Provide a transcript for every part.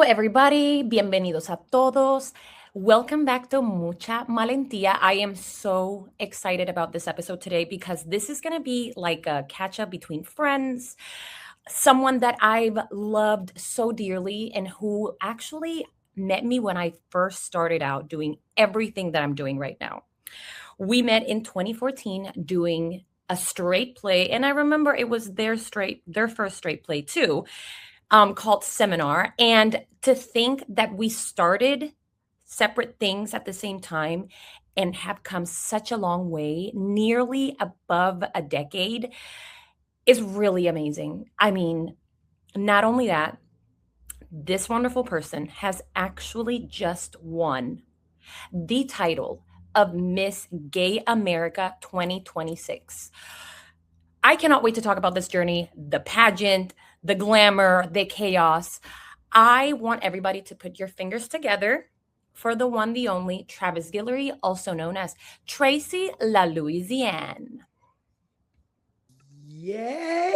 everybody. Bienvenidos a todos. Welcome back to Mucha Malentía. I am so excited about this episode today because this is going to be like a catch up between friends, someone that I've loved so dearly and who actually met me when I first started out doing everything that I'm doing right now. We met in 2014 doing a straight play, and I remember it was their first straight play too, called Seminar. And to think that we started separate things at the same time and have come such a long way, nearly above a decade, is really amazing. I mean, not only that, this wonderful person has actually just won the title of Miss Gay America 2026. I cannot wait to talk about this journey, the pageant, the glamour, the chaos. I want everybody to put your fingers together for the one, the only, Travis Guillory, also known as Tracy La Louisianne. Yay!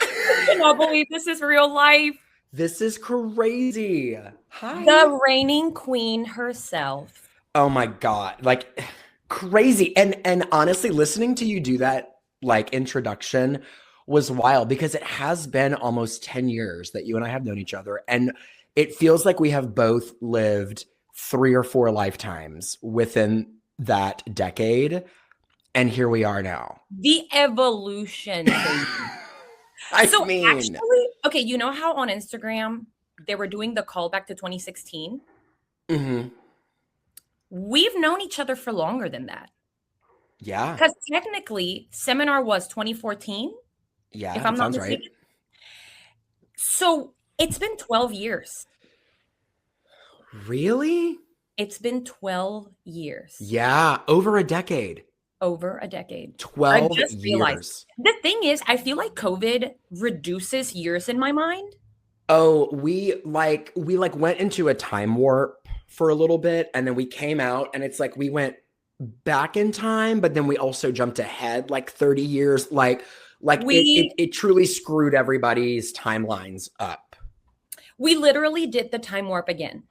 I cannot believe this is real life. This is crazy. Hi. The reigning queen herself. Oh my God. Like crazy. And honestly, listening to you do that like introduction was wild because it has been almost 10 years that you and I have known each other. And it feels like we have both lived 3 or 4 lifetimes within that decade. And here we are now. The evolution. Actually, okay, you know how on Instagram they were doing the callback to 2016? Mm-hmm. We've known each other for longer than that. Yeah. Because technically, Seminar was 2014. Yeah, if I'm not sounds mistaken. right. So it's been 12 years. Really? It's been 12 years. Yeah, over a decade. Over a decade. 12 I just years. realized. The thing is, I feel like COVID reduces years in my mind. Oh, we went into a time warp for a little bit, and then we came out, and it's like we went back in time, but then we also jumped ahead like 30 years. It truly screwed everybody's timelines up. We literally did the time warp again.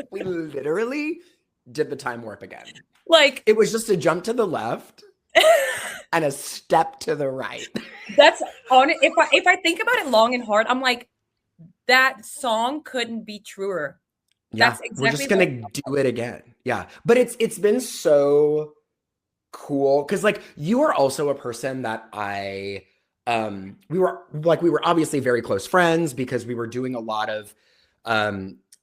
We literally did the time warp again. Like it was just a jump to the left and a step to the right. That's on it. If I think about it long and hard, I'm like, that song couldn't be truer. Yeah, that's exactly we're just gonna do it again. Yeah, but it's been so cool because like you are also a person that we were obviously very close friends because we were doing a lot of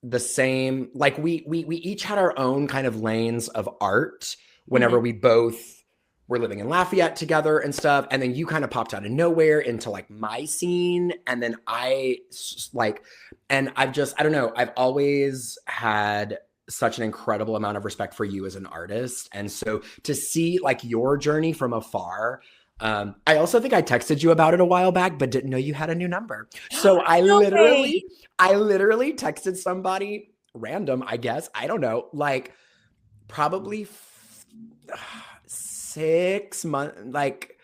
the same, like we each had our own kind of lanes of art whenever we both were living in Lafayette together and stuff. And then you kind of popped out of nowhere into like my scene. And then I don't know, I've always had such an incredible amount of respect for you as an artist. And so to see like your journey from afar, I also think I texted you about it a while back, but didn't know you had a new number. So I literally texted somebody random, I guess. I don't know, like probably 6 months, like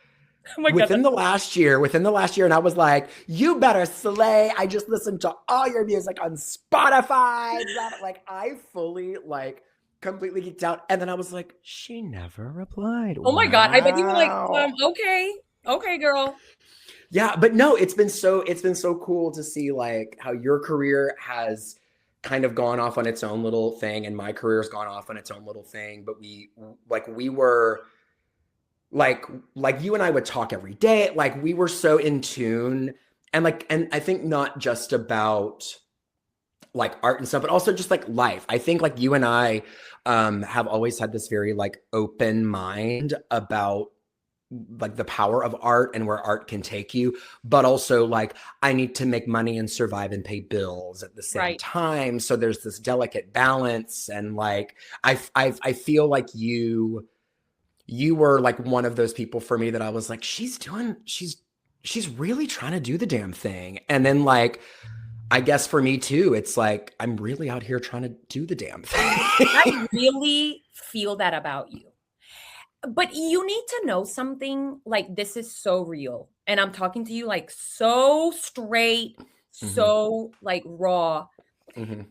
within the last year. And I was like, you better slay. I just listened to all your music on Spotify. Like I fully like completely geeked out. And then I was like, she never replied. Oh my God. I bet you were like, okay, girl. Yeah, but no, it's been so cool to see like how your career has kind of gone off on its own little thing and my career's gone off on its own little thing. But we were like you and I would talk every day. Like we were so in tune and I think not just about like art and stuff, but also just like life. I think like you and I have always had this very like open mind about like the power of art and where art can take you, but also like I need to make money and survive and pay bills at the same time. So there's this delicate balance. And like I feel like you were like one of those people for me that I was like, she's really trying to do the damn thing. And then like I guess for me too, it's like, I'm really out here trying to do the damn thing. I really feel that about you. But you need to know something, like this is so real. And I'm talking to you like so straight, so like raw. Mm-hmm.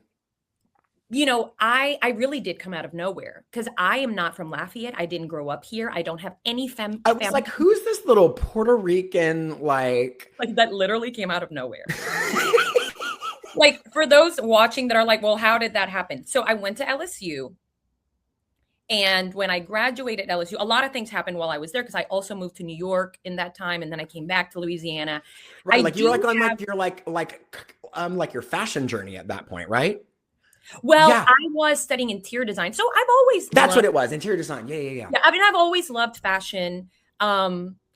You know, I really did come out of nowhere because I am not from Lafayette. I didn't grow up here. I don't have any I was family like, who's this little Puerto Rican, like... like that literally came out of nowhere. Like for those watching that are like, well, how did that happen? So I went to LSU. And when I graduated LSU, a lot of things happened while I was there because I also moved to New York in that time, and then I came back to Louisiana. Right, I like you were do like on have, like your fashion journey at that point, right? well, Yeah, I was studying interior design, so I've always that's what loved, it was. Interior design. Yeah, yeah, yeah. yeah, I mean, I've always loved fashion.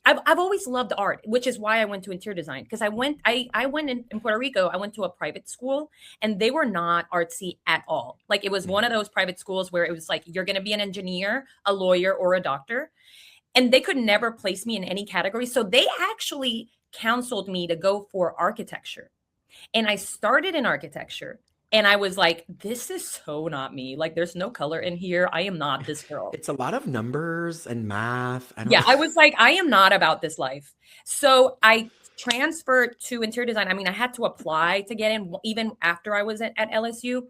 I've always loved art, which is why I went to interior design because I went in Puerto Rico. I went to a private school, and they were not artsy at all. Like it was one of those private schools where it was like you're going to be an engineer, a lawyer, or a doctor, and they could never place me in any category. So they actually counseled me to go for architecture. And I started in architecture and I was like, this is so not me. Like, there's no color in here. I am not this girl. It's a lot of numbers and math. I don't Yeah, know. I was like, I am not about this life. So I transferred to interior design. I mean, I had to apply to get in even after I was at LSU.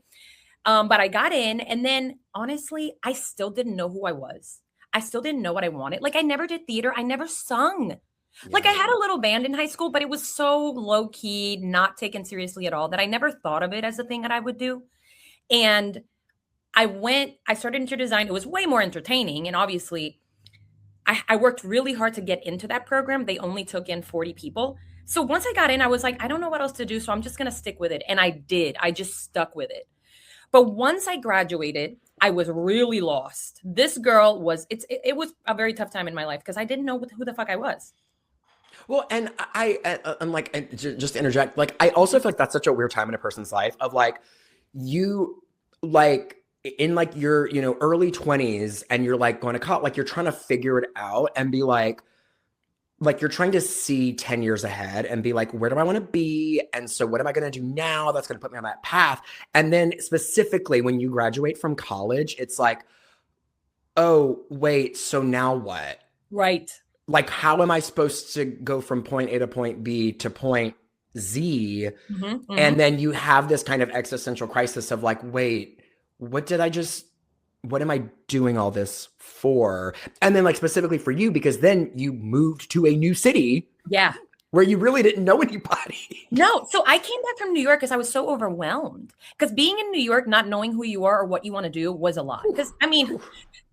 But I got in. And then honestly, I still didn't know who I was. I still didn't know what I wanted. Like, I never did theater, I never sung. Like I Yeah. had a little band in high school, but it was so low key, not taken seriously at all that I never thought of it as a thing that I would do. And I started interior design. It was way more entertaining. And obviously, I worked really hard to get into that program. They only took in 40 people. So once I got in, I was like, I don't know what else to do. So I'm just going to stick with it. And I did. I just stuck with it. But once I graduated, I was really lost. This girl was, it was a very tough time in my life because I didn't know who the fuck I was. Well, and I'm like, and just to interject, like, I also feel like that's such a weird time in a person's life of like, you like in like your, early 20s and you're like going to college, like you're trying to figure it out and be like you're trying to see 10 years ahead and be like, where do I want to be? And so what am I going to do now that's going to put me on that path? And then specifically when you graduate from college, it's like, oh, wait, so now what? Right. Like, how am I supposed to go from point A to point B to point Z? And then you have this kind of existential crisis of like, wait, what am I doing all this for? And then like specifically for you, because then you moved to a new city. Yeah. Where you really didn't know anybody. No. So I came back from New York because I was so overwhelmed. Because being in New York, not knowing who you are or what you want to do was a lot. Because I mean,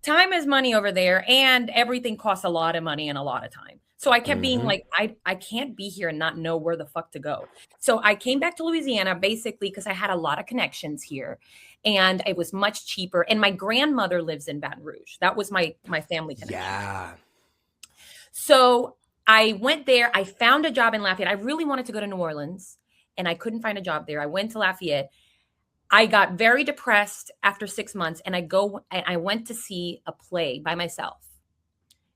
time is money over there and everything costs a lot of money and a lot of time. So I kept being like, I can't be here and not know where the fuck to go. So I came back to Louisiana basically because I had a lot of connections here and it was much cheaper. And my grandmother lives in Baton Rouge. That was my family connection. Yeah. So I went there. I found a job in Lafayette. I really wanted to go to New Orleans and I couldn't find a job there. I went to Lafayette. I got very depressed after 6 months and I went to see a play by myself.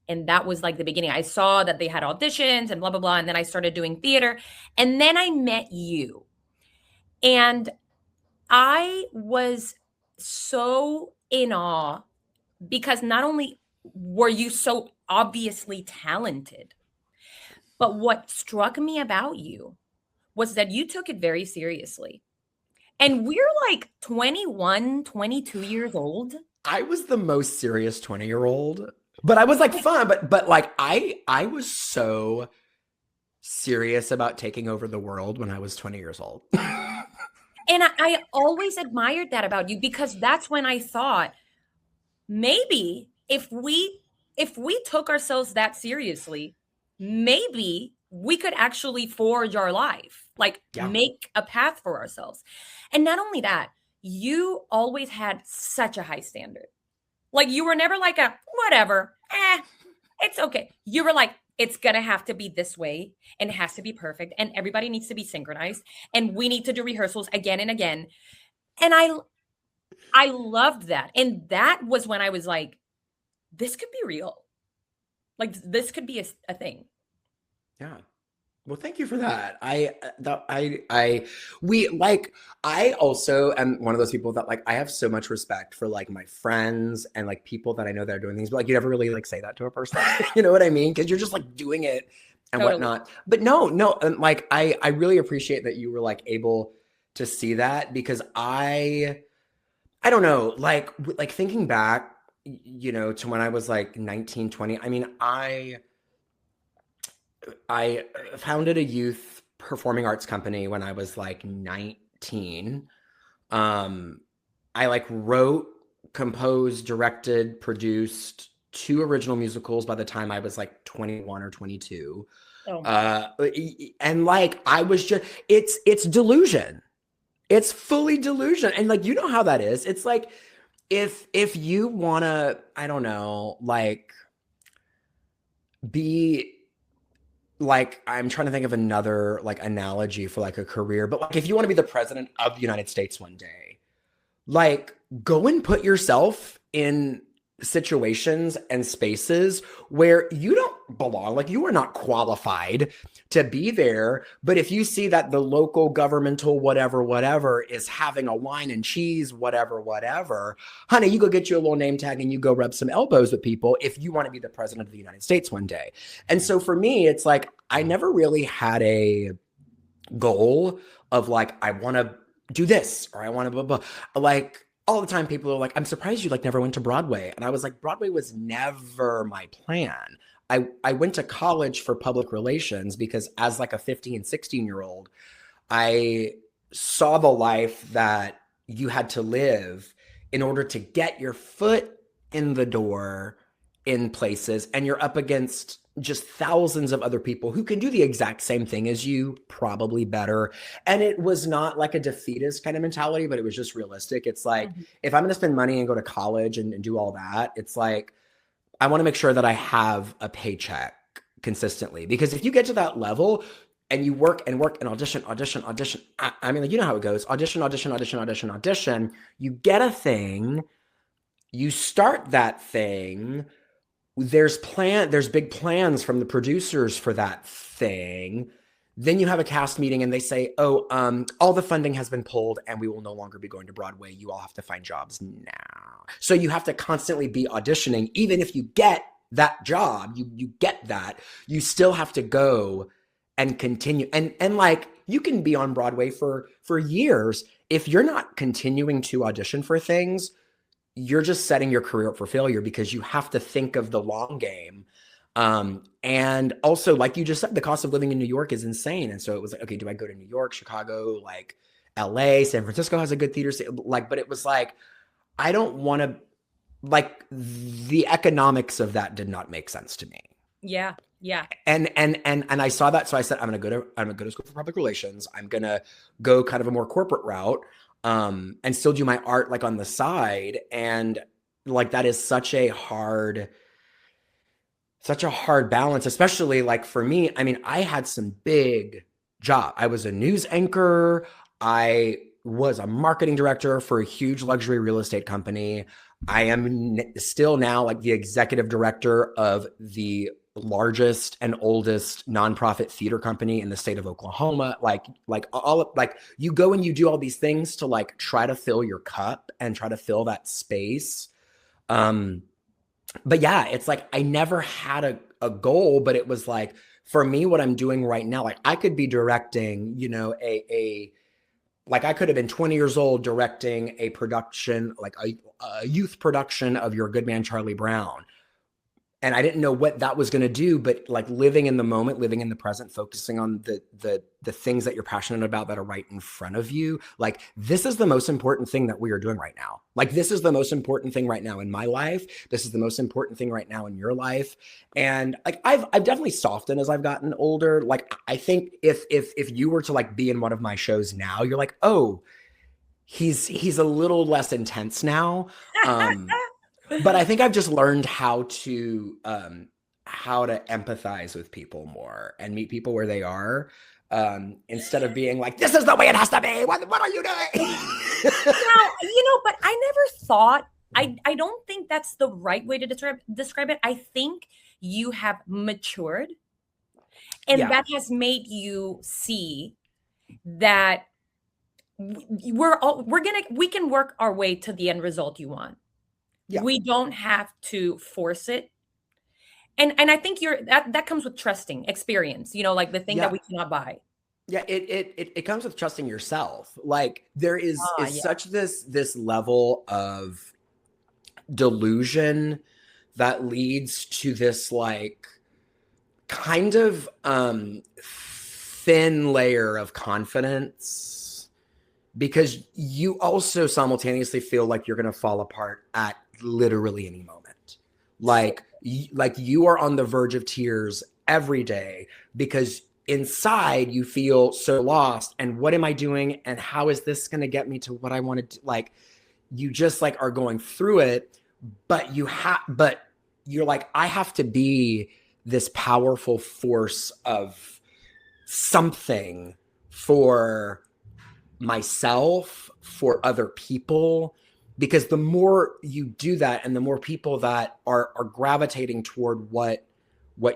And that was like the beginning. I saw that they had auditions and blah, blah, blah. And then I started doing theater. And then I met you. And I was so in awe because not only were you so obviously talented, but what struck me about you was that you took it very seriously. And we're like 21, 22 years old. I was the most serious 20-year-old, but I was like fun, but like I was so serious about taking over the world when I was 20 years old. And I always admired that about you because that's when I thought maybe if we took ourselves that seriously, maybe we could actually forge our life, like make a path for ourselves. And not only that, you always had such a high standard. Like you were never like a whatever, it's okay. You were like, it's gonna have to be this way and it has to be perfect and everybody needs to be synchronized and we need to do rehearsals again and again. And I loved that. And that was when I was like, this could be real. Like this could be a thing. Yeah. Well, thank you for that. I also am one of those people that like, I have so much respect for like my friends and like people that I know that are doing things, but like you never really like say that to a person. You know what I mean? Cause you're just like doing it and Totally. whatnot. But no, like I really appreciate that you were like able to see that, because I don't know, like thinking back, you know, to when I was like 19, 20. I mean, I founded a youth performing arts company when I was like 19. Um, I like wrote, composed, directed, produced two original musicals by the time I was like 21 or 22. Oh my God. Uh, and like I was just, it's delusion. It's fully delusion. And like, you know how that is. It's like, if you want to, I don't know, like be like, I'm trying to think of another like analogy for like a career, but like if you want to be the president of the United States one day, like go and put yourself in situations and spaces where you don't belong. Like you are not qualified to be there. But if you see that the local governmental whatever is having a wine and cheese whatever, honey, you go get you a little name tag and you go rub some elbows with people if you want to be the president of the United States one day. And so for me, it's like I never really had a goal of like, I want to do this or I want to blah, blah. Like all the time people are like, I'm surprised you like never went to Broadway. And I was like, Broadway was never my plan. I went to college for public relations because as like a 15, 16-year-old, I saw the life that you had to live in order to get your foot in the door in places, and you're up against just thousands of other people who can do the exact same thing as you, probably better. And it was not like a defeatist kind of mentality, but it was just realistic. It's like, Mhm. if I'm going to spend money and go to college and do all that, it's like, I want to make sure that I have a paycheck consistently. Because if you get to that level and you work and work and audition, I mean, like, you know how it goes: audition. You get a thing, you start that thing. There's big plans from the producers for that thing. Then you have a cast meeting and they say, oh, all the funding has been pulled and we will no longer be going to Broadway. You all have to find jobs now. So you have to constantly be auditioning. Even if you get that job, you get that, you still have to go and continue. And like, you can be on Broadway for years. If you're not continuing to audition for things, you're just setting your career up for failure, because you have to think of the long game. And also, like you just said, the cost of living in New York is insane. And so it was like, okay, do I go to New York, Chicago, like LA, San Francisco has a good theater scene? Like, but it was like, I don't want to, like, the economics of that did not make sense to me. Yeah. Yeah. And I saw that. So I said, I'm gonna go to school for public relations. I'm gonna go kind of a more corporate route, and still do my art like on the side. And like, that is such a hard balance, especially like for me. I mean, I had some big job. I was a news anchor. I was a marketing director for a huge luxury real estate company. I am still now like the executive director of the largest and oldest nonprofit theater company in the state of Oklahoma. Like you go and you do all these things to like try to fill your cup and try to fill that space. Um, but yeah, it's like I never had a goal, but it was like, for me, what I'm doing right now, like I could be directing, you know, a like I could have been 20 years old directing a production, like a youth production of Your Good Man, Charlie Brown. And I didn't know what that was going to do, but like living in the moment, living in the present, focusing on the things that you're passionate about that are right in front of you. Like, this is the most important thing that we are doing right now. Like, this is the most important thing right now in my life. This is the most important thing right now in your life. And like, I've definitely softened as I've gotten older. Like, I think if you were to like be in one of my shows now, you're like, oh, he's a little less intense now. But I think I've just learned how to empathize with people more and meet people where they are, instead of being like, this is the way it has to be. What are you doing? Now, but I never thought, I don't think that's the right way to describe it. I think you have matured, and Yeah. that has made you see that we can work our way to the end result you want. Yeah. We don't have to force it. And I think that comes with trusting experience, like the thing that Yeah. we cannot buy. Yeah, it comes with trusting yourself. Like there is Yeah. such this level of delusion that leads to this like kind of thin layer of confidence, because you also simultaneously feel like you're going to fall apart at literally any moment. Like you are on the verge of tears every day because inside you feel so lost, and what am I doing, and how is this going to get me to what I want to do? Like you just like are going through it, but you're like, I have to be this powerful force of something for myself, for other people, because the more you do that and the more people that are gravitating toward what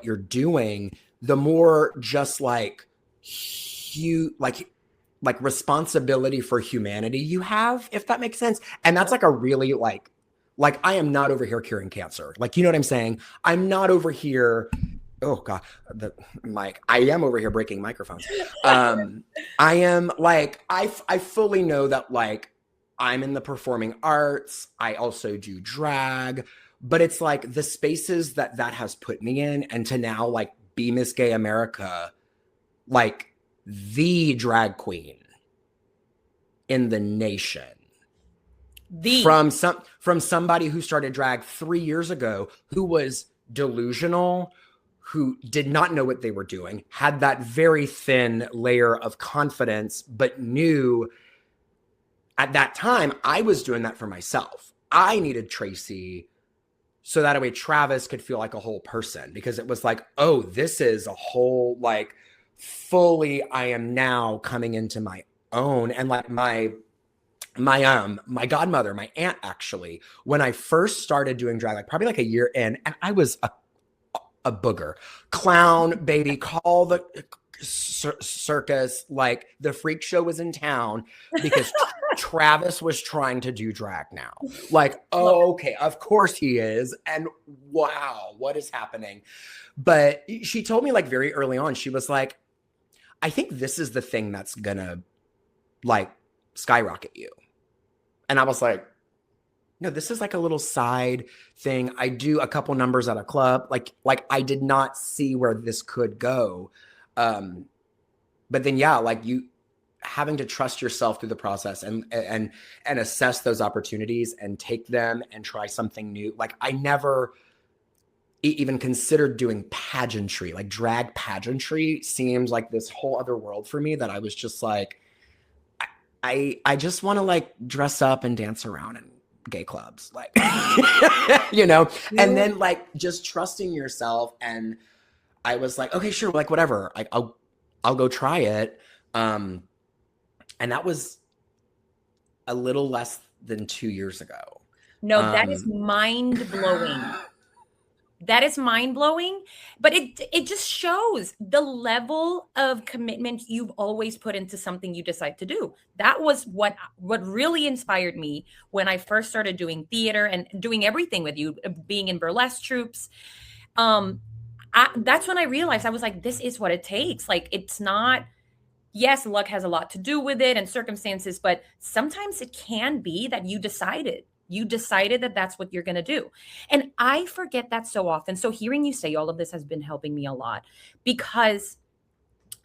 you're doing, the more just like responsibility for humanity you have, if that makes sense. And that's like a really like I am not over here curing cancer. Like, you know what I'm saying? I'm not over here. Oh God, the mic. I am over here breaking microphones. I am like, I fully know that like I'm in the performing arts. I also do drag, but it's like the spaces that has put me in, and to now like be Miss Gay America, like the drag queen in the nation. From somebody who started drag 3 years ago, who was delusional, who did not know what they were doing, had that very thin layer of confidence, but knew at that time I was doing that for myself. I needed Tracy so that way Travis could feel like a whole person, because it was like, oh, this is a whole, like fully I am now coming into my own. And like my godmother, my aunt, actually, when I first started doing drag, like probably like a year in, and I was a booger clown baby, call the circus, like the freak show was in town because Travis was trying to do drag now. Like, oh, okay, of course he is. And wow, what is happening? But she told me like very early on, she was like, I think this is the thing that's gonna like skyrocket you. And I was like, no, this is like a little side thing. I do a couple numbers at a club. Like I did not see where this could go. But then, yeah, like you having to trust yourself through the process and assess those opportunities and take them and try something new. Like I never even considered doing pageantry. Like drag pageantry seems like this whole other world for me, that I was just like, I just want to like dress up and dance around in gay clubs, like, you know, and then like just trusting yourself. And I was like, okay, sure. Like whatever, like I'll go try it. And that was a little less than 2 years ago. No, that is mind blowing. That is mind blowing, but it just shows the level of commitment you've always put into something you decide to do. That was what really inspired me when I first started doing theater and doing everything with you, being in burlesque troops. That's when I realized, I was like, this is what it takes. Like, it's not, yes, luck has a lot to do with it and circumstances, but sometimes it can be that you decided that that's what you're going to do. And I forget that so often. So hearing you say all of this has been helping me a lot, because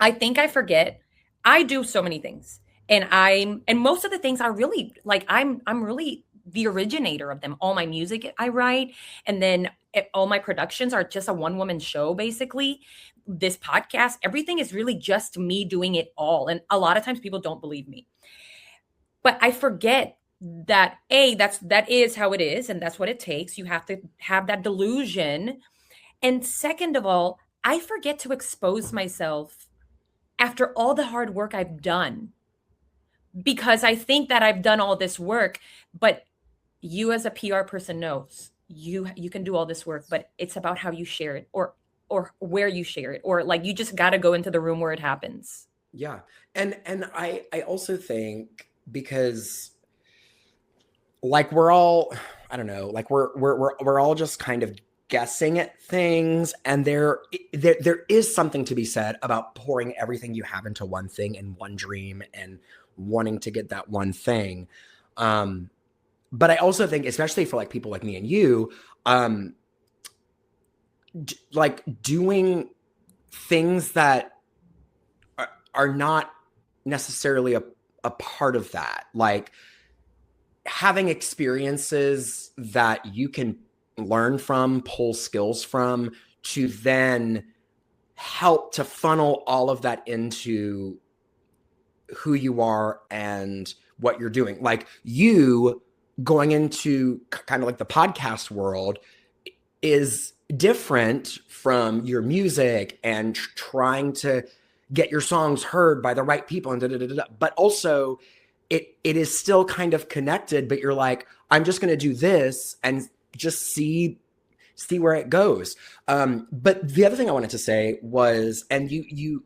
I think I forget I do so many things, and most of the things are really like, I'm really the originator of them. All my music I write, and then all my productions are just a one-woman show, basically. This podcast, everything is really just me doing it all. And a lot of times people don't believe me, but I forget that that is how it is, and that's what it takes. You have to have that delusion. And second of all, I forget to expose myself after all the hard work I've done, because I think that I've done all this work. But you as a PR person knows you can do all this work, but it's about how you share it, or where you share it, or like you just got to go into the room where it happens. Yeah. And I also think, because like we're all, I don't know, like we're all just kind of guessing at things, and there is something to be said about pouring everything you have into one thing and one dream and wanting to get that one thing. But I also think, especially for like people like me and you, like doing things that are not necessarily a part of that, like having experiences that you can learn from, pull skills from, to then help to funnel all of that into who you are and what you're doing. Like you going into kind of like the podcast world is different from your music and trying to get your songs heard by the right people and but also it is still kind of connected, but you're like, I'm just going to do this and just see where it goes. But the other thing I wanted to say was, and you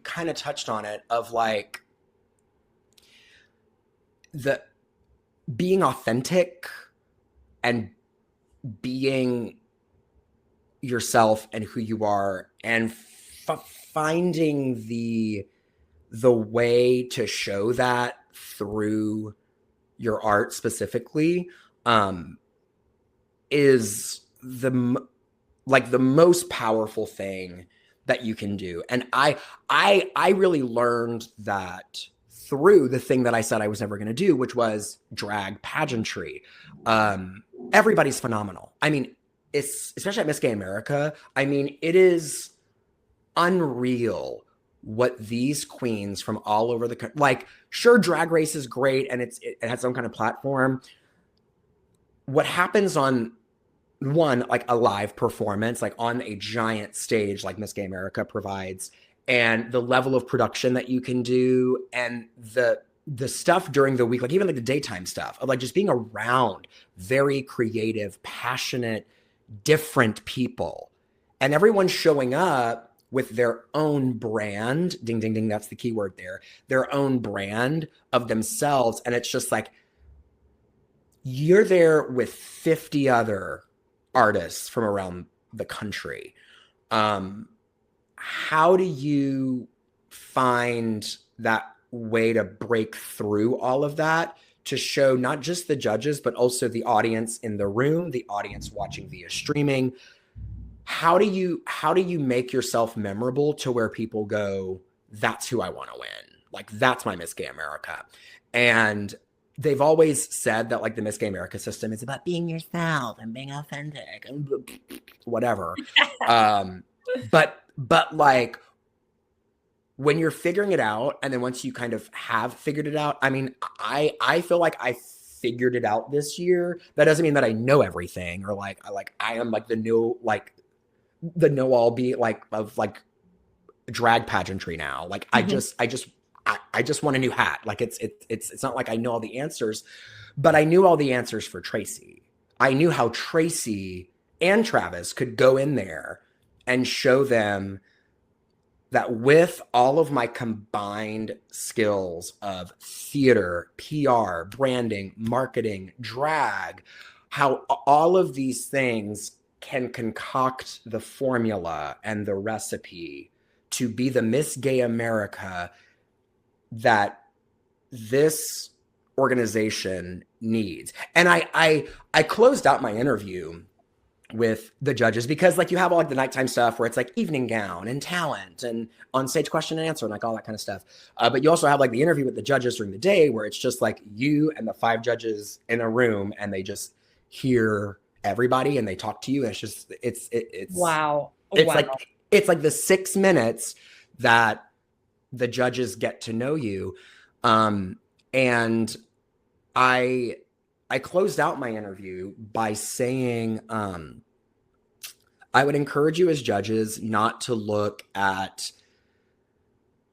kind of touched on it, of like the being authentic and being yourself and who you are, and finding the way to show that through your art specifically, is the most powerful thing that you can do. And I really learned that through the thing that I said I was never going to do, which was drag pageantry. Everybody's phenomenal. I mean, it's especially at Miss Gay America. I mean, it is unreal what these queens from all over the country, like, sure, Drag Race is great and it has some kind of platform. What happens on one, like a live performance, like on a giant stage like Miss Gay America provides, and the level of production that you can do, and the stuff during the week, like even like the daytime stuff of like just being around very creative, passionate, different people, and everyone showing up with their own brand, ding, ding, ding, that's the key word there, their own brand of themselves. And it's just like, you're there with 50 other artists from around the country. How do you find that way to break through all of that to show not just the judges, but also the audience in the room, the audience watching via streaming? How do you make yourself memorable to where people go, that's who I want to win? Like, that's my Miss Gay America. And they've always said that like the Miss Gay America system is about being yourself and being authentic and whatever. But like when you're figuring it out, and then once you kind of have figured it out, I mean, I feel like I figured it out this year. That doesn't mean that I know everything, or like I am like the know-all be like of like drag pageantry now. Like I just want a new hat. Like it's not like I know all the answers, but I knew all the answers for Tracy. I knew how Tracy and Travis could go in there and show them that with all of my combined skills of theater, PR, branding, marketing, drag, how all of these things can concoct the formula and the recipe to be the Miss Gay America that this organization needs. And I closed out my interview with the judges, because like you have all like the nighttime stuff where it's like evening gown and talent and on stage question and answer and like all that kind of stuff. But you also have like the interview with the judges during the day, where it's just like you and the 5 judges in a room, and they just hear everybody and they talk to you. And it's just, it's wow. It's wow. it's like the 6 minutes that the judges get to know you. And I closed out my interview by saying, I would encourage you as judges not to look at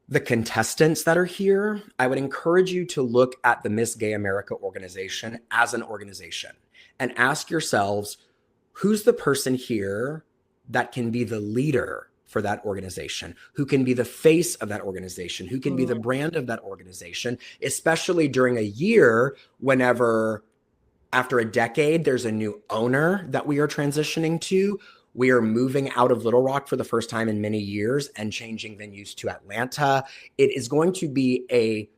the contestants that are here. I would encourage you to look at the Miss Gay America organization as an organization and ask yourselves, who's the person here that can be the leader for that organization, who can be the face of that organization, who can be the brand of that organization, especially during a year whenever after a decade, there's a new owner that we are transitioning to. We are moving out of Little Rock for the first time in many years and changing venues to Atlanta. It is going to be a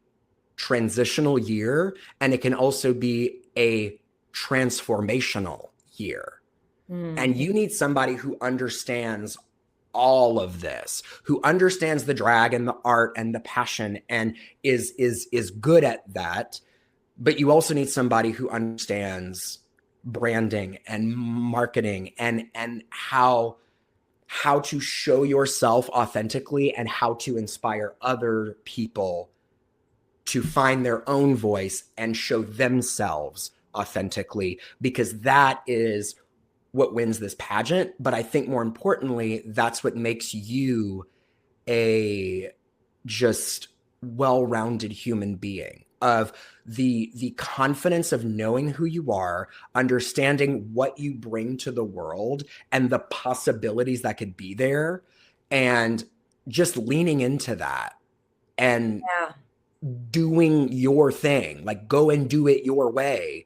transitional year, and it can also be a transformational year. And you need somebody who understands all of this, who understands the drag and the art and the passion and is good at that. But you also need somebody who understands branding and marketing and how to show yourself authentically and how to inspire other people to find their own voice and show themselves authentically, because that is what wins this pageant. But I think more importantly, that's what makes you a just well-rounded human being, of the confidence of knowing who you are, understanding what you bring to the world and the possibilities that could be there, and just leaning into that and doing your thing, like go and do it your way.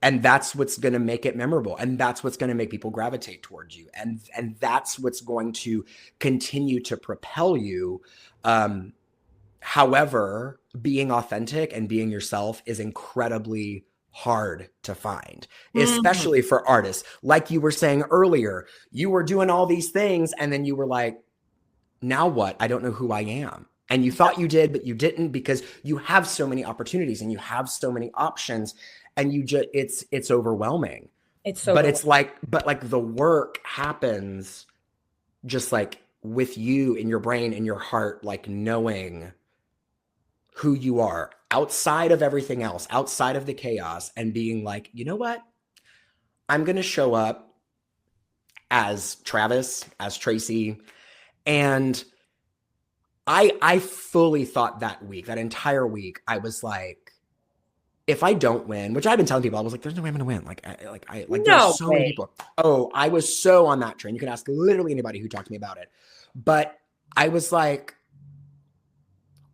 And that's what's going to make it memorable. And that's what's going to make people gravitate towards you. And that's what's going to continue to propel you. However, being authentic and being yourself is incredibly hard to find, especially for artists. Like you were saying earlier, you were doing all these things and then you were like, now what? I don't know who I am. And you thought you did, but you didn't, because you have so many opportunities and you have so many options, and you just, it's overwhelming. It's so, but it's like, but like the work happens just like with you in your brain and your heart, like knowing who you are outside of everything else, outside of the chaos, and being like, you know what? I'm going to show up as Travis, as Tracy. And I fully thought that week, that entire week, I was like, if I don't win, which I've been telling people, I was like, there's no way I'm going to win. There's so many people. Oh, I was so on that train. You can ask literally anybody who talked to me about it. But I was like,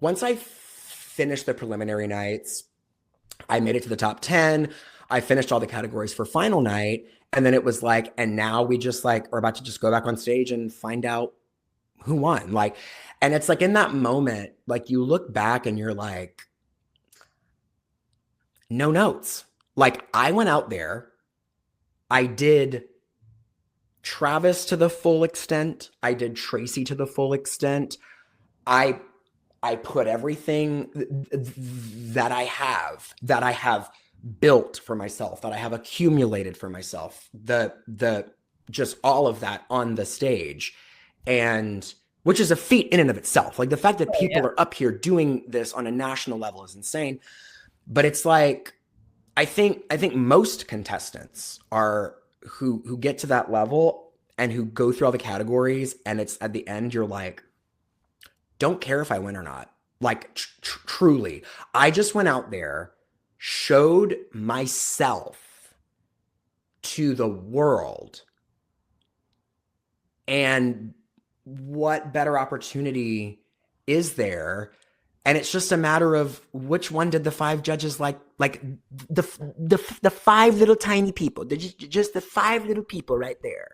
once I finished the preliminary nights, I made it to the top 10. I finished all the categories for final night. And then it was like, and now we just like are about to just go back on stage and find out who won. Like, and it's like in that moment, like you look back and you're like, no notes. Like I went out there, I did Travis to the full extent. I did Tracy to the full extent. I put everything that I have built for myself, that I have accumulated for myself, the just all of that on the stage. And which is a feat in and of itself. Like the fact that people are up here doing this on a national level is insane. But it's like, I think most contestants are who get to that level and who go through all the categories, and it's at the end, you're like, don't care if I win or not. Like truly, I just went out there, showed myself to the world, and what better opportunity is there? And it's just a matter of which one did the 5 judges like the 5 little tiny people, just the 5 little people right there.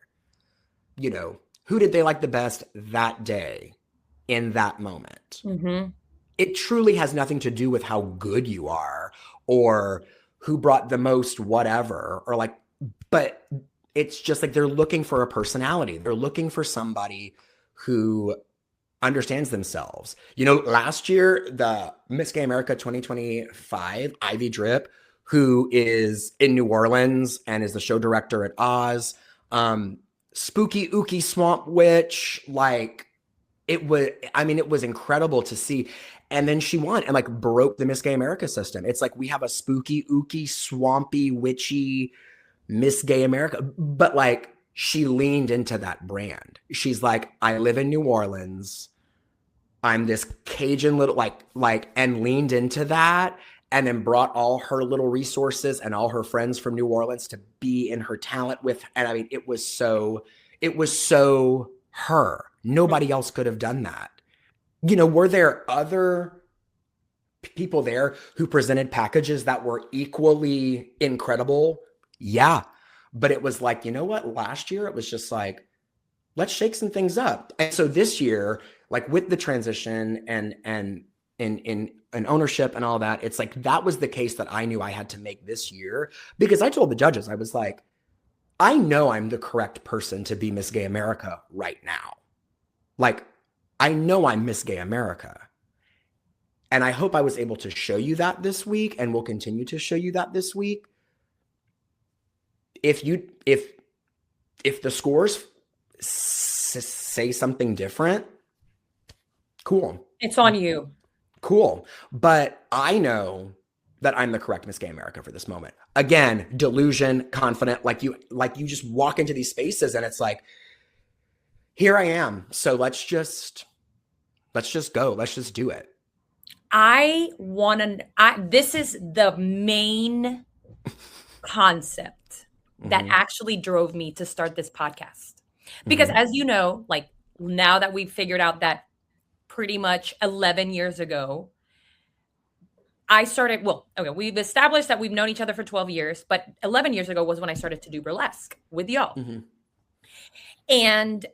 You know, who did they like the best that day in that moment? It truly has nothing to do with how good you are or who brought the most whatever, or like, but it's just like they're looking for a personality. They're looking for somebody who understands themselves. You know, last year, the Miss Gay America 2025, Ivy Drip, who is in New Orleans and is the show director at Oz, Spooky Ookie Swamp Witch, like it was incredible to see. And then she won and like broke the Miss Gay America system. It's like we have a spooky, ooky, swampy, witchy Miss Gay America, but like she leaned into that brand. She's like, I live in New Orleans. I'm this Cajun little and leaned into that, and then brought all her little resources and all her friends from New Orleans to be in her talent with. And I mean, it was so her. Nobody else could have done that. You know, were there other people there who presented packages that were equally incredible. Yeah. But it was like, you know what? Last year, it was just like, let's shake some things up. And so this year, like with the transition and in ownership and all that, it's like, that was the case that I knew I had to make this year, because I told the judges, I was like, I know I'm the correct person to be Miss Gay America right now. Like, I know I'm Miss Gay America. And I hope I was able to show you that this week, and will continue to show you that this week. If the scores say something different, cool. It's on you. Cool. But I know that I'm the correct Miss Gay America for this moment. Again, delusion, confident, like you just walk into these spaces and it's like, here I am. So let's just go. Let's just do it. This is the main concept that actually drove me to start this podcast. Because as you know, like now that we've figured out that pretty much 11 years ago, we've established that we've known each other for 12 years, but 11 years ago was when I started to do burlesque with y'all. And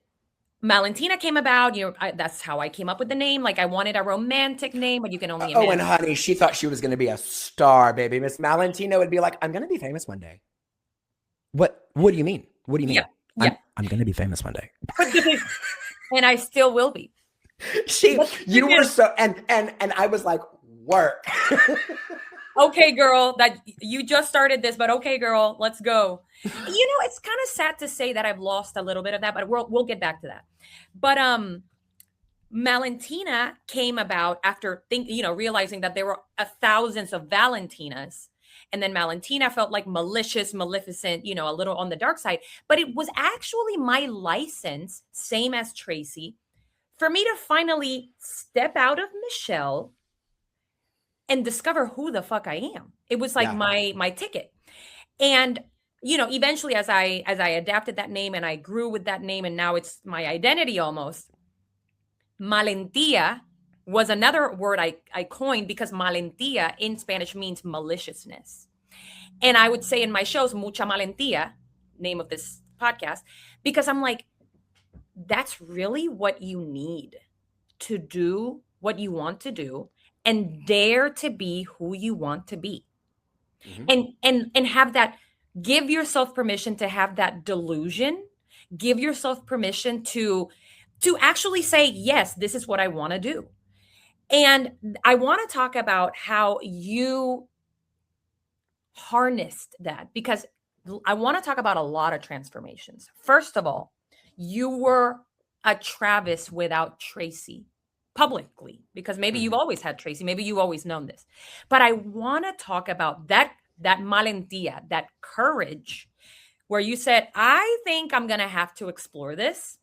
Malentina came about, that's how I came up with the name. Like I wanted a romantic name, but you can only imagine. Oh, and honey, she thought she was going to be a star, baby. Miss Malentina would be like, I'm going to be famous one day. What do you mean? What do you mean? Yeah. I'm going to be famous one day. And I still will be. You were so, and I was like, work. Okay, girl, that you just started this, but okay, girl, let's go. It's kind of sad to say that I've lost a little bit of that, but we'll get back to that. But Malentina came about after realizing that there were thousands of Valentinas. And then Malentina felt like malicious, maleficent, a little on the dark side. But it was actually my license, same as Tracy, for me to finally step out of Michelle and discover who the fuck I am. It was like my ticket. And, eventually as I adapted that name and I grew with that name and now it's my identity almost, Malentía was another word I coined because Malentía in Spanish means maliciousness. And I would say in my shows, Mucha Malentía, name of this podcast, because I'm like, that's really what you need to do what you want to do and dare to be who you want to be. And have that, give yourself permission to have that delusion, give yourself permission to actually say, yes, this is what I want to do. And I want to talk about how you harnessed that, because I want to talk about a lot of transformations. First of all, you were a Travis without Tracy publicly, because maybe you've always had Tracy, maybe you've always known this. But I want to talk about that Malentía, that courage, where you said, I think I'm going to have to explore this.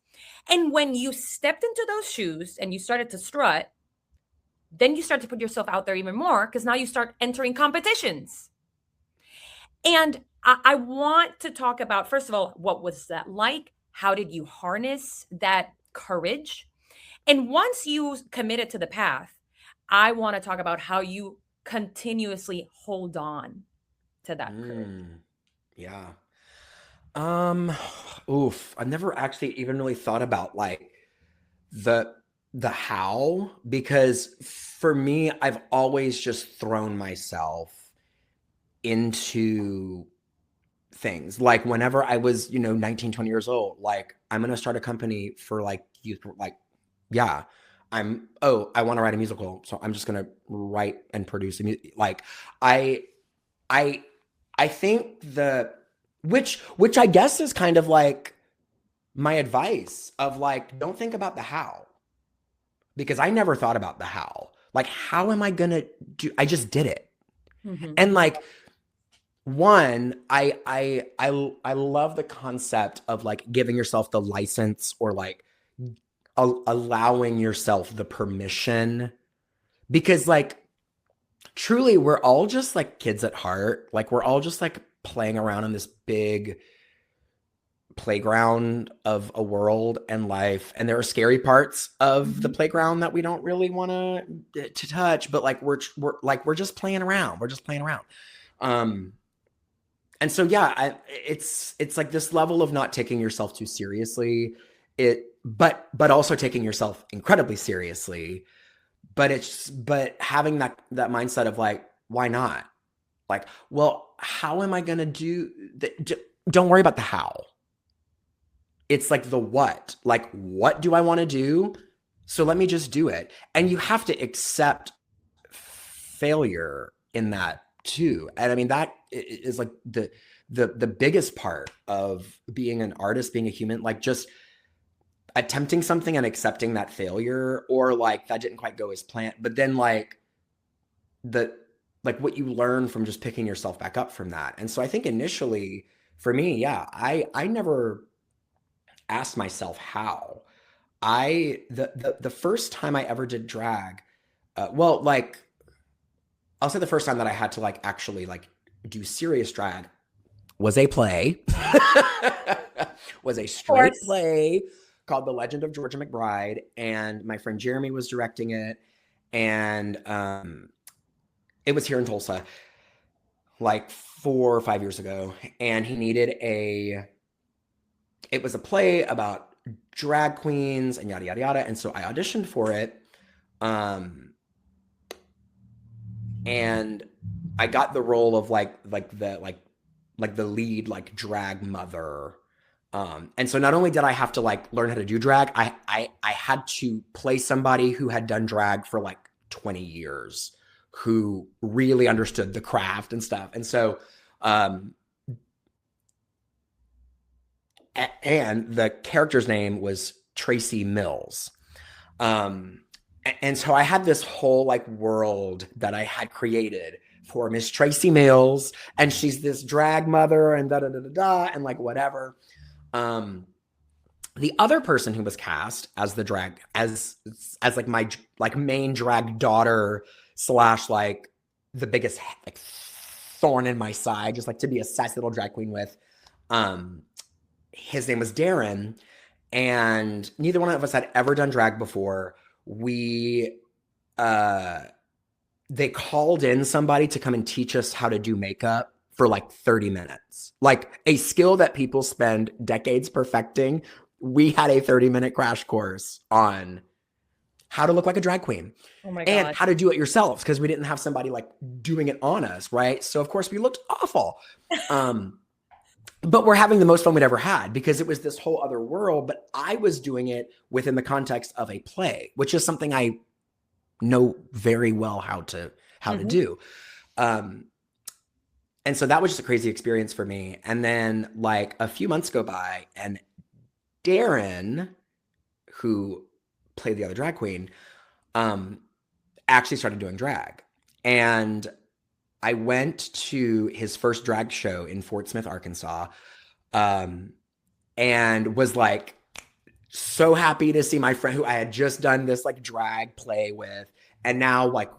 And when you stepped into those shoes and you started to strut, then you start to put yourself out there even more, because now you start entering competitions. And I want to talk about, first of all, what was that like? How did you harness that courage? And once you committed to the path, I want to talk about how you continuously hold on to that courage. Yeah. I've never actually even really thought about like the how, because for me, I've always just thrown myself into things. Like whenever I was, 19, 20 years old, like I'm going to start a company for like youth, like, yeah, I want to write a musical. So I'm just going to write and produce a music. Like I think which I guess is kind of like my advice of like, don't think about the how, because I never thought about the how. Like, how am I going to do? I just did it. And like, one, I love the concept of like giving yourself the license, or like allowing yourself the permission, because like truly we're all just like kids at heart. Like we're all just like playing around in this big playground of a world and life, and there are scary parts of the playground that we don't really want to touch, but like we're just playing around. We're just playing around. And so yeah, it's like this level of not taking yourself too seriously, but also taking yourself incredibly seriously. But having that mindset of like, why not? Like, well, how am I going to do that? Don't worry about the how. It's like the what. Like, what do I want to do? So let me just do it. And you have to accept failure in that too. And I mean, that is like the biggest part of being an artist, being a human, like just attempting something and accepting that failure, or like that didn't quite go as planned, but then like what you learn from just picking yourself back up from that. And so I think initially for me, yeah, I never asked myself how. The first time I ever did drag, well, like I'll say the first time that I had to like actually like do serious drag was a play, was a straight play called The Legend of Georgia McBride, and my friend Jeremy was directing it, and it was here in Tulsa, like 4 or 5 years ago, and it was a play about drag queens and yada yada yada, and so I auditioned for it, and I got the role of like the lead like drag mother. And so not only did I have to like learn how to do drag, I had to play somebody who had done drag for like 20 years, who really understood the craft and stuff. And so, and the character's name was Tracy Mills. And so I had this whole like world that I had created for Miss Tracy Mills, and she's this drag mother and da da da da da and like whatever. The other person who was cast as the drag, as like my like main drag daughter slash like the biggest like thorn in my side, just like to be a sassy little drag queen with, his name was Darren, and neither one of us had ever done drag before. They called in somebody to come and teach us how to do makeup for like 30 minutes, like a skill that people spend decades perfecting. We had a 30-minute crash course on how to look like a drag queen. Oh my and God. how to do it yourselves, because we didn't have somebody like doing it on us, right? So of course we looked awful. But we're having the most fun we'd ever had, because it was this whole other world, but I was doing it within the context of a play, which is something I know very well how to do. And so that was just a crazy experience for me. And then like a few months go by, and Darren, who played the other drag queen, actually started doing drag. And I went to his first drag show in Fort Smith, Arkansas, and was like so happy to see my friend who I had just done this like drag play with. And now like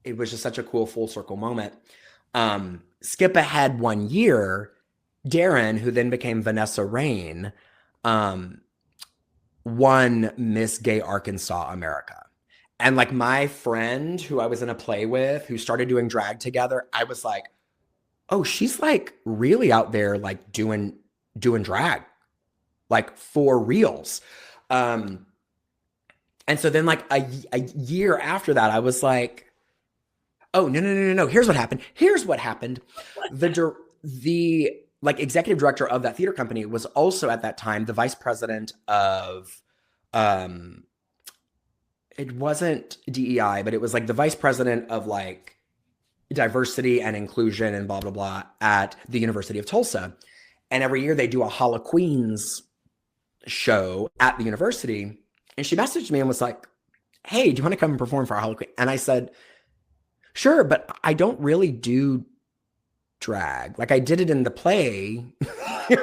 it was just such a cool full circle moment. Skip ahead 1 year, Darren, who then became Vanessa Rain, won Miss Gay Arkansas America. And like my friend who I was in a play with, who started doing drag together, I was like, oh, she's like really out there like doing drag, like for reals. And so then like a year after that, I was like, oh, no. Here's what happened. The like executive director of that theater company was also at that time the vice president of, it wasn't DEI, but it was like the vice president of like diversity and inclusion and blah, blah, blah at the University of Tulsa. And every year they do a Hall of Queens show at the university. And she messaged me and was like, hey, do you want to come and perform for our Hall of Queens? And I said, sure, but I don't really do drag. Like I did it in the play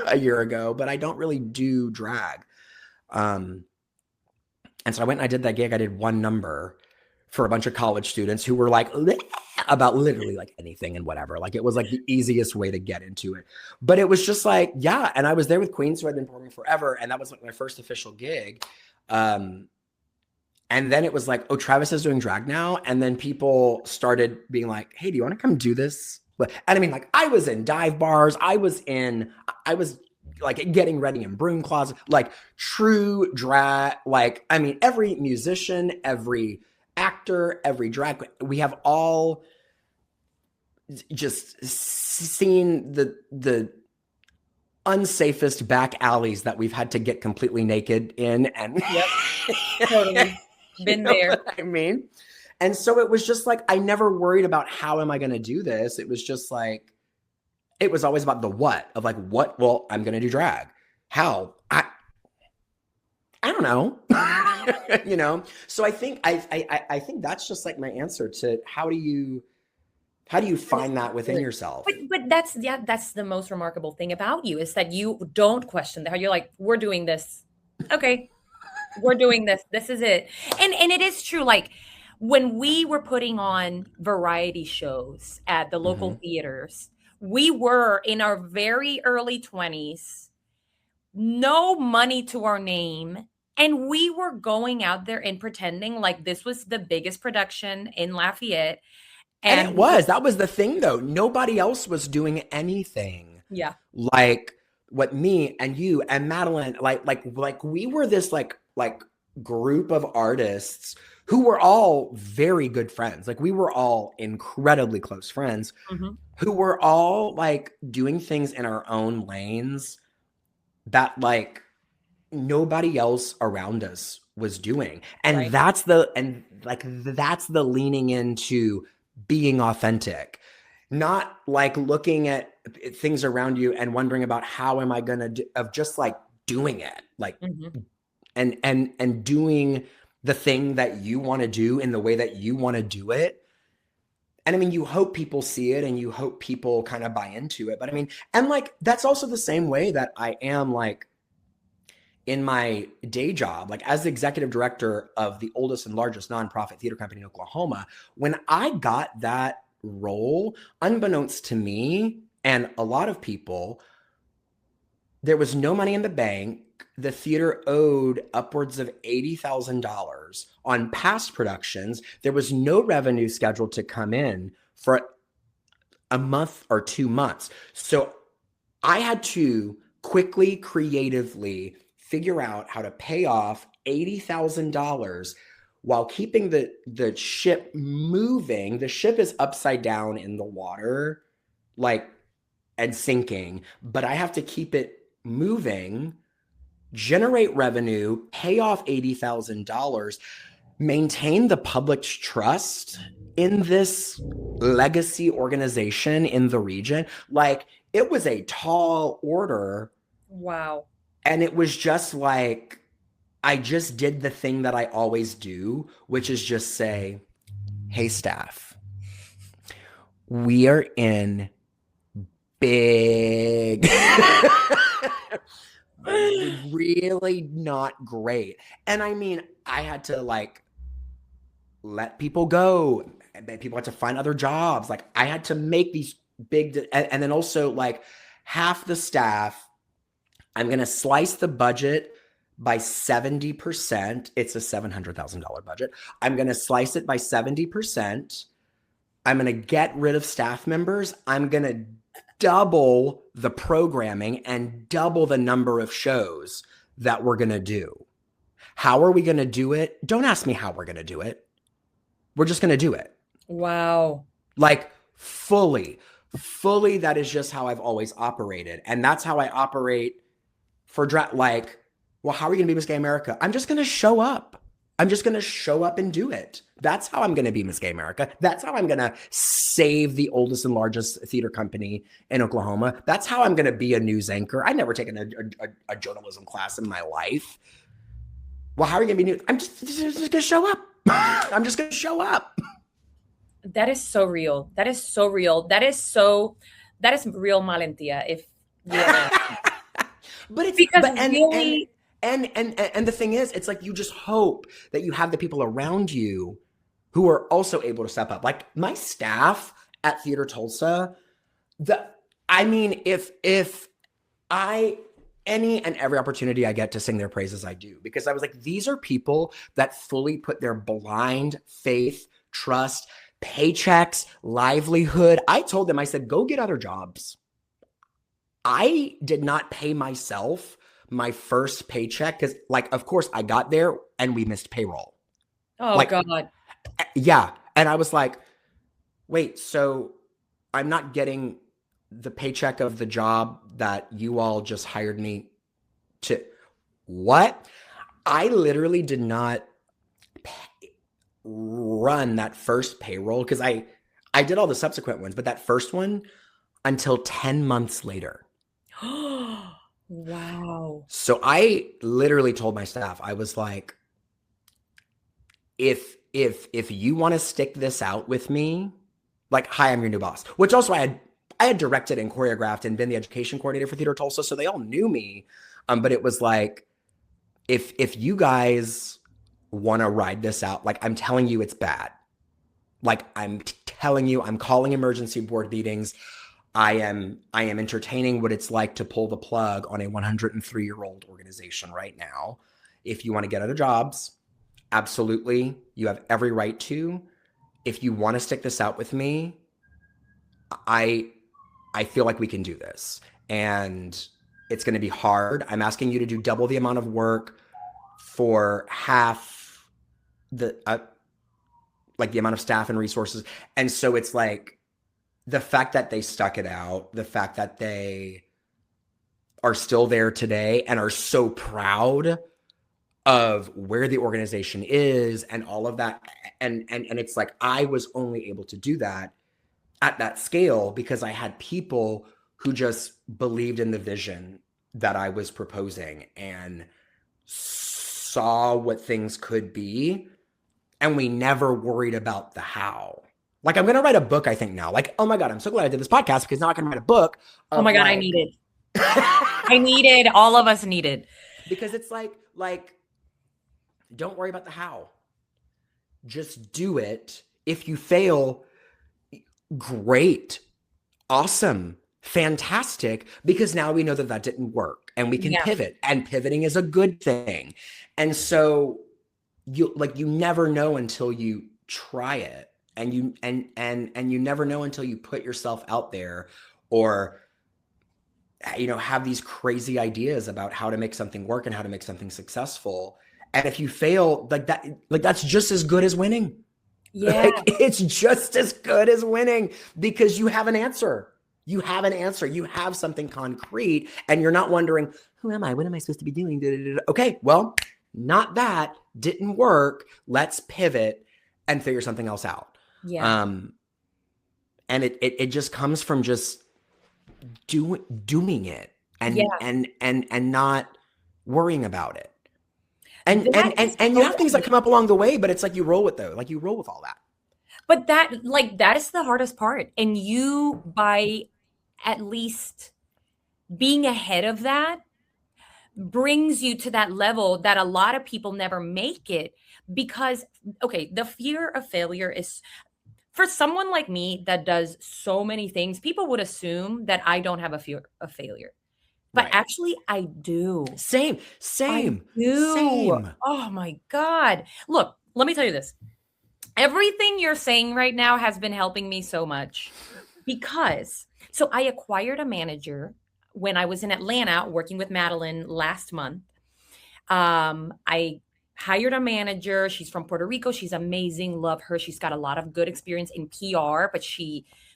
a year ago, but I don't really do drag. And so I went and I did that gig. I did one number for a bunch of college students who were like, about literally like anything and whatever. Like it was like the easiest way to get into it. But it was just like, yeah. And I was there with Queens, who had been performing forever. And that was like my first official gig. And then it was like, oh, Travis is doing drag now. And then people started being like, hey, do you want to come do this? And I mean, like I was in dive bars. I was like getting ready in broom closet, like true drag. Like, I mean, every musician, every actor, every drag queen, we have all just seen the unsafest back alleys that we've had to get completely naked in. And yep, totally been there. What I mean? And so it was just like, I never worried about how am I going to do this? It was just like, it was always about the what of like, what, well, I'm going to do drag. How? I don't know. You know? So I think, I think that's just like my answer to how do you find that within yourself? But that's the most remarkable thing about you is that you don't question that. You're like, we're doing this. Okay. We're doing this. This is it. And it is true. Like when we were putting on variety shows at the local theaters, we were in our very early 20s, no money to our name. And we were going out there and pretending like this was the biggest production in Lafayette. And it was. That was the thing, though. Nobody else was doing anything. Yeah. Like what me and you and Madeline, like we were this like group of artists who were all very good friends. Like we were all incredibly close friends who were all like doing things in our own lanes that like nobody else around us was doing. And that's the leaning into being authentic, not like looking at things around you and wondering about how am I going to do, of just like doing it, like, and doing the thing that you want to do in the way that you want to do it. And I mean, you hope people see it and you hope people kind of buy into it. But I mean, and like, that's also the same way that I am like in my day job, like as the executive director of the oldest and largest nonprofit theater company in Oklahoma. When I got that role, unbeknownst to me and a lot of people, there was no money in the bank. The theater owed upwards of $80,000 on past productions. There was no revenue scheduled to come in for a month or 2 months. So I had to quickly, creatively figure out how to pay off $80,000 while keeping the ship moving. The ship is upside down in the water, like, and sinking, but I have to keep it moving, generate revenue, pay off $80,000, maintain the public's trust in this legacy organization in the region. Like, it was a tall order. Wow. And it was just like, I just did the thing that I always do, which is just say, hey, staff, we are in big, really not great. And I mean, I had to like let people go. People had to find other jobs. Like I had to make these big, and then also like half the staff, I'm going to slice the budget by 70%. It's a $700,000 budget. I'm going to slice it by 70%. I'm going to get rid of staff members. I'm going to double the programming and double the number of shows that we're going to do. How are we going to do it? Don't ask me how we're going to do it. We're just going to do it. Wow. Like fully, that is just how I've always operated. And that's how I operate for like, well, how are you going to be Miss Gay America? I'm just going to show up. I'm just going to show up and do it. That's how I'm going to be Miss Gay America. That's how I'm going to save the oldest and largest theater company in Oklahoma. That's how I'm going to be a news anchor. I've never taken a journalism class in my life. Well, how are you going to be news? I'm just going to show up. I'm just going to show up. That is so real. That is so real. that is real Malentía. If but it's because really, and the thing is, it's like you just hope that you have the people around you who are also able to step up. Like my staff at Theater Tulsa, if I any and every opportunity I get to sing their praises, I do, because I was like, these are people that fully put their blind faith, trust, paychecks, livelihood. I told them, I said, go get other jobs. I did not pay myself my first paycheck because, like, of course, I got there and we missed payroll. Oh, Like, God. yeah. And I was like, wait, so I'm not getting the paycheck of the job that you all just hired me to. What? I literally did not run that first payroll because I did all the subsequent ones, but that first one until 10 months later. Wow. So I literally told my staff, I was like, if you want to stick this out with me, like, hi, I'm your new boss. Which also I had directed and choreographed and been the education coordinator for Theater Tulsa, so they all knew me. But it was like, if you guys want to ride this out, like, I'm telling you it's bad. Like, I'm telling you, I'm calling emergency board meetings. I am entertaining what it's like to pull the plug on a 103-year-old organization right now. If you want to get other jobs, absolutely, you have every right to. If you want to stick this out with me, I feel like we can do this. And it's going to be hard. I'm asking you to do double the amount of work for half the like the amount of staff and resources. And so it's like, the fact that they stuck it out, the fact that they are still there today and are so proud of where the organization is and all of that. And it's like, I was only able to do that at that scale because I had people who just believed in the vision that I was proposing and saw what things could be. And we never worried about the how. Like, I'm going to write a book, I think, now. Like, oh my God, I'm so glad I did this podcast because now I can write a book. Oh my God, I need it. I needed, all of us needed. Because it's like, don't worry about the how. Just do it. If you fail, great, awesome, fantastic, because now we know that that didn't work and we can pivot, and pivoting is a good thing. And so you never know until you try it. And you never know until you put yourself out there, or have these crazy ideas about how to make something work and how to make something successful. And if you fail, that's just as good as winning. Yeah, it's just as good as winning because you have an answer. You have an answer. You have something concrete, and you're not wondering, who am I? What am I supposed to be doing? Okay, well, not that didn't work. Let's pivot and figure something else out. Yeah. And it just comes from just doing it and not worrying about it. And you have things that come up along the way, but it's like you roll with those. Like, you roll with all that. But that is the hardest part. And you, by at least being ahead of that, brings you to that level that a lot of people never make it because, okay, the fear of failure is, for someone like me that does so many things, people would assume that I don't have a fear of failure. But actually, I do. Same. I do. Same. Oh my God. Look, let me tell you this. Everything you're saying right now has been helping me so much because, so I acquired a manager when I was in Atlanta working with Madeline last month. I hired a manager. She's from Puerto Rico. She's amazing. Love her. She's got a lot of good experience in PR, but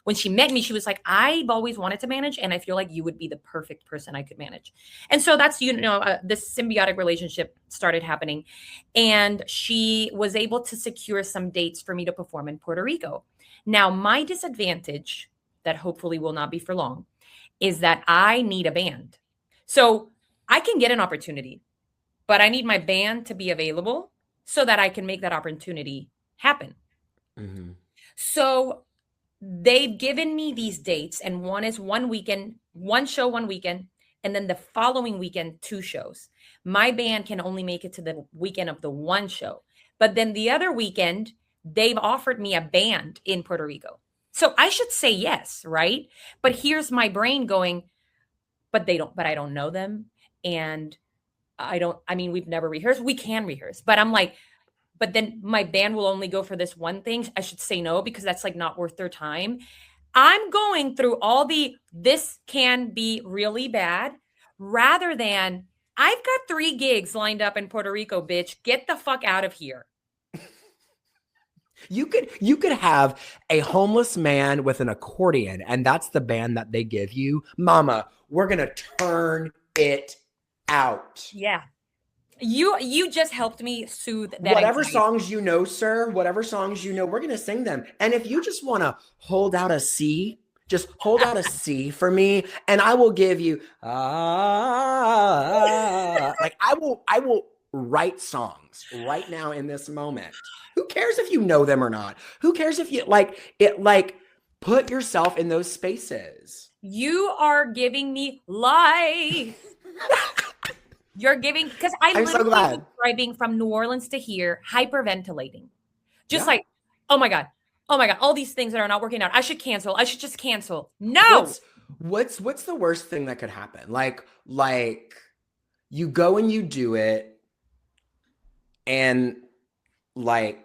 when she met me, she was like, I've always wanted to manage, and I feel like you would be the perfect person I could manage. And so that's, this symbiotic relationship started happening. And she was able to secure some dates for me to perform in Puerto Rico. Now, my disadvantage, that hopefully will not be for long, is that I need a band. So I can get an opportunity, but I need my band to be available so that I can make that opportunity happen. Mm-hmm. So they've given me these dates, and one is one show one weekend, and then the following weekend, 2 shows. My band can only make it to the weekend of the one show. But then the other weekend, they've offered me a band in Puerto Rico. So I should say yes, right? But here's my brain going, but I don't know them. And we've never rehearsed. We can rehearse. But I'm like, but then my band will only go for this one thing. I should say no because that's like not worth their time. I'm going through this can be really bad rather than I've got 3 gigs lined up in Puerto Rico, bitch. Get the fuck out of here. You could have a homeless man with an accordion, and that's the band that they give you. Mama, we're gonna turn it out. Yeah. You just helped me soothe that. Whatever anxiety. songs you know, sir, whatever songs you know, we're gonna sing them. And if you just want to hold out a C, just hold out a C for me, and I will give you like I will write songs right now in this moment. Who cares if you know them or not? Who cares if you put yourself in those spaces. You are giving me life. You're giving, because I'm literally so driving from New Orleans to here, hyperventilating. Just like, oh my God, all these things that are not working out. I should cancel. I should just cancel. No. What's the worst thing that could happen? Like you go and you do it, and like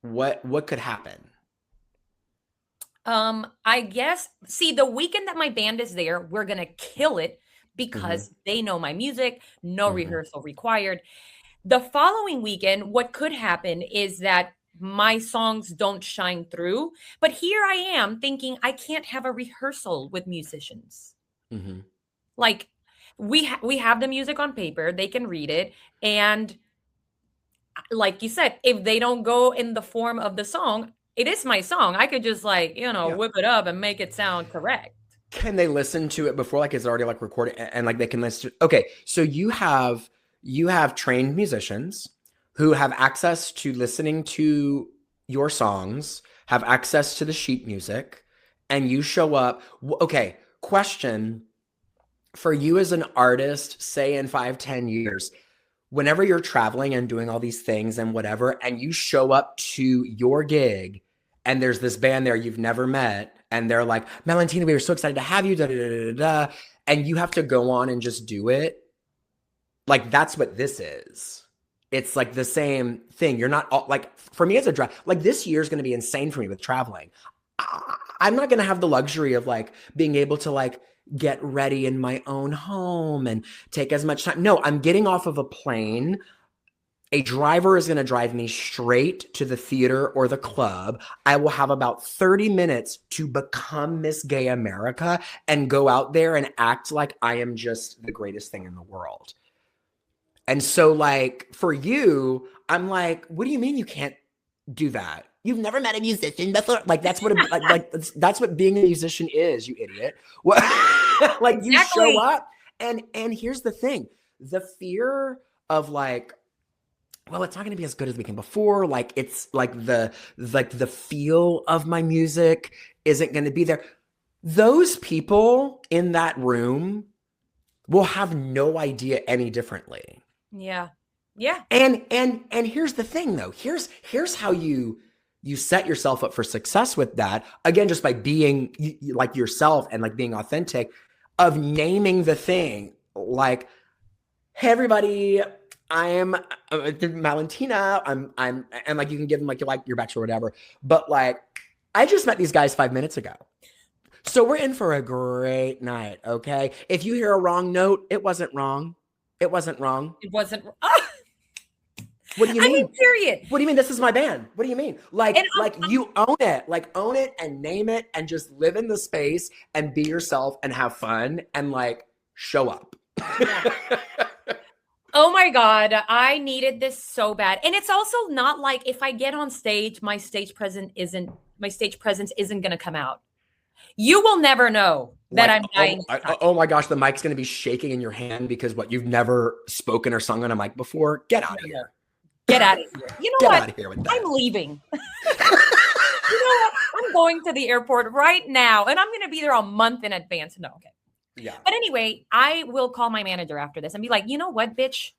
what could happen? I guess, see, the weekend that my band is there, we're gonna kill it because they know my music, no rehearsal required. The following weekend, what could happen is that my songs don't shine through. But here I am thinking I can't have a rehearsal with musicians. Like we have the music on paper, they can read it. And like you said, if they don't go in the form of the song, it is my song. I could just whip it up and make it sound correct. Can they listen to it before? Like, it's already like recorded and like they can listen to, okay. So you have trained musicians who have access to listening to your songs, have access to the sheet music, and you show up. Okay. Question for you as an artist, say in 5-10 years, whenever you're traveling and doing all these things and whatever, and you show up to your gig and there's this band there you've never met, and they're like, Malentía, we were so excited to have you, da, da, da, da, da, and you have to go on and just do it. Like, that's what this is. It's like the same thing. You're not all, like, for me as a drive, like this year is going to be insane for me with traveling. I'm not going to have the luxury of like being able to like get ready in my own home and take as much time. No, I'm getting off of a plane. A driver is going to drive me straight to the theater or the club. I will have about 30 minutes to become Miss Gay America and go out there and act like I am just the greatest thing in the world. And so like for you, I'm like, what do you mean you can't do that? You've never met a musician before. Like that's what that's what being a musician is, you idiot. What? Like exactly. You show up and here's the thing. The fear of like, well, it's not going to be as good as we can before. Like it's like the feel of my music isn't going to be there. Those people in that room will have no idea any differently. Yeah. Yeah. And here's the thing though. Here's how you set yourself up for success with that. Again, just by being like yourself and like being authentic, of naming the thing. Like, hey everybody, I'm Malentía. I'm and like you can give them like your bachelor or whatever. But like, I just met these guys 5 minutes ago. So we're in for a great night, okay? If you hear a wrong note, it wasn't wrong. It wasn't wrong. It wasn't. What do you mean? I mean, period. What do you mean? This is my band. What do you mean? Like you own it. Like own it and name it and just live in the space and be yourself and have fun and like show up. Yeah. Oh my God, I needed this so bad. And it's also not like if I get on stage, my stage presence isn't going to come out. You will never know that I'm dying. Oh my gosh, the mic's going to be shaking in your hand because you've never spoken or sung on a mic before. Get out of here. Get out of here. You know Get what? Out of here with that. I'm leaving. You know what? I'm going to the airport right now, and I'm going to be there a month in advance. No, okay. Yeah. But anyway, I will call my manager after this and be like, you know what, bitch?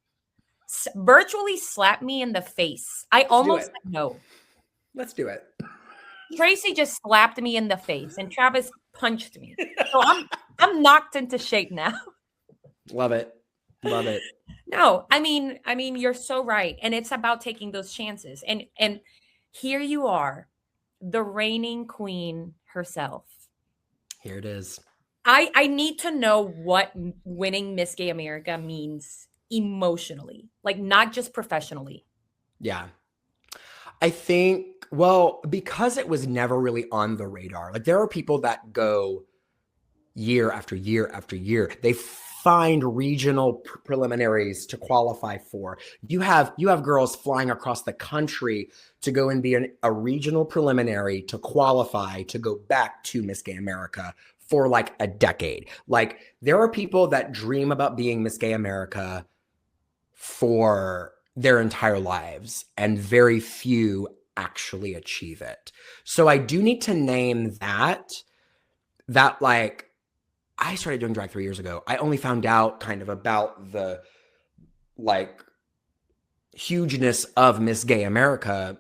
virtually slapped me in the face. I almost said no. Let's do it. Tracy just slapped me in the face, and Travis punched me. So I'm knocked into shape now. Love it. Love it. No, I mean, you're so right. And it's about taking those chances. And here you are, the reigning queen herself. Here it is. I need to know what winning Miss Gay America means emotionally, like not just professionally. Yeah. I think, well, because it was never really on the radar, like there are people that go year after year after year. They find regional preliminaries to qualify for. You have girls flying across the country to go and be a regional preliminary to qualify to go back to Miss Gay America for like a decade. Like there are people that dream about being Miss Gay America for their entire lives, and very few actually achieve it. So I do need to name that like, I started doing drag 3 years ago. I only found out kind of about the like hugeness of Miss Gay America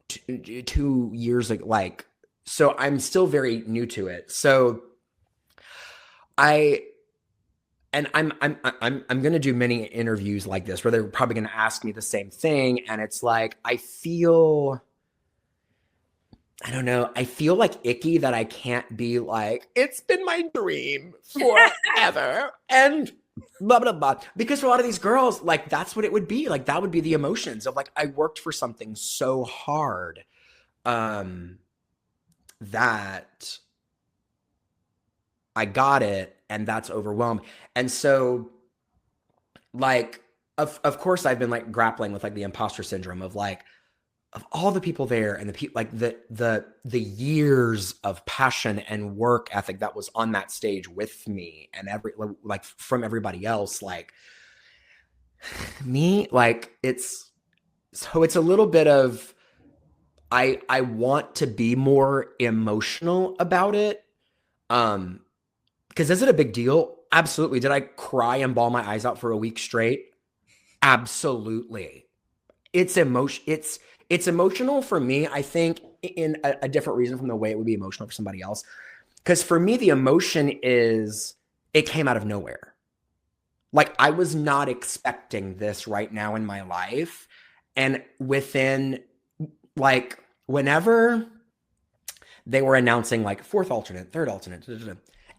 2 years ago. Like, so I'm still very new to it. So I'm going to do many interviews like this where they're probably going to ask me the same thing. And it's like, I don't know. I feel like icky that I can't be like, it's been my dream forever and blah, blah, blah. Because for a lot of these girls, like that's what it would be. Like that would be the emotions of like, I worked for something so hard that I got it, and that's overwhelming. And so like, of course I've been like grappling with like the imposter syndrome of like, of all the people there and the people like the years of passion and work ethic that was on that stage with me and like from everybody else, like me, like it's a little bit of, I want to be more emotional about it. Because is it a big deal? Absolutely. Did I cry and bawl my eyes out for a week straight? Absolutely. It's emotional for me, I think, in a different reason from the way it would be emotional for somebody else. Because for me, the emotion is, it came out of nowhere. Like I was not expecting this right now in my life. And within like, whenever they were announcing like fourth alternate, third alternate,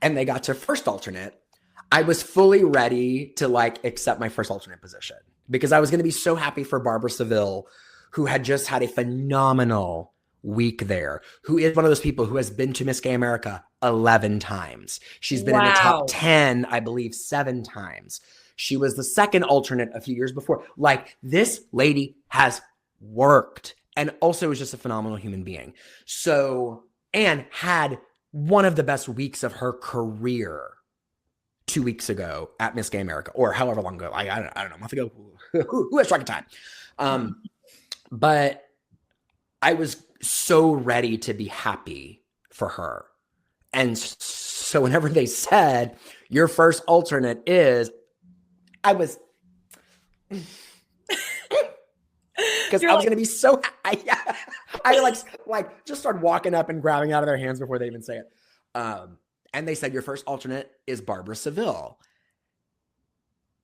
and they got to first alternate, I was fully ready to like accept my first alternate position because I was going to be so happy for Barbara Seville, who had just had a phenomenal week there, who is one of those people who has been to Miss Gay America 11 times. She's been in the top 10, I believe, 7 times. She was the second alternate a few years before. Like this lady has worked and also is just a phenomenal human being. So, and had one of the best weeks of her career 2 weeks ago at Miss Gay America, or however long ago. I don't know, a month ago. Who has track of time? But I was so ready to be happy for her. And so whenever they said, your first alternate is, I was... Because I was going to be so... I like just started walking up and grabbing out of their hands before they even say it. And they said, your first alternate is Barbara Seville.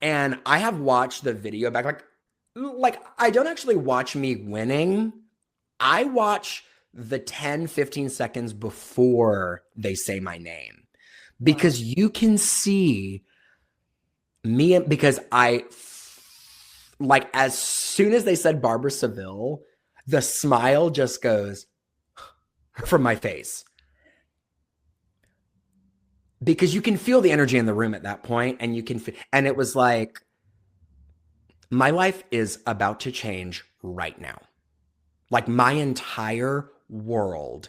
And I have watched the video back. Like I don't actually watch me winning. I watch the 10, 15 seconds before they say my name. Because you can see me, because like as soon as they said Barbara Seville, the smile just goes from my face. Because you can feel the energy in the room at that point, and you can, and it was like, my life is about to change right now. Like my entire world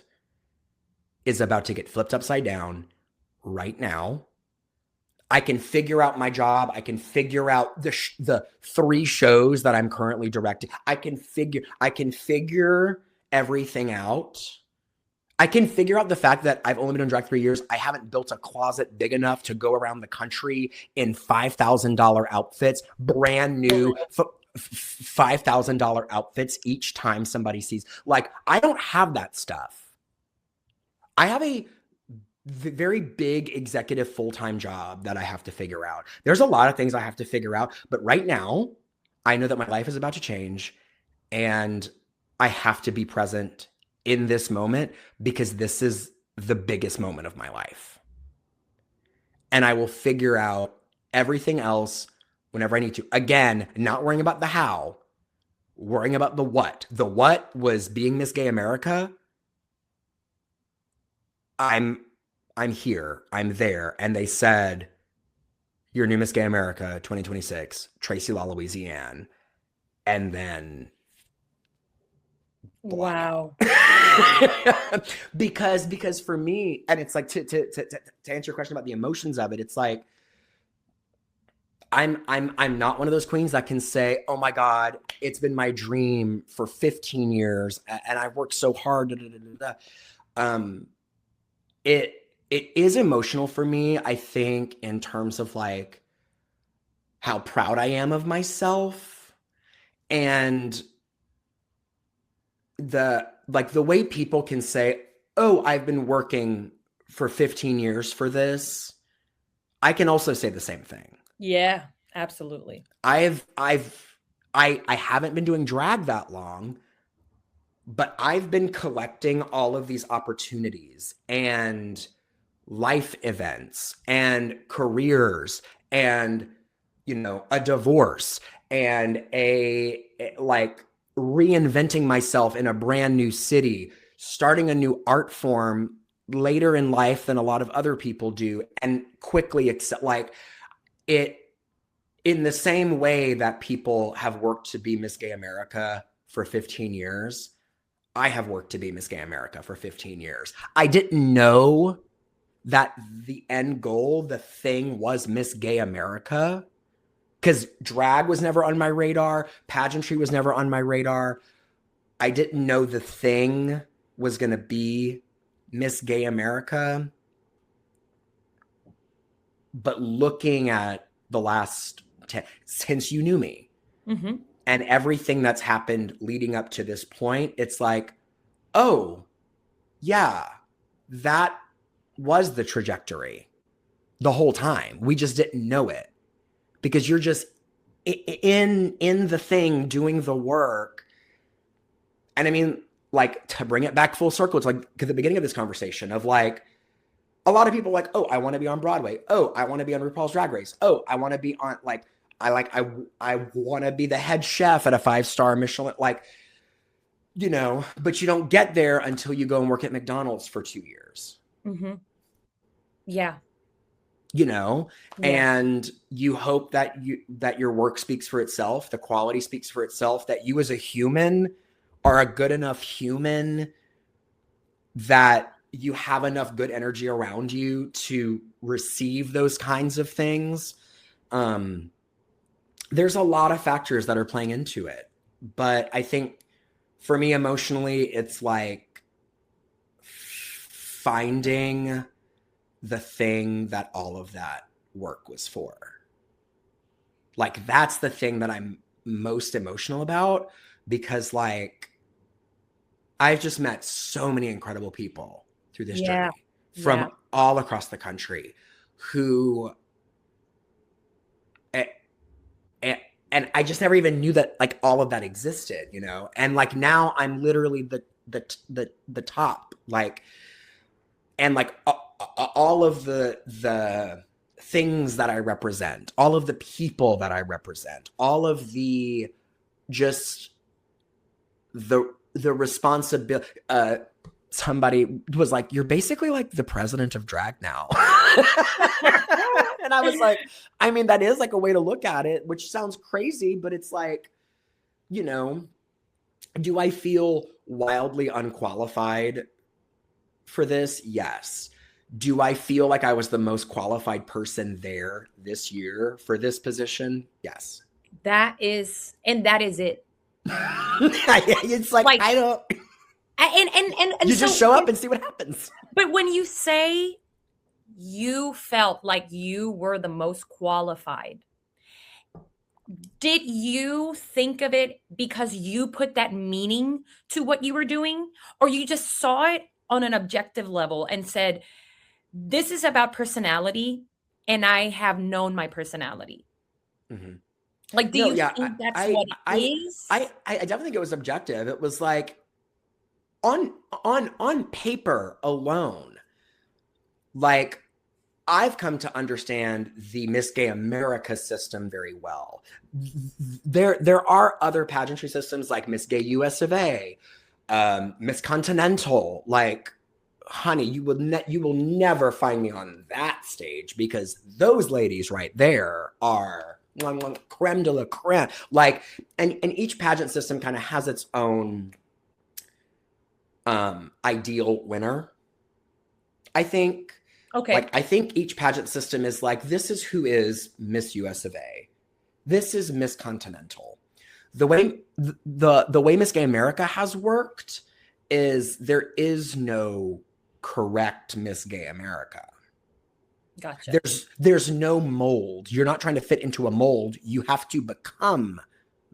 is about to get flipped upside down right now. I can figure out my job. I can figure out the 3 shows that I'm currently directing. I can figure everything out. I can figure out the fact that I've only been doing drag 3 years. I haven't built a closet big enough to go around the country in $5,000 outfits, brand new. $5,000 outfits each time somebody sees. Like, I don't have that stuff. I have a very big executive full-time job that I have to figure out. There's a lot of things I have to figure out, but right now I know that my life is about to change and I have to be present in this moment because this is the biggest moment of my life. And I will figure out everything else whenever I need to. Again, not worrying about the how, worrying about the what. The what was being Miss Gay America. I'm here, I'm there. And they said, "Your new Miss Gay America 2026, Tracy La Louisianne." And then wow. because for me, and it's like to answer your question about the emotions of it, it's like I'm not one of those queens that can say, "Oh my God, it's been my dream for 15 years and I've worked so hard." It is emotional for me, I think, in terms of like how proud I am of myself and the way people can say, "Oh, I've been working for 15 years for this." I can also say the same thing. Yeah, absolutely. I haven't been doing drag that long, but I've been collecting all of these opportunities and life events and careers and, you know, a divorce and a like reinventing myself in a brand new city, starting a new art form later in life than a lot of other people do, and quickly accept like it in the same way that people have worked to be Miss Gay America for 15 years. I have worked to be Miss Gay America for 15 years. I didn't know that the end goal, the thing was Miss Gay America, because drag was never on my radar. Pageantry was never on my radar. I didn't know the thing was going to be Miss Gay America. But looking at the last 10, since you knew me, Mm-hmm. and everything that's happened leading up to this point, it's like, oh, yeah, that was the trajectory the whole time. We just didn't know it because you're just in the thing doing the work. And I mean, like, to bring it back full circle, it's like at the beginning of this conversation of like, a lot of people like, "Oh, I want to be on Broadway. Oh, I want to be on RuPaul's Drag Race. Oh, I want to be on like, I want to be the head chef at a 5-star Michelin, like, you know, but you don't get there until you go and work at McDonald's for 2 years. Mm-hmm. Yeah. You know, Yeah. and you hope that your work speaks for itself, the quality speaks for itself, that you as a human are a good enough human, that you have enough good energy around you to receive those kinds of things. There's a lot of factors that are playing into it, but I think for me emotionally, it's like finding the thing that all of that work was for. Like, that's the thing that I'm most emotional about, because like I've just met so many incredible people through this journey from all across the country who and I just never even knew that like all of that existed, you know? And like now I'm literally the top, like, and like all of the things that I represent, all of the people that I represent, all of the just the responsibility. Somebody was like, "You're basically like the president of drag now." And I was like, I mean, that is like a way to look at it, which sounds crazy, but it's like, you know, do I feel wildly unqualified for this? Yes. Do I feel like I was the most qualified person there this year for this position? Yes. That is it. It's like I don't. And you just show up and see what happens. But when you say you felt like you were the most qualified, Did you think of it because you put that meaning to what you were doing, or you just saw it on an objective level and said, this is about personality, and I have known my personality? Mhm. Like, do No, you yeah, think that's what it is? I definitely think it was objective. It was like on paper alone, like I've come to understand the Miss Gay America system very well. There are other pageantry systems like Miss Gay US of A, Miss Continental. Like, honey, you will never find me on that stage because those ladies right there are creme de la creme. Like, and each pageant system kind of has its own ideal winner. I think Okay. I think each pageant system is like, this is who is Miss US of A. This is Miss Continental. The way Miss Gay America has worked is there is no correct Miss Gay America. Gotcha. There's no mold. You're not trying to fit into a mold. You have to become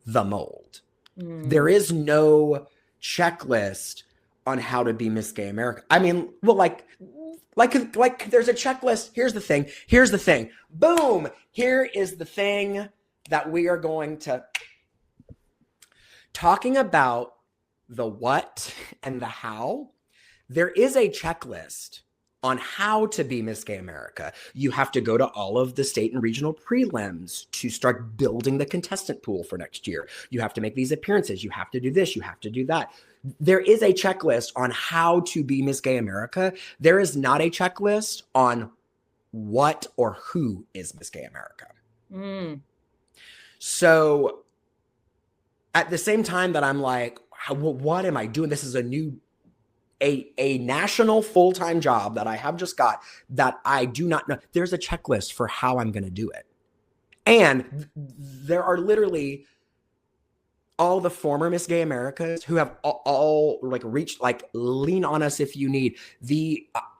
the mold. There Mm. is no checklist on how to be Miss Gay America. I mean, well, like there's a checklist. Here's the thing. Here's the thing. Boom. Here is the thing that we are going to talking about the what and the how. There is a checklist on how to be Miss Gay America. You have to go to all of the state and regional prelims to start building the contestant pool for next year. You have to make these appearances. You have to do this. You have to do that. There is a checklist on how to be Miss Gay America. There is not a checklist on what or who is Miss Gay America. Mm. So at the same time that I'm like, what am I doing? This is a national full-time job that I have just got that I do not know. There's a checklist for how I'm going to do it. And there are literally all the former Miss Gay Americas who have all like reached, like, lean on us if you need.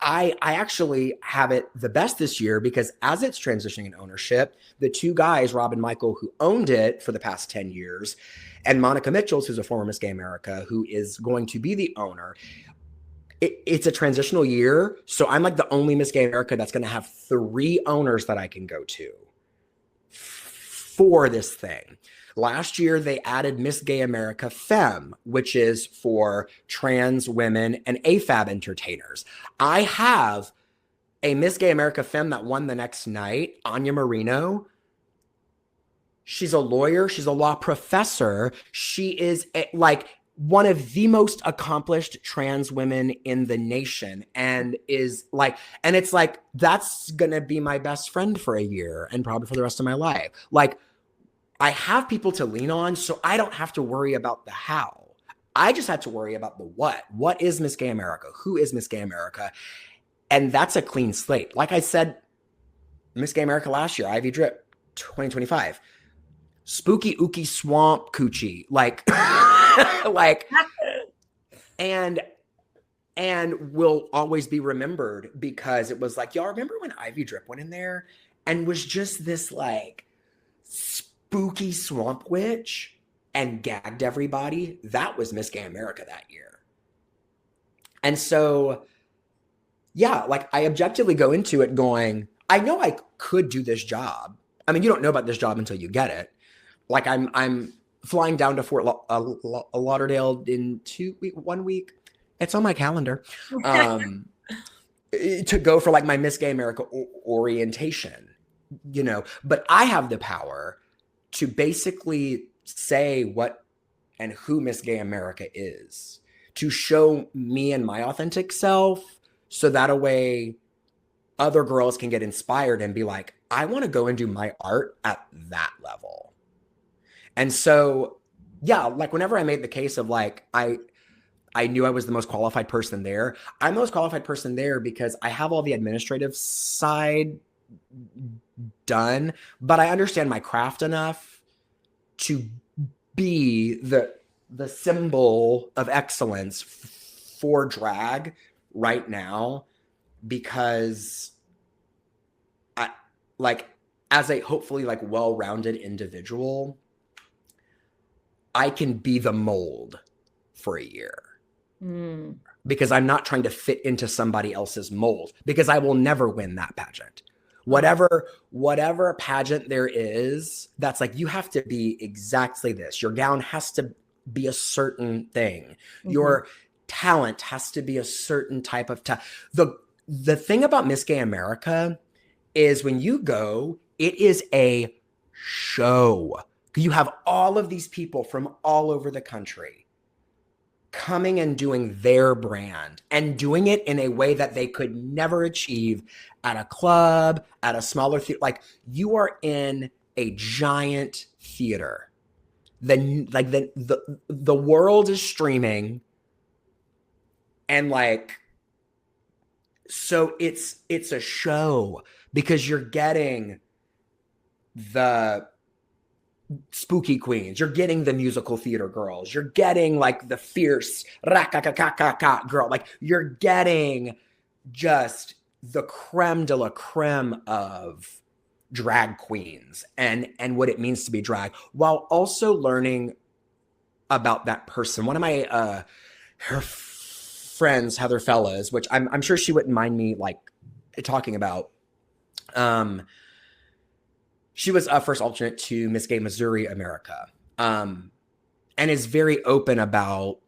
I actually have it the best this year because as it's transitioning in ownership, the two guys, Rob and Michael, who owned it for the past 10 years, and Monica Mitchells, who's a former Miss Gay America, who is going to be the owner. It's a transitional year. So I'm like the only Miss Gay America that's going to have 3 owners that I can go to for this thing. Last year, they added Miss Gay America Femme, which is for trans women and AFAB entertainers. I have a Miss Gay America Femme that won the next night, Anya Marino. She's a lawyer. She's a law professor. She is like one of the most accomplished trans women in the nation and is like, and it's like, that's going to be my best friend for a year and probably for the rest of my life. Like, I have people to lean on, so I don't have to worry about the how. I just had to worry about the what. What is Miss Gay America? Who is Miss Gay America? And that's a clean slate. Like I said, Miss Gay America last year, Ivy Drip, 2025. Spooky Ookie Swamp Coochie. Like, like, and will always be remembered because it was like, y'all remember when Ivy Drip went in there and was just this like spooky swamp witch and gagged everybody? That was Miss Gay America that year. And so, yeah, like I objectively go into it going, I know I could do this job. I mean, you don't know about this job until you get it. Like I'm flying down to Fort Lauderdale in 1 week. It's on my calendar. To go for like my Miss Gay America orientation, you know, but I have the power to basically say what and who Miss Gay America is, to show me and my authentic self so that a way other girls can get inspired and be like, I want to go and do my art at that level. And so, yeah, like whenever I made the case of like, I knew I was the most qualified person there. I'm the most qualified person there because I have all the administrative side done, but I understand my craft enough to be the symbol of excellence for drag right now because I like as a hopefully like well-rounded individual, I can be the mold for a year. Because I'm not trying to fit into somebody else's mold, because I will never win that pageant. Whatever pageant there is, that's like, you have to be exactly this. Your gown has to be a certain thing. Your talent has to be a certain type of talent. The thing about Miss Gay America is when you go, it is a show. You have all of these people from all over the country coming and doing their brand and doing it in a way that they could never achieve at a club, at a smaller theater. Like, you are in a giant theater. The world is streaming, and like, so it's a show, because you're getting the spooky queens, you're getting the musical theater girls, you're getting like the fierce girl, like you're getting just the creme de la creme of drag queens and what it means to be drag, while also learning about that person. One of my her friends, Heather Fellas, which I'm sure she wouldn't mind me like talking about, she was a first alternate to Miss Gay Missouri America, and is very open about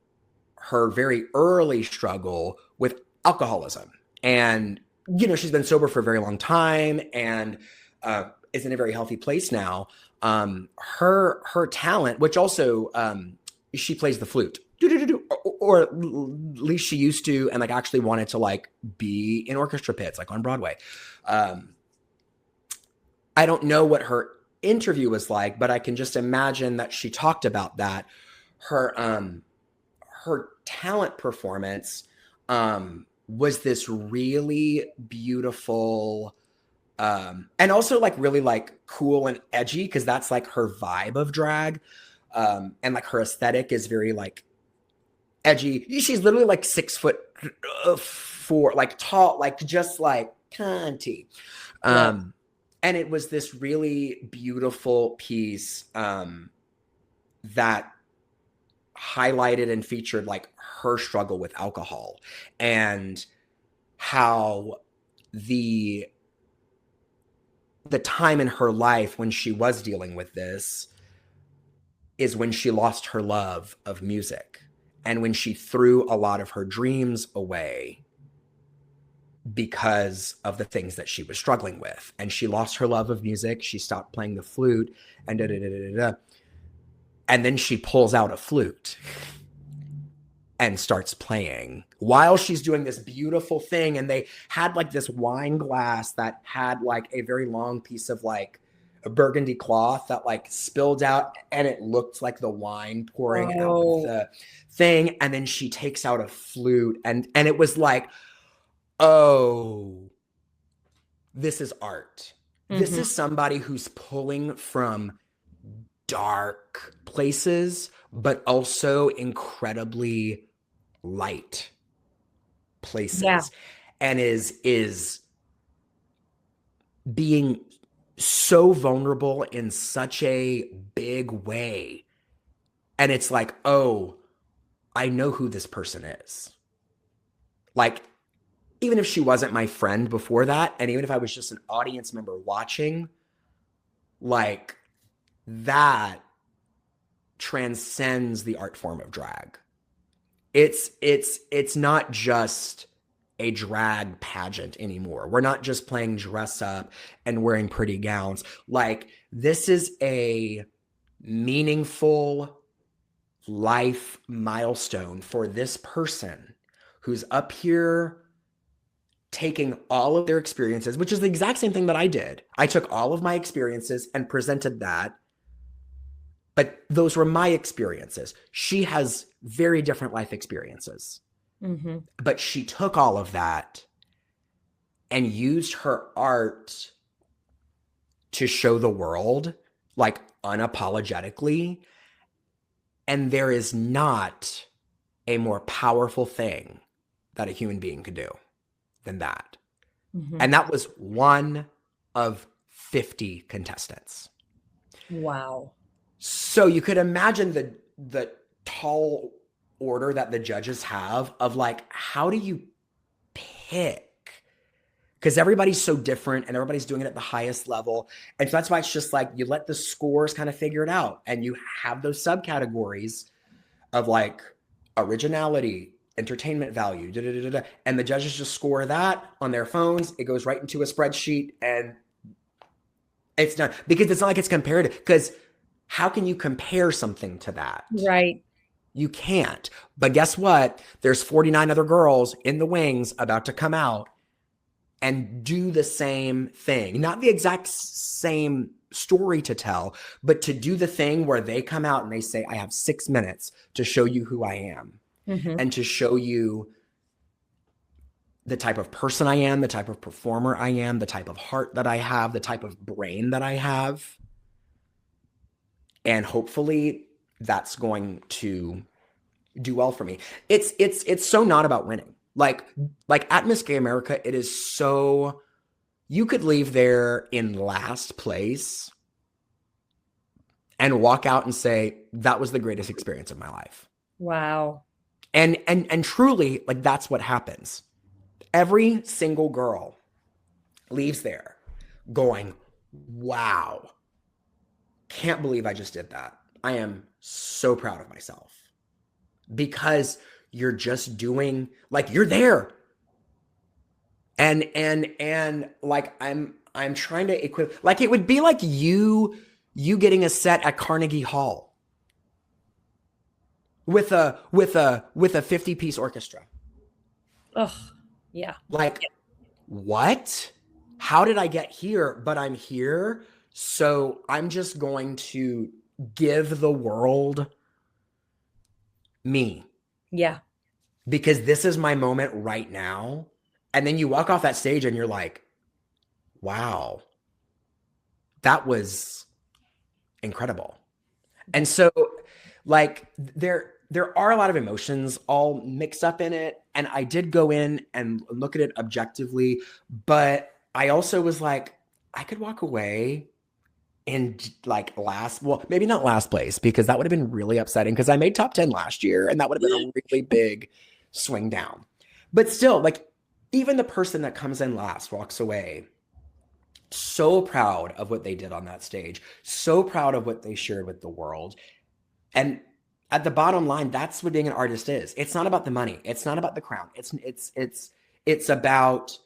her very early struggle with alcoholism. And, you know, she's been sober for a very long time and is in a very healthy place now. Her talent, which also she plays the flute, or at least she used to, and like actually wanted to like be in orchestra pits, like on Broadway. I don't know what her interview was like, but I can just imagine that she talked about that. Her talent performance was this really beautiful, and also like really like cool and edgy, because that's like her vibe of drag, and like her aesthetic is very like edgy. She's literally like 6'4", like tall, like just like cunty. And it was this really beautiful piece that highlighted and featured like her struggle with alcohol, and how the time in her life when she was dealing with this is when she lost her love of music, and when she threw a lot of her dreams away because of the things that she was struggling with. And she lost her love of music. She stopped playing the flute, and and then she pulls out a flute and starts playing while she's doing this beautiful thing. And they had like this wine glass that had like a very long piece of like a burgundy cloth that like spilled out, and it looked like the wine pouring out of the thing. And then she takes out a flute, and it was like, oh, this is art. This is somebody who's pulling from dark places, but also incredibly light places, and is being so vulnerable in such a big way. And it's like, oh, I know who this person is. Like, even if she wasn't my friend before that, and even if I was just an audience member watching, like, that transcends the art form of drag. It's not just a drag pageant anymore. We're not just playing dress up and wearing pretty gowns. Like, this is a meaningful life milestone for this person who's up here taking all of their experiences, which is the exact same thing that I did. I took all of my experiences and presented that, but those were my experiences. She has very different life experiences, but she took all of that and used her art to show the world, like, unapologetically. And there is not a more powerful thing that a human being could do than that. And that was one of 50 contestants. Wow. So you could imagine the tall order that the judges have of like, how do you pick? Because everybody's so different and everybody's doing it at the highest level. And so that's why it's just like you let the scores kind of figure it out. And you have those subcategories of like originality, entertainment value, and the judges just score that on their phones. It goes right into a spreadsheet and it's done. Because it's not like it's comparative. Because how can you compare something to that? Right. You can't. But guess what? There's 49 other girls in the wings about to come out and do the same thing. Not the exact same story to tell, but to do the thing where they come out and they say, I have 6 minutes to show you who I am and to show you the type of person I am, the type of performer I am, the type of heart that I have, the type of brain that I have. And hopefully that's going to do well for me. It's so not about winning. Like at Miss Gay America, it is so, you could leave there in last place and walk out and say, that was the greatest experience of my life. Wow. And truly, like, that's what happens. Every single girl leaves there going, wow, can't believe I just did that. I am so proud of myself. Because you're just doing, like, you're there. And like I'm trying to equip, like, it would be like you getting a set at Carnegie Hall with a 50-piece orchestra. Oh, yeah. Like, what? How did I get here? But I'm here. So I'm just going to give the world me. Yeah. Because this is my moment right now. And then you walk off that stage and you're like, wow, that was incredible. And so, like, there are a lot of emotions all mixed up in it. And I did go in and look at it objectively, but I also was like, I could walk away in like maybe not last place, because that would have been really upsetting because I made top 10 last year and that would have been a really big swing down. But still, like, even the person that comes in last walks away so proud of what they did on that stage, so proud of what they shared with the world. And at the bottom line, that's what being an artist is. It's not about the money. It's not about the crown. It's about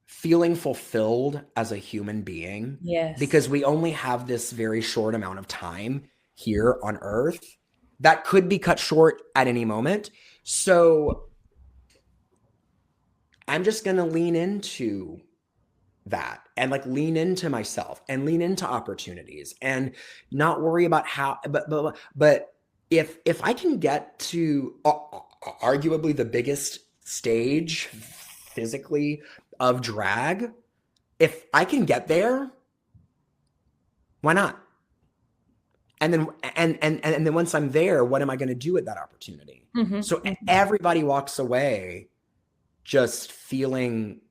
feeling fulfilled as a human being. Yes. Because we only have this very short amount of time here on Earth that could be cut short at any moment. So I'm just going to lean into that and like lean into myself and lean into opportunities and not worry about how, but if I can get to arguably the biggest stage physically of drag, if I can get there, why not? And then then once I'm there, what am I going to do with that opportunity? So everybody walks away just feeling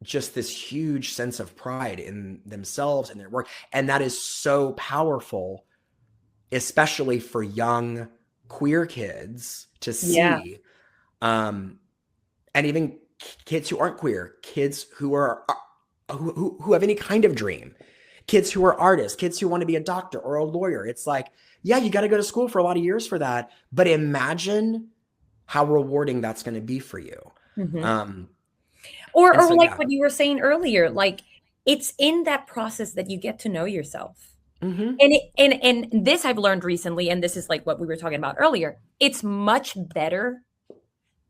just this huge sense of pride in themselves and their work. And that is so powerful, especially for young queer kids to see. Yeah. And even kids who aren't queer, kids who are who have any kind of dream, kids who are artists, kids who want to be a doctor or a lawyer. It's like, yeah, you got to go to school for a lot of years for that. But imagine how rewarding that's going to be for you. Or like what you were saying earlier, like, it's in that process that you get to know yourself. And this I've learned recently, and this is like what we were talking about earlier. It's much better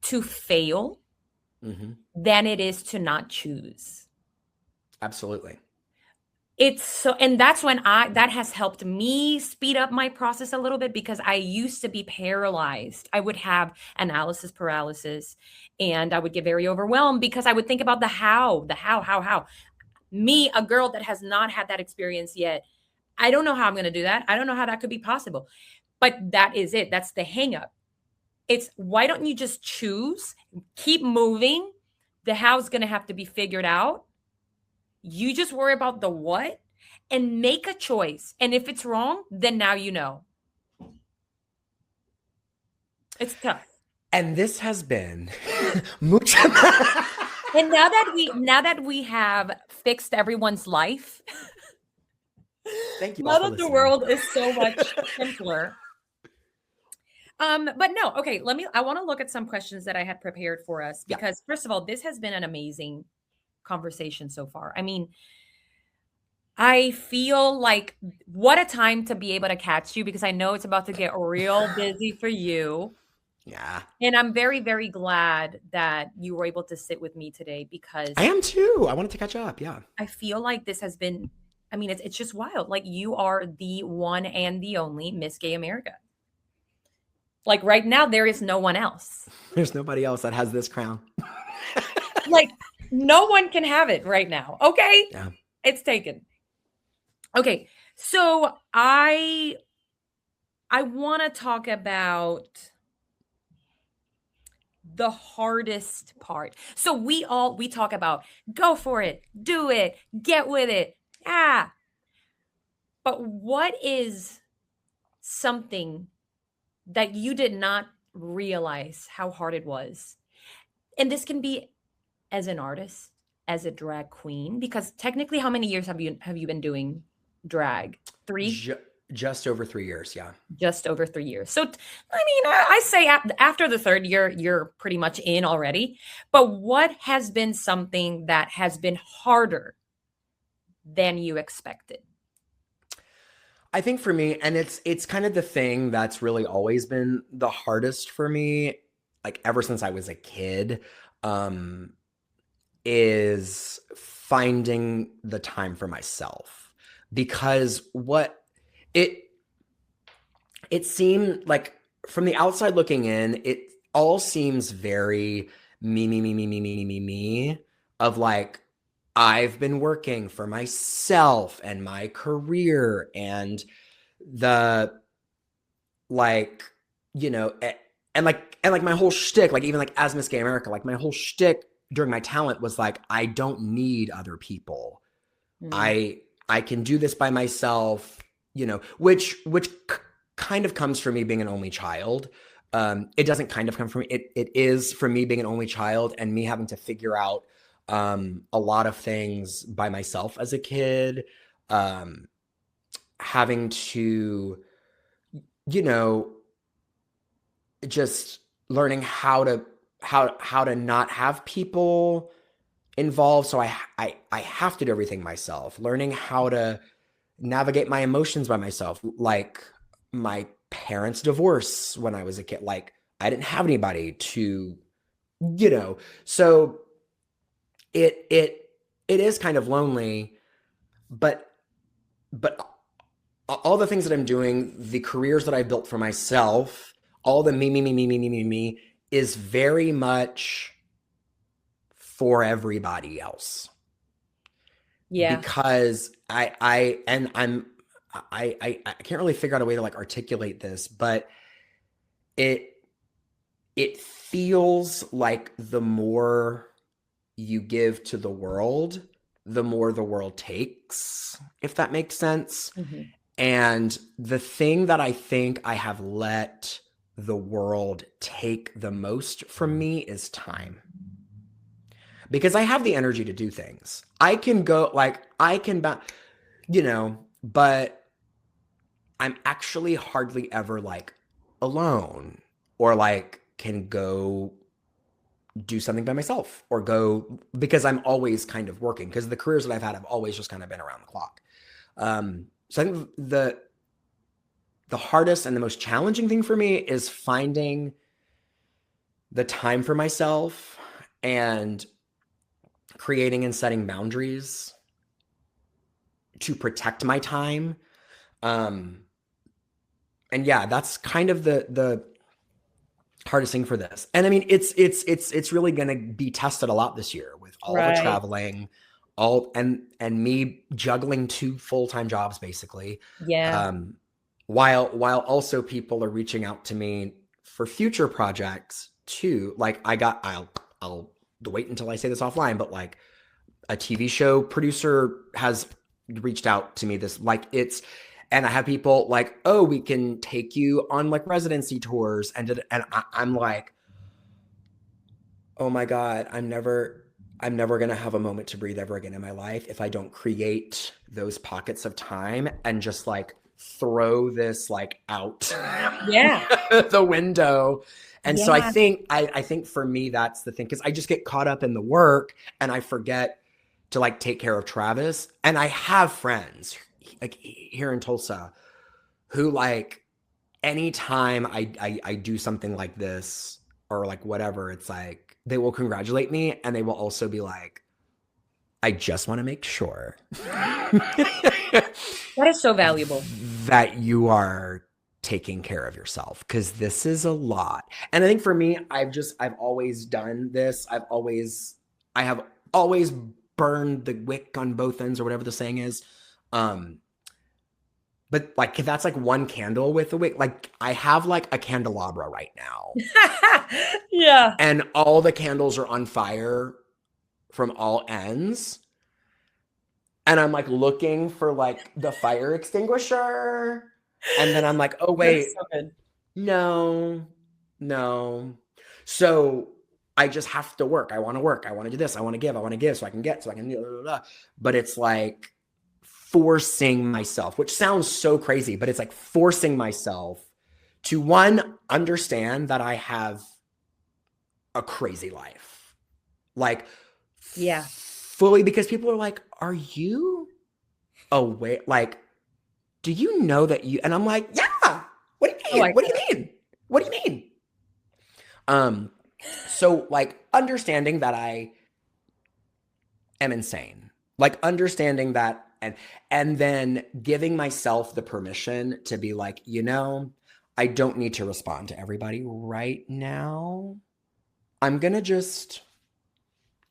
to fail than it is to not choose. Absolutely. It's so, and that's when that has helped me speed up my process a little bit, because I used to be paralyzed. I would have analysis paralysis and I would get very overwhelmed because I would think about the how. Me, a girl that has not had that experience yet, I don't know how I'm going to do that. I don't know how that could be possible. But that is it. That's the hang up. It's, why don't you just choose, keep moving? The how's going to have to be figured out. You just worry about the what and make a choice. And if it's wrong, then now you know. It's tough. And this has been Mucha. And now that we have fixed everyone's life, Thank you all now for that the listening. world is so much simpler. But no, okay, I want to look at some questions that I had prepared for us because first of all, this has been an amazing conversation so far. I mean, I feel like what a time to be able to catch you because I know it's about to get real busy for you. Yeah. And I'm very, very glad that you were able to sit with me today because I am too. I wanted to catch up. Yeah. I feel like this has been, I mean, it's just wild. Like you are the one and the only Miss Gay America. Like right now, there is no one else. There's nobody else that has this crown. Like no one can have it right now. Okay. Yeah. It's taken. Okay. So I want to talk about the hardest part. So we talk about go for it, do it, get with it. Yeah. But what is something that you did not realize how hard it was? And this can be as an artist, as a drag queen, because technically how many years have you been doing drag? 3? Just over 3 years. Yeah. Just over 3 years. So, I mean, I say after the third year, you're pretty much in already. But what has been something that has been harder than you expected? I think for me, and it's kind of the thing that's really always been the hardest for me, like ever since I was a kid, is finding the time for myself. Because what it seemed like from the outside looking in, it all seems very me, of like, I've been working for myself and my career and the like, you know, and like my whole shtick, like even like as Miss Gay America, like my whole shtick during my talent was like, I don't need other people. Mm. I can do this by myself, you know, which kind of comes from me being an only child. It doesn't kind of come from me. It is from me being an only child and me having to figure out a lot of things by myself as a kid, having to, you know, just learning how to not have people involved. So I have to do everything myself, learning how to navigate my emotions by myself. Like my parents' divorce when I was a kid, like I didn't have anybody to, you know, so it is kind of lonely, but all the things that I'm doing, the careers that I built for myself, all the me is very much for everybody else. Yeah. Because I can't really figure out a way to like articulate this, but it feels like the more you give to the world, the more the world takes, if that makes sense. Mm-hmm. And the thing that I think I have let the world take the most from me is time. Because I have the energy to do things. I can go, like, you know, but I'm actually hardly ever like alone or like can go do something by myself or go, because I'm always kind of working, because the careers that I've had have always just kind of been around the clock. So I think the hardest and the most challenging thing for me is finding the time for myself and creating and setting boundaries to protect my time. And yeah, that's kind of the hardest thing for this. And I mean, it's really going to be tested a lot this year with all the traveling, and me juggling 2 full-time jobs basically. Yeah. While also people are reaching out to me for future projects too. Like I'll wait until I say this offline, but like a TV show producer has reached out to me and I have people like, oh, we can take you on like residency tours. I'm like, oh my God, I'm never going to have a moment to breathe ever again in my life if I don't create those pockets of time and just like throw this like out the window. And so Yeah. I think for me, that's the thing. Cause I just get caught up in the work and I forget to like take care of Travis. And I have friends like here in Tulsa who like, anytime I do something like this or like whatever, it's like, they will congratulate me and they will also be like, I just want to make sure That is so valuable. that you are taking care of yourself because this is a lot. And I think for me, I've always done this. I have always burned the wick on both ends or whatever the saying is. But like, if that's like one candle with a wick, like I have like a candelabra right now. Yeah. And all the candles are on fire from all ends. And I'm like looking for like the fire extinguisher. And then I'm like, oh, wait, So no. So I just have to work. I want to work. I want to do this. I want to give so I can get, so I can do, blah, blah, blah. But it's like forcing myself, which sounds so crazy, but it's like forcing myself to one, understand that I have a crazy life. Like, fully, because people are like, are you aware? Like, do you know that you, and I'm like, yeah, what do you mean? What do you mean? So like understanding that I am insane, like understanding that, and then giving myself the permission to be like, I don't need to respond to everybody right now. I'm going to just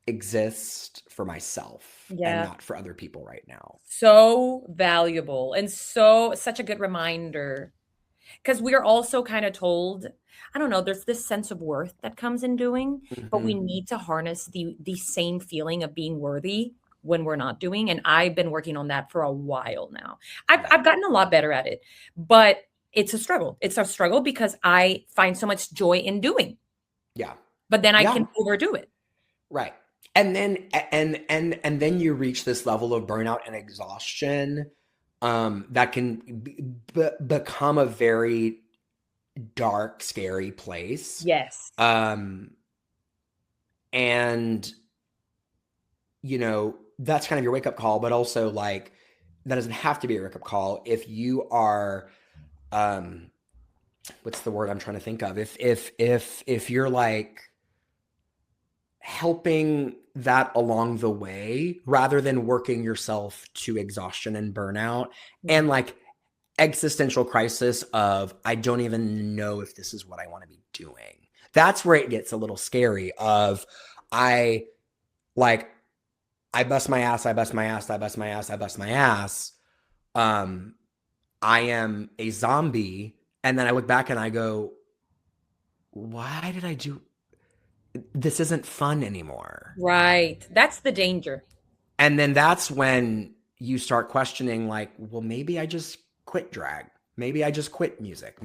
exist for myself and not for other people right now. So valuable and such a good reminder. Because we are also kind of told, I don't know, there's this sense of worth that comes in doing, but we need to harness the same feeling of being worthy when we're not doing. And I've been working on that for a while now. I've gotten a lot better at it, but it's a struggle. It's a struggle because I find so much joy in doing. Yeah. But then I can overdo it. Right. And then you reach this level of burnout and exhaustion that can become a very dark, scary place. Yes. And that's kind of your wake up call, but also like that doesn't have to be a wake up call if you are what's the word I'm trying to think of? If you're like helping that along the way rather than working yourself to exhaustion and burnout and like existential crisis of, I don't even know if this is what I want to be doing. That's where it gets a little scary of I bust my ass. I am a zombie. And then I look back and I go, why did I do? This isn't fun anymore. Right. That's the danger. And then that's when you start questioning like, well, maybe I just quit drag. Maybe I just quit music.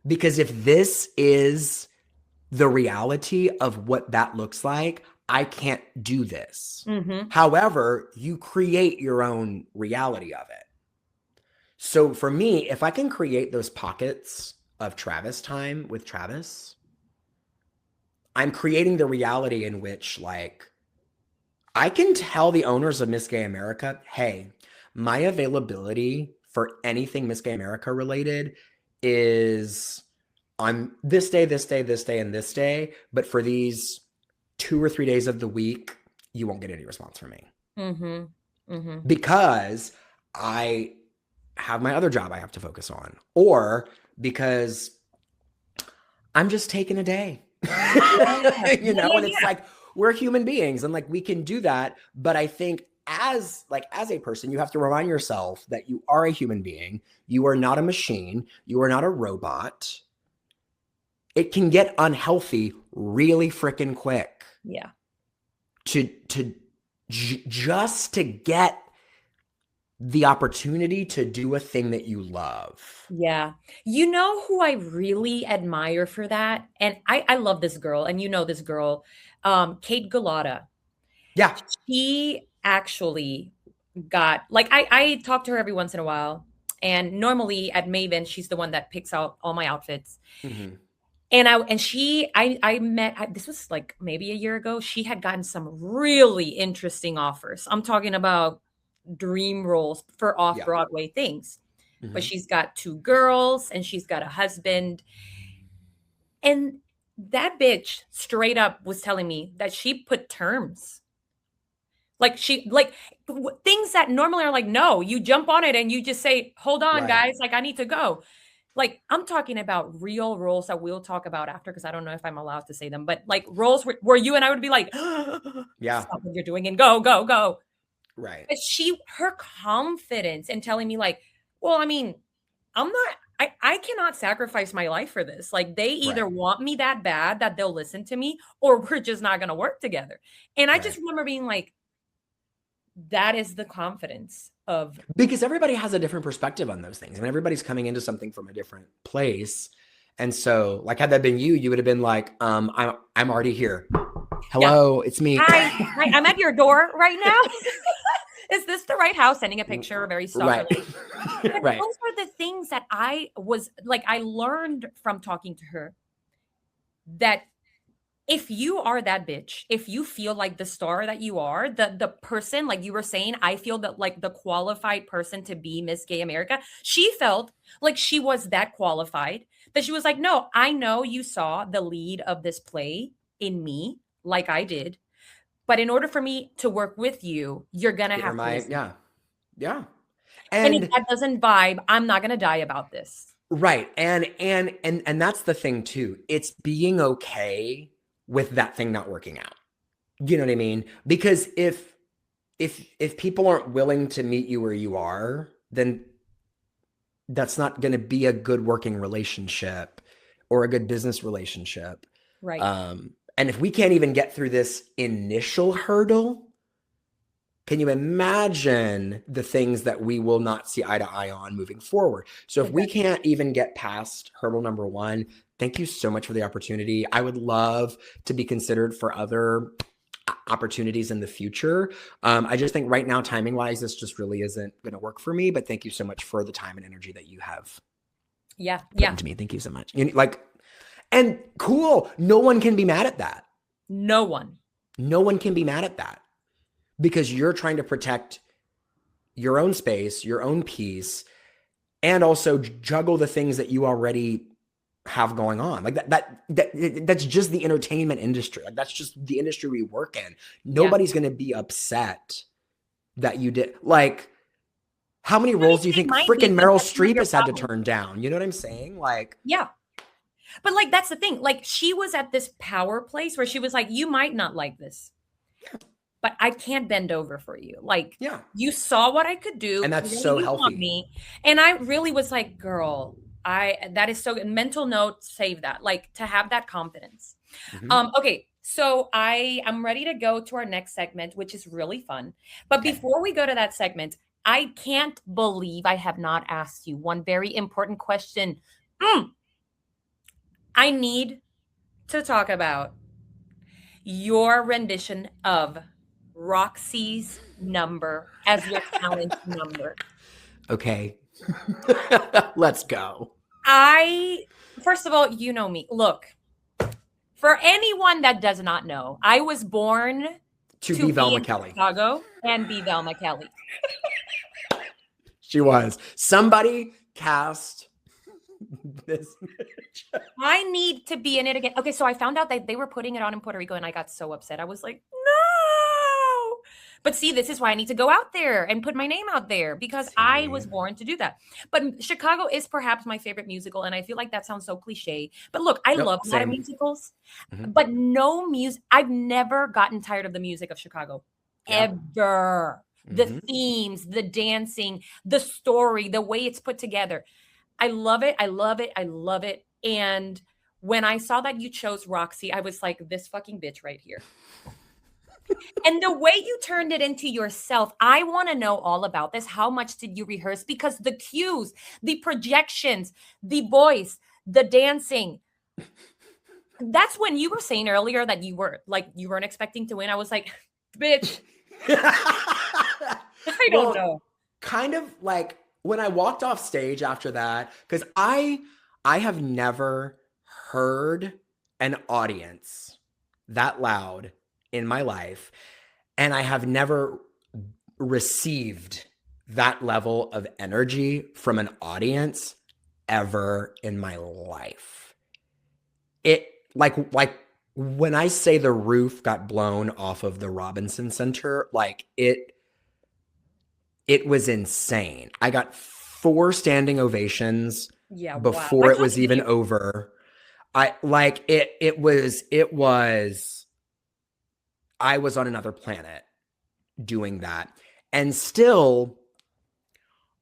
Because if this is the reality of what that looks like, I can't do this. However, you create your own reality of it. So for me, if I can create those pockets of Travis time with Travis, I'm creating the reality in which like I can tell the owners of Miss Gay America, hey, my availability for anything Miss Gay America related is on this day, and this day. But for these 2 or 3 days of the week, you won't get any response from me. Because I have my other job I have to focus on, or because I'm just taking a day, and it's like, we're human beings and like, we can do that. But I think as a person, you have to remind yourself that you are a human being. You are not a machine. You are not a robot. It can get unhealthy really freaking quick. Yeah. just to get the opportunity to do a thing that you love. Yeah. You know who I really admire for that? And I love this girl, and you know this girl, Kate Galata. Yeah. She actually got like I talk to her every once in a while. And normally at Maven, she's the one that picks out all my outfits. Mm-hmm. I met this was like maybe a year ago. She had gotten some really interesting offers. I'm talking about dream roles for off Yeah. Broadway things. But Mm-hmm. she's got 2 girls and she's got a husband. And that bitch straight up was telling me that she put terms. Like things that normally are like, no, you jump on it and you just say, hold on, Right. guys, like I need to go. Like I'm talking about real roles that we'll talk about after because I don't know if I'm allowed to say them, but like roles where you and I would be like, Yeah. stop what you're doing and go, go, go. Right. But her confidence in telling me like, well, I mean, I cannot sacrifice my life for this. Like they either Right. want me that bad that they'll listen to me or we're just not going to work together. And I Right. just remember being like, that is the confidence of Because everybody has a different perspective on those things. I mean, everybody's coming into something from a different place. And so, like, had that been you, you would have been like, I'm already here. yeah. Hello, it's me. Hi, I'm at your door right now. Is this the right house? Sending a picture, very Right. stalker. But Right. those are the things that I was like, I learned from talking to her that if you are that bitch, if you feel like the star that you are, the person, like you were saying, I feel that like the qualified person to be Miss Gay America, she felt like she was that qualified that she was like, no, I know you saw the lead of this play in me, like I did. But in order for me to work with you, you're gonna Here have am to I. listen. Yeah. Yeah. And if And that doesn't vibe, I'm not gonna die about this. right. And that's the thing too. It's being okay with that thing not working out. You know what I mean? Because if people aren't willing to meet you where you are, then that's not going to be a good working relationship or a good business relationship. Right. And if we can't even get through this initial hurdle, can you imagine the things that we will not see eye to eye on moving forward? So if we Exactly. can't even get past hurdle number 1, thank you so much for the opportunity. I would love to be considered for other opportunities in the future. I just think right now, timing wise, this just really isn't going to work for me. But thank you so much for the time and energy that you have Yeah. put Yeah. into me. Thank you so much. And cool. No one can be mad at that. No one. No one can be mad at that because you're trying to protect your own space, your own peace, and also juggle the things that you already have going on. Like that's just the entertainment industry. Like that's just the industry we work in. Yeah. Nobody's going to be upset that you did. Like, how many I mean, roles do you they think might be, freaking but Meryl that's not Streep your has had to problem. turn down? You know what I'm saying? Like, Yeah. But like that's the thing. Like she was at this power place where she was like, you might not like this, but I can't bend over for you. Like yeah. you saw what I could do. And that's Clearly so you want healthy. me. And I really was like, girl, that is so good. Mental note, save that. Like to have that confidence. Mhm. Okay. So I'm ready to go to our next segment, which is really fun. But Okay. before we go to that segment, I can't believe I have not asked you one very important question. I need to talk about your rendition of Roxy's number as your talent number. Okay. Let's go. First of all, you know me. Look, for anyone that does not know, I was born To to be be Velma in Kelly. Chicago and be Velma Kelly. She was. Somebody cast this. I need to be in it again. Okay, so I found out that they were putting it on in Puerto Rico and I got so upset. I was like, no. But see, this is why I need to go out there and put my name out there because I was See? born to do that. But Chicago is perhaps my favorite musical. And I feel like that sounds so cliche. But look, I Nope, love a lot of same. musicals, Mhm. but no music. I've never gotten tired of the music of Chicago. Yeah. Ever. The Mhm. themes, the dancing, the story, the way it's put together. I love it. I love it. I love it. And when I saw that you chose Roxy, I was like, this fucking bitch right here. And the way you turned it into yourself, I want to know all about this. How much did you rehearse? Because the cues, the projections, the voice, the dancing. That's when you were saying earlier that you weren't expecting to win. I was like, bitch, I don't Well, know. kind of like when I walked off stage after that, because I have never heard an audience that loud in my life, and I have never received that level of energy from an audience ever in my life. It like when I say the roof got blown off of the Robinson Center, like it was insane. I got 4 standing ovations Yeah, wow. I before it can't was even believe over. I like it was I was on another planet doing that. And still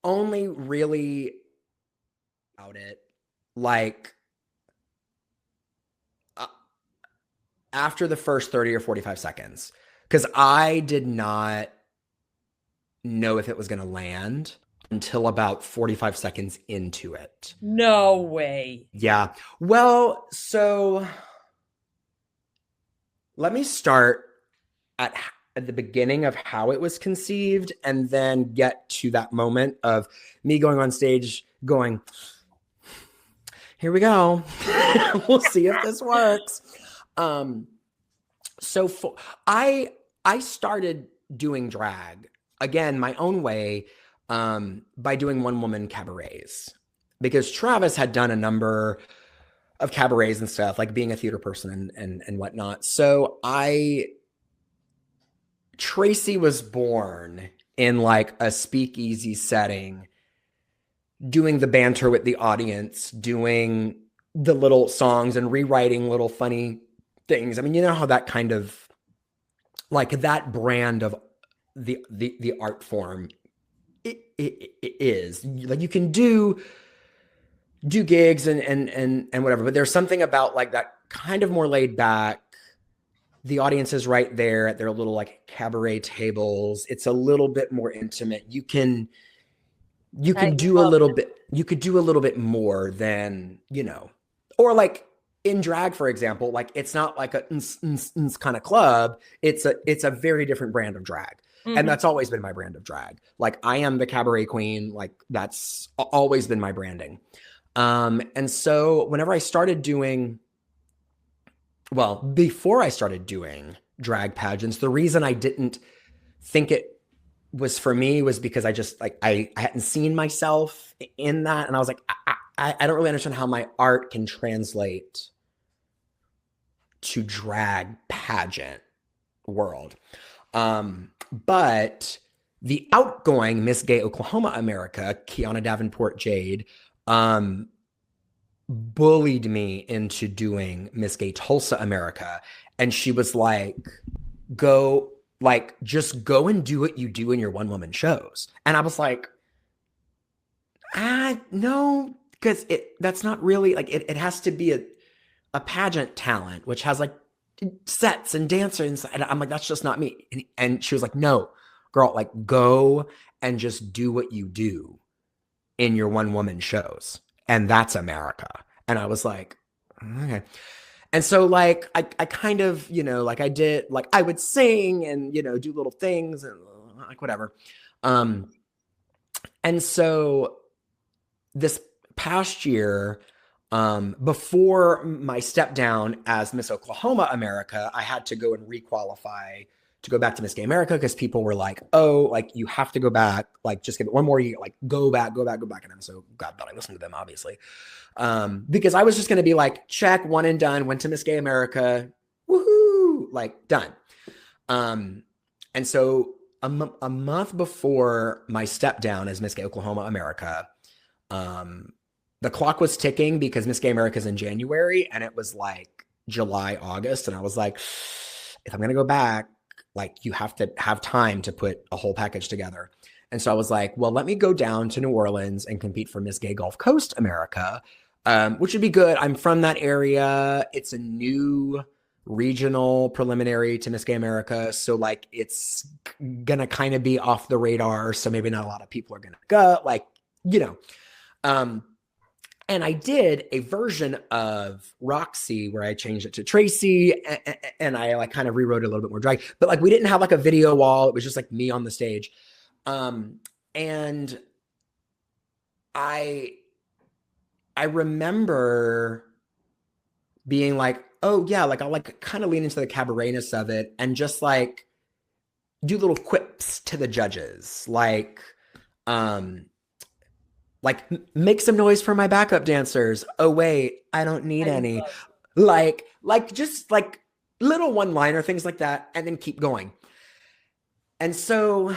only really about it like uh, after the first 30 or 45 seconds, because I did not know if it was going to land until about 45 seconds into it. no way. Yeah. Well, so let me start at the beginning of how it was conceived and then get to that moment of me going on stage going, here we go. We'll see if this works. So I started doing drag again my own way by doing one woman cabarets, because Travis had done a number of cabarets and stuff, like being a theater person and whatnot. So Tracy was born in like a speakeasy setting, doing the banter with the audience, doing the little songs and rewriting little funny things. I mean, you know how that kind of like that brand of the art form it is like you can do gigs and whatever, but there's something about like that kind of more laid back. The audience is right there at their little like cabaret tables. It's a little bit more intimate. You can I do a love little bit, you could do a little bit more than, or like in drag, for example, like it's not like a kind of club. It's a very different brand of drag. it. And Mhm. that's always been my brand of drag. Like I am the cabaret queen. Like that's always been my branding. And so whenever I started doing, well, before I started doing drag pageants, the reason I didn't think it was for me was because I just like I hadn't seen myself in that, and I was like, I don't really understand how my art can translate to drag pageant world. But the outgoing Miss Gay Oklahoma America, Kiana Davenport Jade, bullied me into doing Miss Gay Tulsa America. And she was like, just go and do what you do in your one woman shows. And I was like, no, because that's not really like it has to be a pageant talent, which has like sets and dancers. And I'm like, that's just not me. And she was like, no, girl, like go and just do what you do in your one woman shows. And that's America. And I was like, okay. And so like, I kind of, like I did, like I would sing and, do little things and like whatever. And so this past year, before my step down as Miss Oklahoma America, I had to go and requalify to go back to Miss Gay America because people were like, oh, like you have to go back, like just give it one more year, like go back. And I'm so glad that I listened to them, obviously. Because I was just going to be like, check, one and done, went to Miss Gay America, woohoo, like done. And so a month before my step down as Miss Gay Oklahoma America, the clock was ticking because Miss Gay America is in January and it was like July, August. And I was like, if I'm going to go back, like you have to have time to put a whole package together. And so I was like, well, let me go down to New Orleans and compete for Miss Gay Gulf Coast America, which would be good. I'm from that area. It's a new regional preliminary to Miss Gay America. So like it's gonna kind of be off the radar. So maybe not a lot of people are gonna go, like, you know. And I did a version of Roxy where I changed it to Tracy, and I like kind of rewrote it a little bit more drag. But like we didn't have like a video wall. It was just like me on the stage. And I remember being like, oh yeah, like I'll like kind of lean into the cabaretness of it and just like do little quips to the judges, like make some noise for my backup dancers. Oh wait, I don't need any. Like just like little one-liner things like that, and then keep going. And so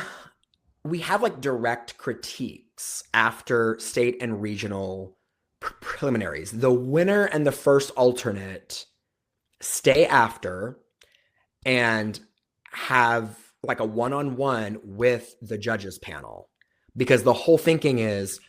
we have like direct critiques after state and regional preliminaries. The winner and the first alternate stay after and have like a one-on-one with the judges panel, because the whole thinking is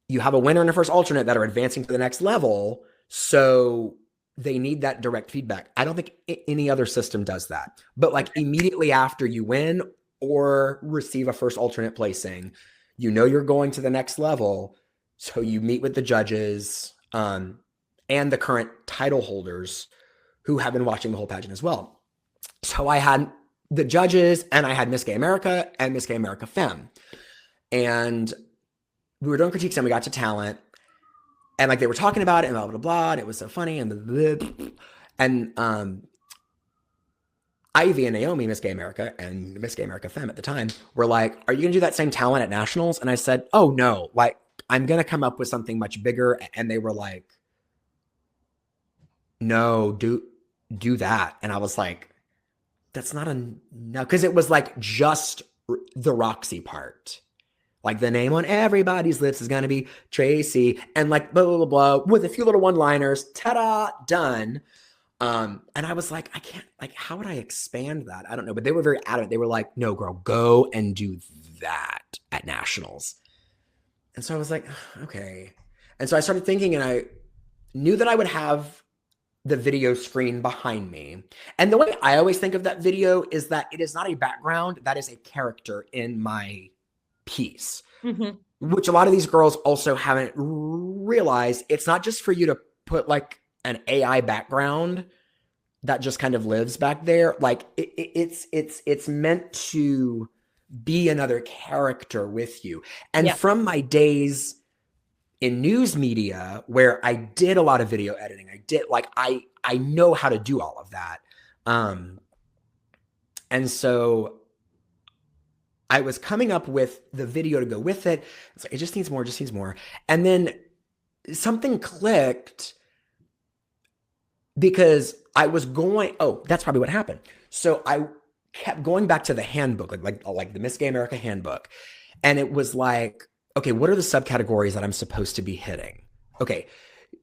you have a winner and a first alternate that are advancing to the next level, so they need that direct feedback. I don't think any other system does that. But like immediately after you win or receive a first alternate placing, you know you're going to the next level. So you meet with the judges and the current title holders who have been watching the whole pageant as well. So I had the judges and I had Miss Gay America and Miss Gay America Femme. And we were doing critiques and we got to talent. And like they were talking about it and blah, blah, blah. And it was so funny. And Ivy and Naomi, Miss Gay America and Miss Gay America Femme at the time, were like, are you going to do that same talent at nationals? And I said, oh no, like I'm going to come up with something much bigger. And they were like, no, do that. And I was like, that's not a no. Cause it was like just the Roxy part. Like the name on everybody's lips is going to be Tracy, and like blah, blah, blah, blah, with a few little one-liners, ta-da, done. And I was like, I can't, like, how would I expand that? I don't know. But they were very adamant. They were like, no, girl, go and do that at nationals. And so I was like, okay. And so I started thinking, and I knew that I would have the video screen behind me. And the way I always think of that video is that it is not a background, that is a character in my piece, which a lot of these girls also haven't realized. It's not just for you to put like an AI background that just kind of lives back there. Like it's meant to be another character with you. And from my days in news media where I did a lot of video editing, I know how to do all of that. And so I was coming up with the video to go with it. It's like, it just needs more, And then something clicked because I was going, oh, that's probably what happened. So I kept going back to the handbook, like the Miss Gay America handbook. And it was like, okay, what are the subcategories that I'm supposed to be hitting? Okay,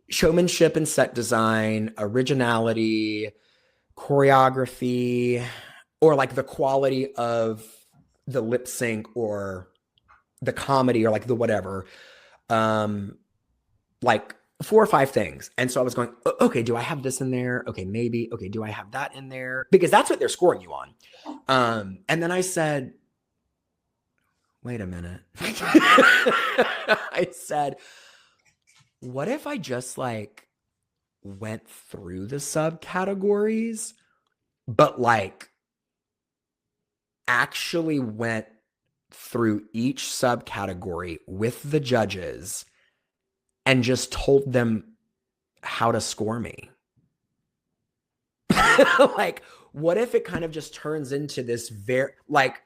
showmanship and set design, originality, choreography, or like the quality of the lip sync or the comedy or like the whatever, like 4 or 5 things. And so I was going, okay, do I have this in there? Okay, maybe. Okay, do I have that in there? Because that's what they're scoring you on. And then I said, wait a minute. I said, what if I just like went through the subcategories, but like actually went through each subcategory with the judges and just told them how to score me? Like, what if it kind of just turns into this very, like,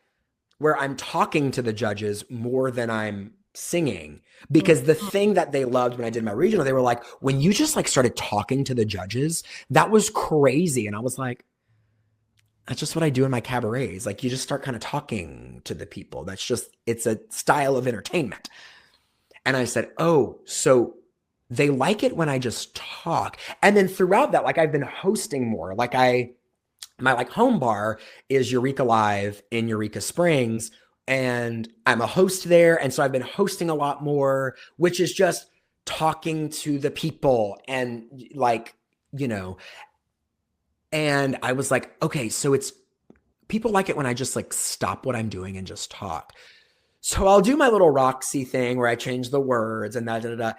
where I'm talking to the judges more than I'm singing? Because the thing that they loved when I did my regional, they were like, when you just like started talking to the judges, that was crazy. And I was like, that's just what I do in my cabarets. Like, you just start kind of talking to the people. That's just, it's a style of entertainment. And I said, oh, so they like it when I just talk. And then throughout that, like I've been hosting more. Like my like home bar is Eureka Live in Eureka Springs. And I'm a host there. And so I've been hosting a lot more, which is just talking to the people and like, you know, And I was like, okay, so it's people like it when I just like stop what I'm doing and just talk. So I'll do my little Roxy thing where I change the words and da.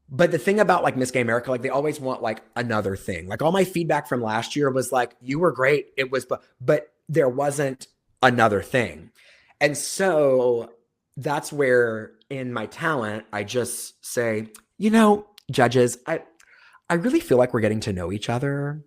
But the thing about like Miss Gay America, like they always want like another thing. Like all my feedback from last year was like, you were great. It was, but there wasn't another thing. And so that's where in my talent, I just say, judges, I really feel like we're getting to know each other.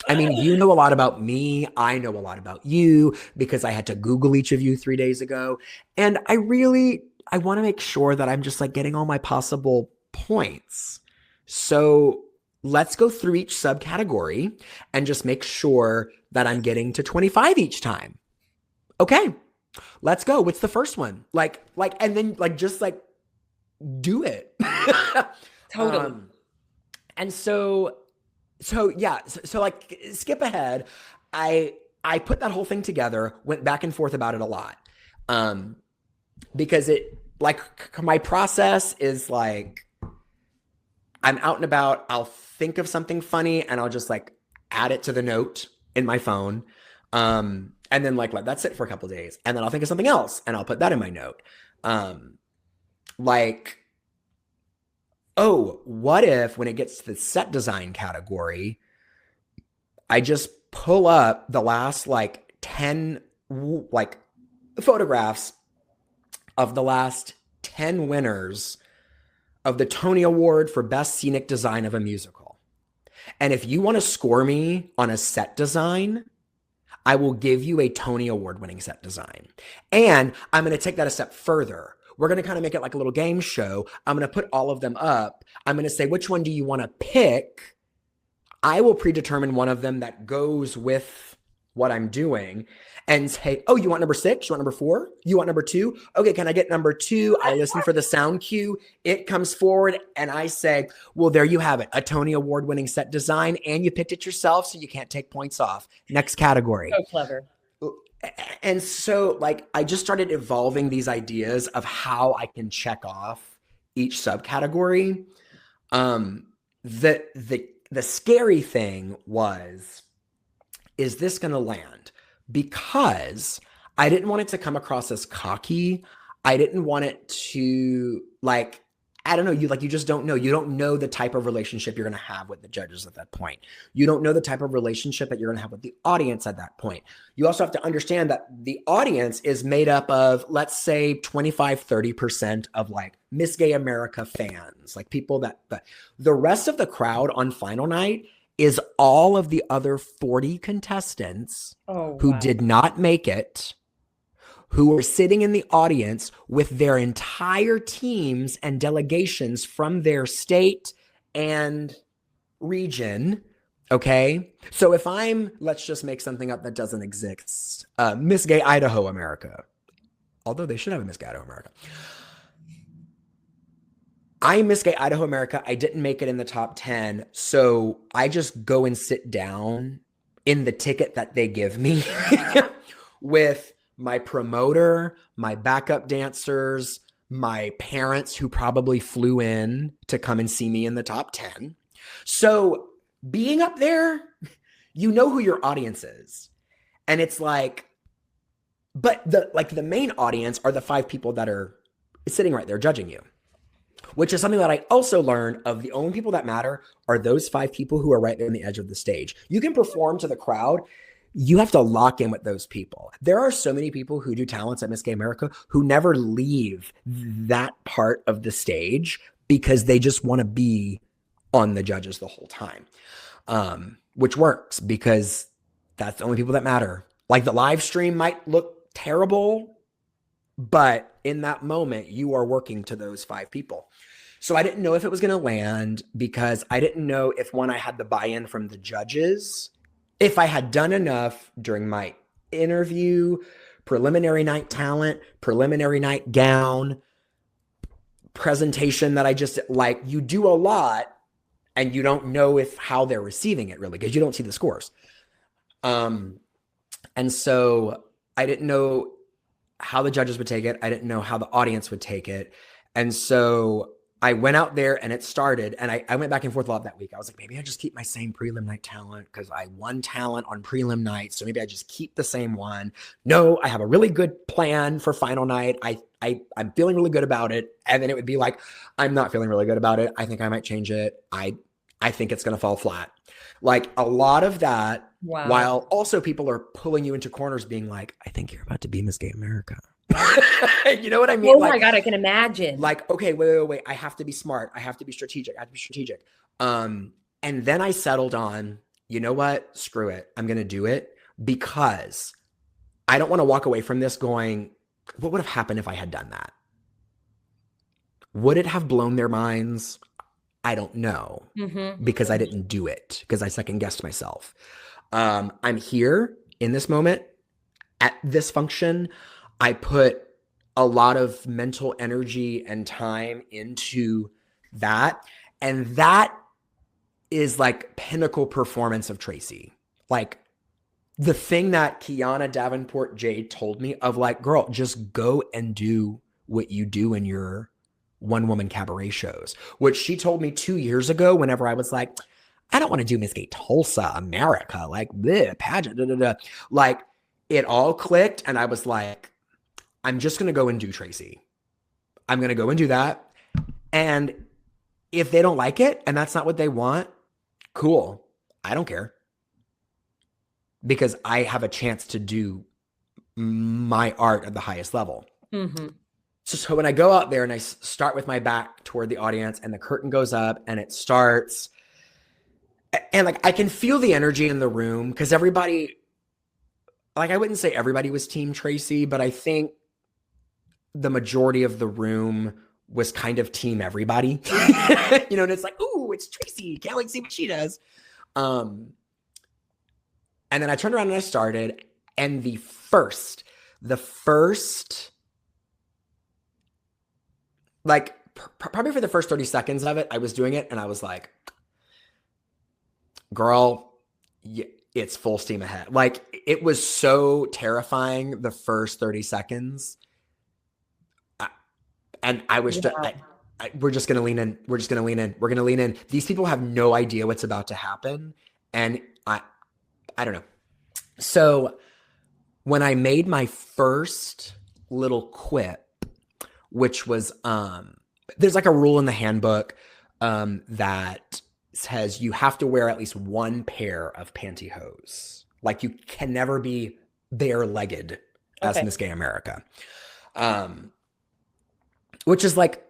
I mean, you know a lot about me. I know a lot about you because I had to Google each of you 3 days ago. And I want to make sure that I'm just like getting all my possible points. So let's go through each subcategory and just make sure that I'm getting to 25 each time. Okay, let's go. What's the first one? And then just like do it. Totally. And so yeah, so like skip ahead. I put that whole thing together, went back and forth about it a lot. Because it like my process is like I'm out and about, I'll think of something funny and I'll just like add it to the note in my phone. And then like let that sit for a couple of days. And then I'll think of something else and I'll put that in my note. Oh, what if when it gets to the set design category, I just pull up the last like 10 like photographs of the last 10 winners of the Tony Award for Best Scenic Design of a Musical. And if you want to score me on a set design, I will give you a Tony Award winning set design. And I'm going to take that a step further. We're going to kind of make it like a little game show. I'm going to put all of them up. I'm going to say, which one do you want to pick? I will predetermine one of them that goes with what I'm doing and say, oh, you want number 6? You want number 4? You want number 2? Okay, can I get number 2? I listen for the sound cue. It comes forward and I say, well, there you have it. A Tony Award winning set design and you picked it yourself, so you can't take points off. Next category. So clever. And so like I just started evolving these ideas of how I can check off each subcategory. The scary thing was, is this going to land? Because I didn't want it to come across as cocky. I didn't want it to like, I don't know, you just don't know. You don't know the type of relationship you're going to have with the judges at that point. You don't know the type of relationship that you're going to have with the audience at that point. You also have to understand that the audience is made up of, let's say 25-30% of like Miss Gay America fans, like people that the rest of the crowd on final night is all of the other 40 contestants who did not make it, who were sitting in the audience with their entire teams and delegations from their state and region. Okay. So if let's just make something up that doesn't exist. Miss Gay Idaho America, although they should have a Miss Gay Idaho America. I'm Miss Gay Idaho America. I didn't make it in the top 10. So I just go and sit down in the ticket that they give me with my promoter, my backup dancers, my parents who probably flew in to come and see me in the top 10. So being up there, you know who your audience is. And it's like, but the main audience are the 5 people that are sitting right there judging you, which is something that I also learned of. The only people that matter are those 5 people who are right there on the edge of the stage. You can perform to the crowd. You have to lock in with those people. There are so many people who do talents at Miss Gay America who never leave that part of the stage because they just want to be on the judges the whole time, which works because that's the only people that matter. Like the live stream might look terrible, but in that moment, you are working to those 5 people. So I didn't know if it was going to land because I didn't know if I had the buy-in from the judges. If I had done enough during my interview, preliminary night talent, preliminary night gown, presentation that I just like, you do a lot and you don't know how they're receiving it really because you don't see the scores. And so I didn't know how the judges would take it. I didn't know how the audience would take it. And so I went out there and it started, and I went back and forth a lot that week. I was like, maybe I just keep my same prelim night talent because I won talent on prelim night. So maybe I just keep the same one. No, I have a really good plan for final night. I'm feeling really good about it. And then it would be like, I'm not feeling really good about it. I think I might change it. I think it's going to fall flat. Like a lot of that, Wow. while also people are pulling you into corners being like, I think you're about to be Miss Gay America. You know what I mean? Oh my God, I can imagine. Like, okay, wait. I have to be smart. I have to be strategic. And then I settled on, you know what? Screw it. I'm going to do it because I don't want to walk away from this going, what would have happened if I had done that? Would it have blown their minds? I don't know because I didn't do it because I second guessed myself. I'm here in this moment at this function. I put a lot of mental energy and time into that. And that is like pinnacle performance of Tracy. Like the thing that Kiana Davenport Jade told me of like, girl, just go and do what you do in your one-woman cabaret shows, which she told me 2 years ago whenever I was like, I don't want to do Miss Gay Tulsa, America, like the pageant, Like it all clicked and I was like, I'm just going to go and do Tracy. I'm going to go and do that. And if they don't like it and that's not what they want, cool. I don't care. Because I have a chance to do my art at the highest level. So when I go out there and I start with my back toward the audience and the curtain goes up and it starts, and like I can feel the energy in the room because everybody, like I wouldn't say everybody was Team Tracy, but I think the majority of the room was kind of team everybody, you know, and it's like, ooh, it's Tracy. Can't wait to see what she does. And then I turned around and I started, and the first, like probably for the first 30 seconds of it, I was doing it and I was like, girl, it's full steam ahead. Like it was so terrifying the first 30 seconds. And I was just, we're just going to lean in. We're going to lean in. These people have no idea what's about to happen. And I don't know. So when I made my first little quip, which was, there's like a rule in the handbook that says you have to wear at least one pair of pantyhose. Like you can never be bare-legged as Miss Gay America. Which is like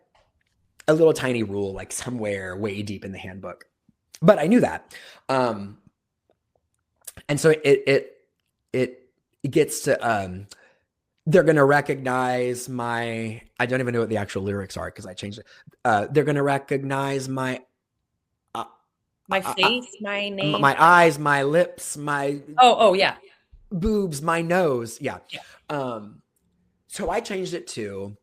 a little tiny rule, like somewhere way deep in the handbook. But I knew that. And so it gets to, they're going to recognize I don't even know what the actual lyrics are because I changed it. They're going to recognize my face, my name, my eyes, my lips, my yeah, boobs, my nose. Yeah. So I changed it to,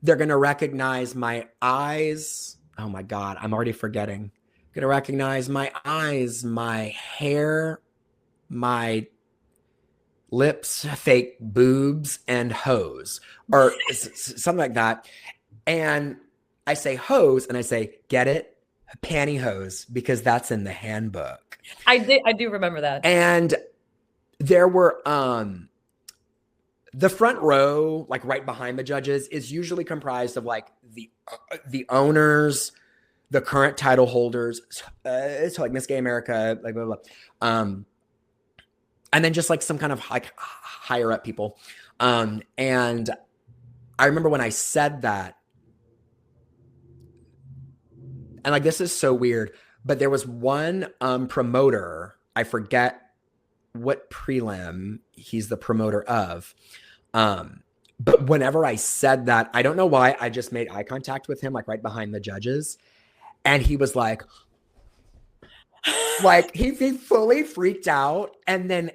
they're going to recognize my eyes. Oh my God, I'm already forgetting. Going to recognize my eyes, my hair, my lips, fake boobs, and hose, or something like that. And I say hose, and I say, get it? Pantyhose, because that's in the handbook. I do remember that. And there were, the front row, like right behind the judges, is usually comprised of like the owners, the current title holders, so like Miss Gay America, like blah, blah, blah. And then just like some kind of like higher up people. And I remember when I said that, and like, this is so weird, but there was one promoter, I forget what prelim he's the promoter of. But whenever I said that, I don't know why, I just made eye contact with him, like right behind the judges. And he was like he fully freaked out. And then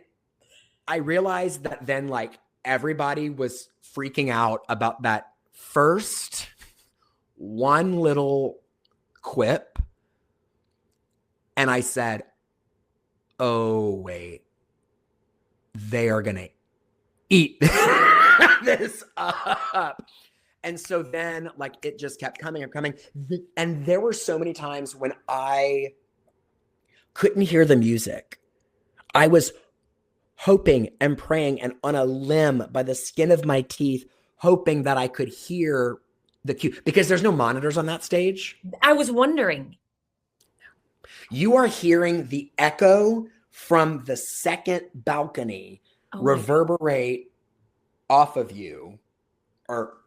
I realized that then like everybody was freaking out about that first one little quip. And I said, oh, wait, they are going to eat this up. And so then like it just kept coming and coming. And there were so many times when I couldn't hear the music. I was hoping and praying and on a limb by the skin of my teeth, hoping that I could hear the cue, because there's no monitors on that stage. I was wondering. You are hearing the echo from the second balcony reverberate off of you, or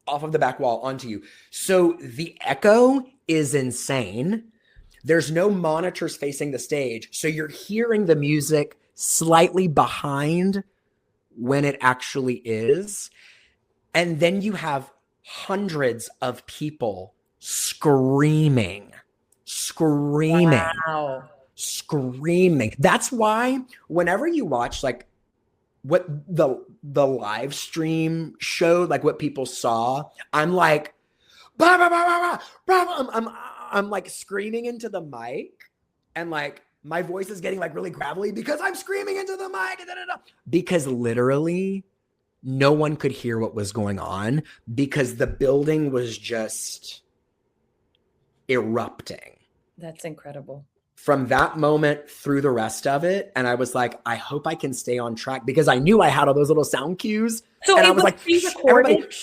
off of the back wall onto you. So the echo is insane. There's no monitors facing the stage. So you're hearing the music slightly behind when it actually is. And then you have hundreds of people screaming. Wow. Screaming. That's why whenever you watch like what the live stream showed, like what people saw, I'm like, blah, blah, blah, blah, blah, blah. I'm like screaming into the mic, and like my voice is getting like really gravelly because I'm screaming into the mic, because literally no one could hear what was going on because the building was just erupting. That's incredible. From that moment through the rest of it. And I was like, I hope I can stay on track, because I knew I had all those little sound cues. So and it I was like, pre-recorded.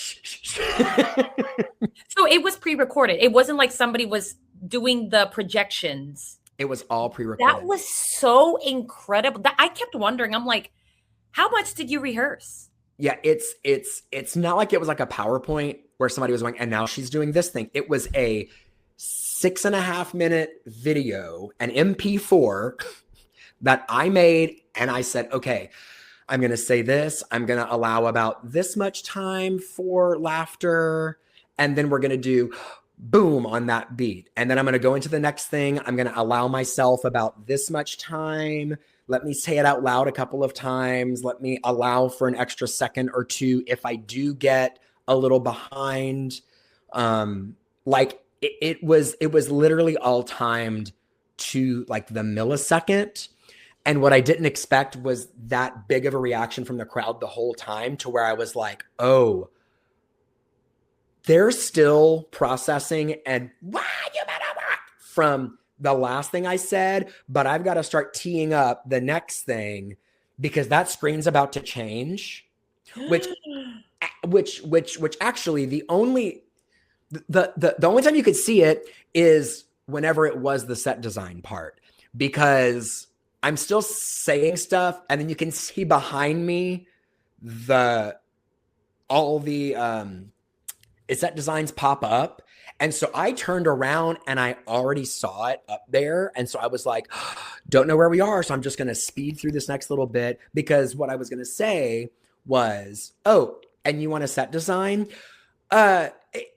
So it was pre-recorded. It wasn't like somebody was doing the projections. It was all pre-recorded. That was so incredible. I kept wondering, I'm like, how much did you rehearse? Yeah, it's not like it was like a PowerPoint where somebody was going, and now she's doing this thing. It was a 6.5 minute video, an MP4 that I made. And I said, okay, I'm going to say this. I'm going to allow about this much time for laughter. And then we're going to do boom on that beat. And then I'm going to go into the next thing. I'm going to allow myself about this much time. Let me say it out loud a couple of times. Let me allow for an extra second or two if I do get a little behind. Like it was literally all timed to like the millisecond. And what I didn't expect was that big of a reaction from the crowd the whole time, to where I was like, oh, they're still processing and from the last thing I said, but I've got to start teeing up the next thing because that screen's about to change, which actually the only time you could see it is whenever it was the set design part, because I'm still saying stuff and then you can see behind me all the set designs pop up. And so I turned around and I already saw it up there. And so I was like, don't know where we are. So I'm just going to speed through this next little bit, because what I was going to say was, oh, and you want a set design?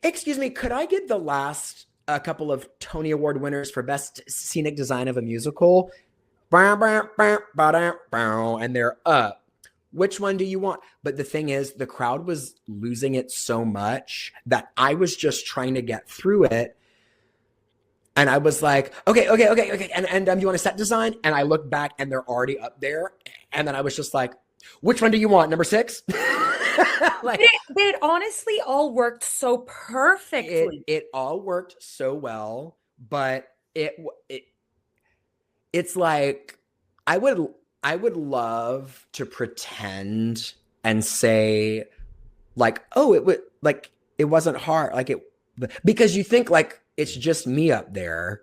Excuse me, could I get the last couple of Tony Award winners for Best Scenic Design of a Musical? And they're up. Which one do you want? But the thing is, the crowd was losing it so much that I was just trying to get through it. And I was like, okay. And you want a set design? And I looked back and they're already up there. And then I was just like, which one do you want? Number 6? Like, it honestly all worked so perfectly. It all worked so well, but it's like I would love to pretend and say like, oh, it wasn't hard, like it, because you think like it's just me up there.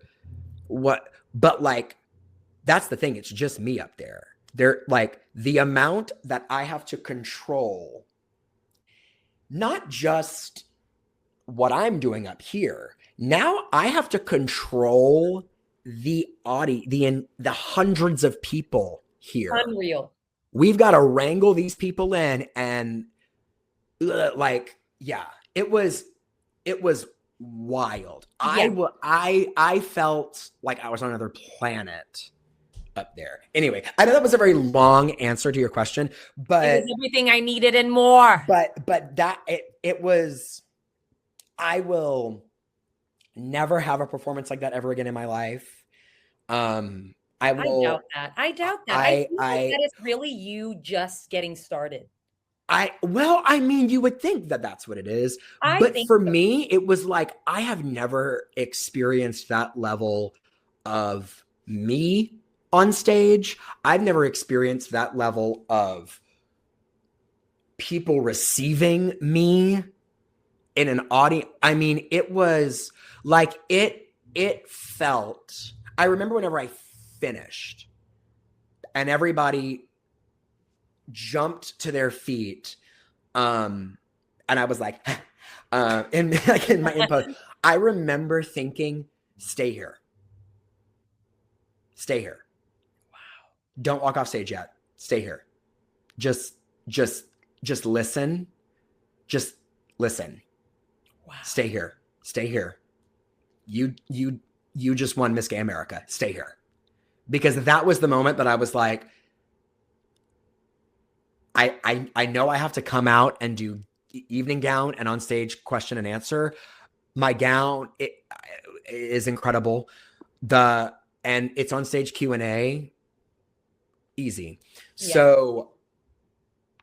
But like that's the thing, it's just me up there. They're like the amount that I have to control, not just what I'm doing up here. Now I have to control the audience, the hundreds of people here. Unreal. We've got to wrangle these people in, and like, yeah, it was wild. Yeah. I felt like I was on another planet up there. Anyway, I know that was a very long answer to your question, but it was everything I needed and more. But that it was. I will never have a performance like that ever again in my life. I doubt that. I doubt that. I feel like that is really you just getting started. I mean, you would think that that's what it is. I But think for so. me, it was like, I have never experienced that level of me on stage. I've never experienced that level of people receiving me in an audience. I mean, it was like, it felt, I remember whenever I finished and everybody jumped to their feet. And I was like, and like in my input, I remember thinking, stay here. Stay here. Wow. Don't walk off stage yet. Stay here. Just, just, just listen. Just listen. Wow. Stay here. Stay here. You just won Miss Gay America. Stay here. Because that was the moment that I was like, I know I have to come out and do evening gown and on stage question and answer. My gown is incredible. And it's on stage Q&A, easy. Yeah. So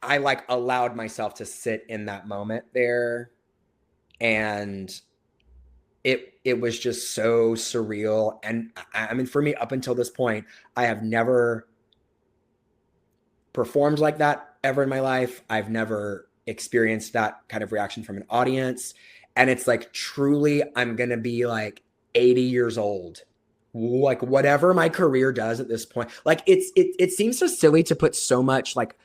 I like allowed myself to sit in that moment there, and it was just so surreal. And I mean, for me, up until this point, I have never performed like that ever in my life. I've never experienced that kind of reaction from an audience. And it's like, truly, I'm going to be like 80 years old. Like whatever my career does at this point, like it seems so silly to put so much like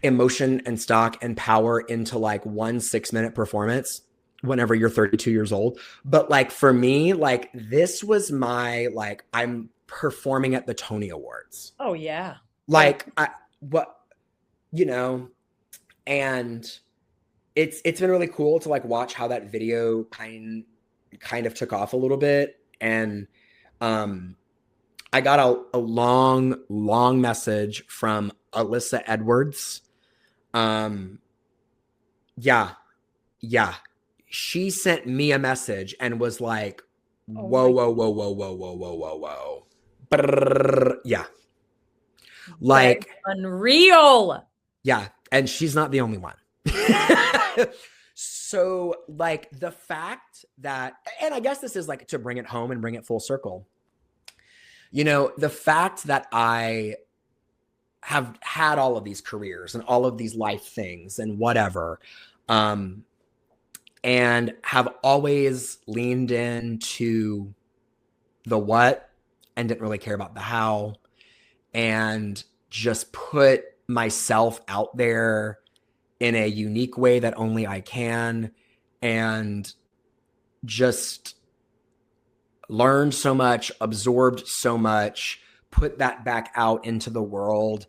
emotion and stock and power into like 1 6-minute performance whenever you're 32 years old. But like for me, like this was my, like, I'm performing at the Tony Awards. Oh yeah. Like you know, and it's been really cool to like watch how that video kind of took off a little bit. And I got a long message from Alyssa Edwards. Yeah. She sent me a message and was like, whoa. Yeah. Like, unreal. Yeah. And she's not the only one. So like the fact that, and I guess this is like to bring it home and bring it full circle, you know, the fact that I have had all of these careers and all of these life things and whatever, and have always leaned into the what and didn't really care about the how, and just put myself out there in a unique way that only I can, and just learned so much, absorbed so much, put that back out into the world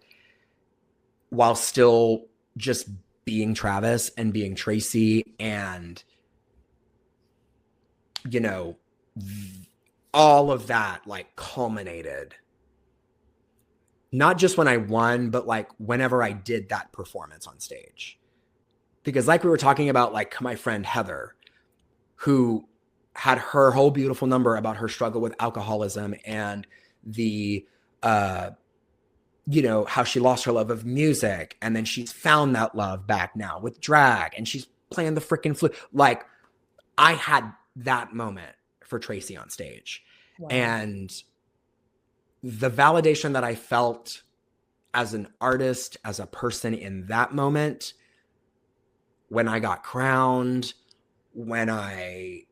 while still just being Travis and being Tracy. And, you know, all of that like culminated not just when I won, but like whenever I did that performance on stage. Because like we were talking about, like my friend Heather, who had her whole beautiful number about her struggle with alcoholism and the, you know, how she lost her love of music. And then she's found that love back now with drag, and she's playing the freaking flute. Like I had that moment for Tracy on stage. Wow. And the validation that I felt as an artist, as a person in that moment, when I got crowned, when I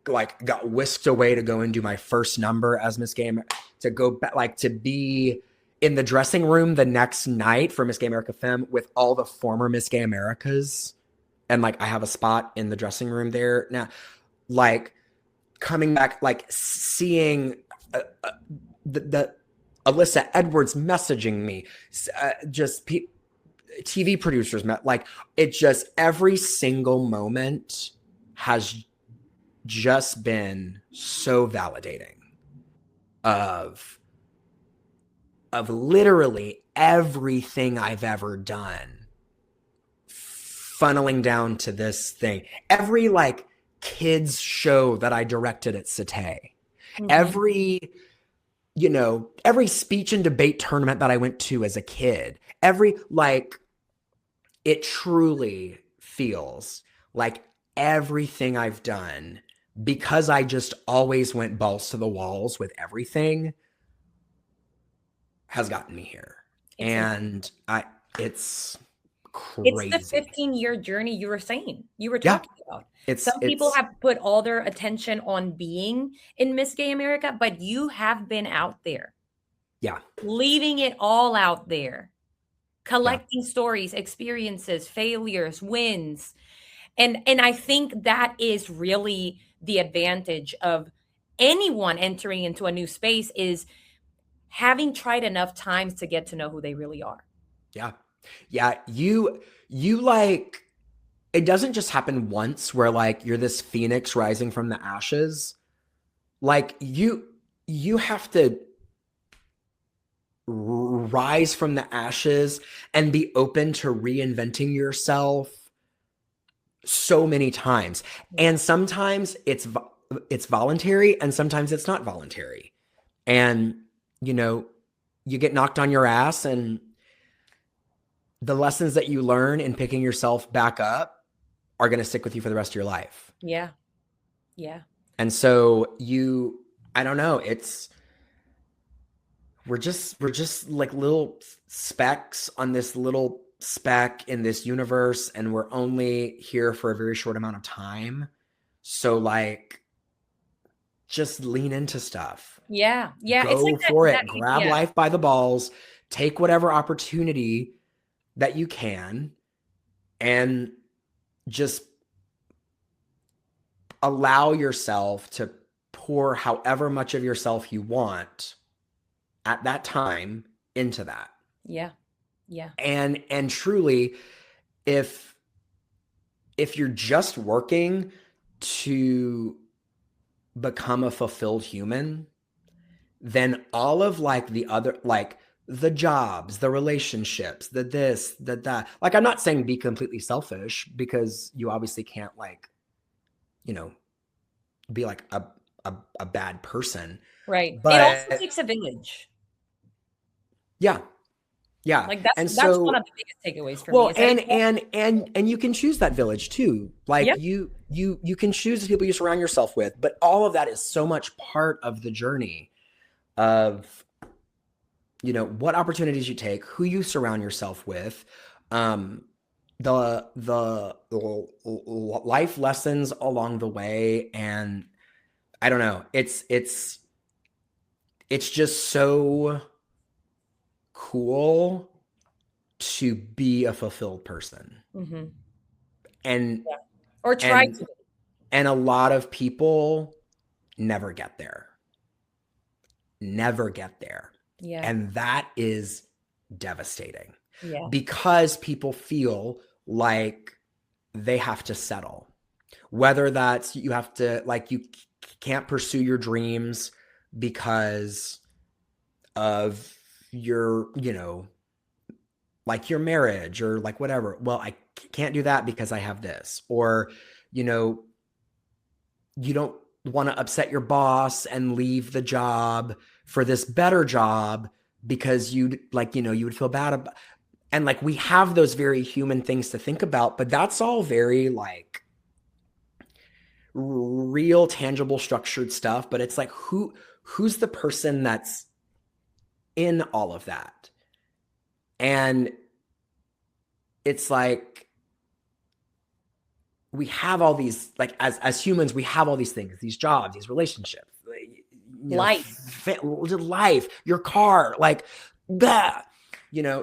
like got whisked away to go and do my first number as Miss Gay America, to go back, like to be in the dressing room the next night for Miss Gay America Femme with all the former Miss Gay Americas. And like, I have a spot in the dressing room there now, like coming back, like seeing the Alyssa Edwards messaging me, just TV producers met, like it just, every single moment has just been so validating of literally everything I've ever done funneling down to this thing. Every like kids show that I directed at Cité, every every speech and debate tournament that I went to as a kid, it truly feels like everything I've done, because I just always went balls to the walls with everything, has gotten me here. And it's crazy. It's the 15-year journey you were talking about. Some people It's have put all their attention on being in Miss Gay America, but you have been out there. Yeah. Leaving it all out there. Collecting stories, experiences, failures, wins. And I think that is really the advantage of anyone entering into a new space, is having tried enough times to get to know who they really are. Yeah. Yeah. You like, it doesn't just happen once where like you're this phoenix rising from the ashes. Like you have to rise from the ashes and be open to reinventing yourself so many times. And sometimes it's voluntary and sometimes it's not voluntary. And, you get knocked on your ass, and the lessons that you learn in picking yourself back up are going to stick with you for the rest of your life. Yeah. Yeah. And so I don't know, we're just like little specks on this little speck in this universe, and we're only here for a very short amount of time. So like, just lean into stuff. Yeah. Yeah. Go It's like for it. Grab life by the balls. Take whatever opportunity that you can, and just allow yourself to pour however much of yourself you want at that time into that. Yeah. Yeah. And truly, if you're just working to become a fulfilled human, then all of like the other, like the jobs, the relationships, the this, the that, like, I'm not saying be completely selfish, because you obviously can't like, be like a bad person. Right. But it also takes a village. Yeah. Yeah. Like that's one of the biggest takeaways for me. And you can choose that village too. Like you can choose the people you surround yourself with, but all of that is so much part of the journey of, what opportunities you take, who you surround yourself with, the life lessons along the way. And I don't know, it's just so cool to be a fulfilled person. Mm-hmm. And or try to. And a lot of people never get there. Yeah. And that is devastating. Yeah. Because people feel like they have to settle. Whether that's you have to, like, you can't pursue your dreams because of your, like your marriage or like whatever. Well, I can't do that because I have this. Or, you don't want to upset your boss and leave the job for this better job because you would feel bad about. And like, we have those very human things to think about, but that's all very like real, tangible, structured stuff. But it's like, who's the person that's in all of that? And it's like, we have all these, like, as humans, we have all these things, these jobs, these relationships, life, your car, like that,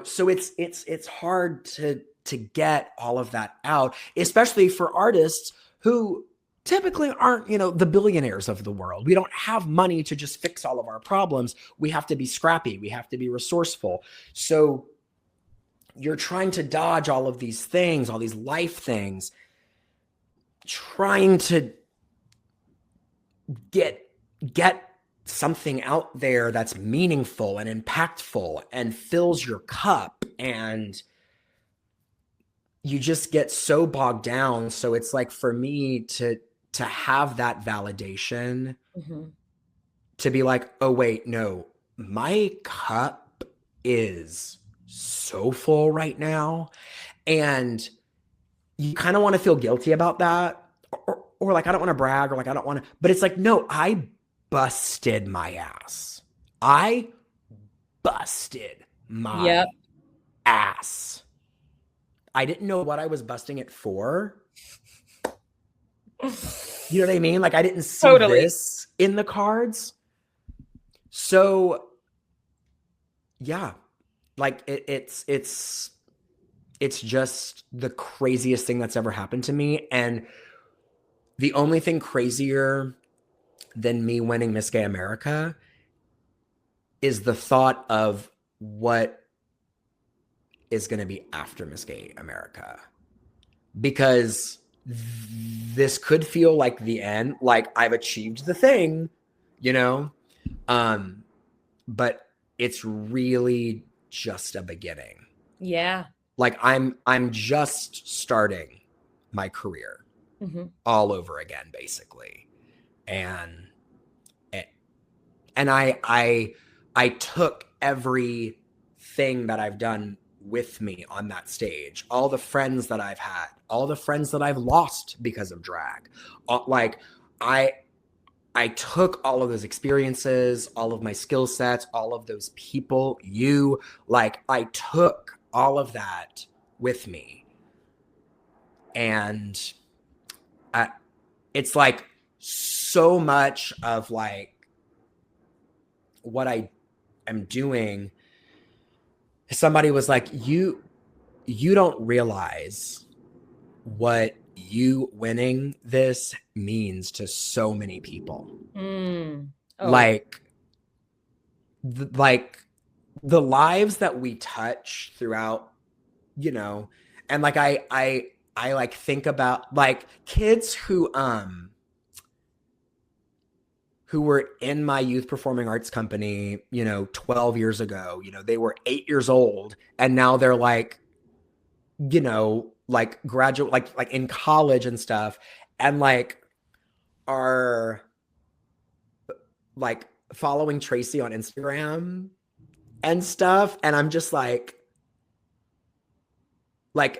so it's hard to get all of that out, especially for artists who typically aren't, the billionaires of the world. We don't have money to just fix all of our problems. We have to be scrappy. We have to be resourceful. So you're trying to dodge all of these things, all these life things, trying to get something out there that's meaningful and impactful and fills your cup, and you just get so bogged down. So it's like, for me to have that validation, mm-hmm. to be like, oh wait, no, my cup is so full right now. And you kind of want to feel guilty about that. Or like, I don't want to brag, or like, I don't want to, but it's like, no, I busted my ass. I busted my ass. I didn't know what I was busting it for. You know what I mean? Like, I didn't see this in the cards. So yeah, like it's just the craziest thing that's ever happened to me. And the only thing crazier than me winning Miss Gay America is the thought of what is going to be after Miss Gay America. Because this could feel like the end, like I've achieved the thing, you know? But it's really just a beginning. Yeah. Like I'm just starting my career all over again, basically. And I took everything that I've done with me on that stage, all the friends that I've had, all the friends that I've lost because of drag. Like I took all of those experiences, all of my skill sets, all of those people, like I took all of that with me. And it's like so much of like what I am doing. Somebody was like, you don't realize what you winning this means to so many people. Like the lives that we touch throughout, you know, and like I like think about like kids who were in my youth performing arts company, you know, 12 years ago. You know, they were 8 years old and now they're like, you know, like graduate, like in college and stuff, and like are like following Tracy on Instagram and stuff. And I'm just like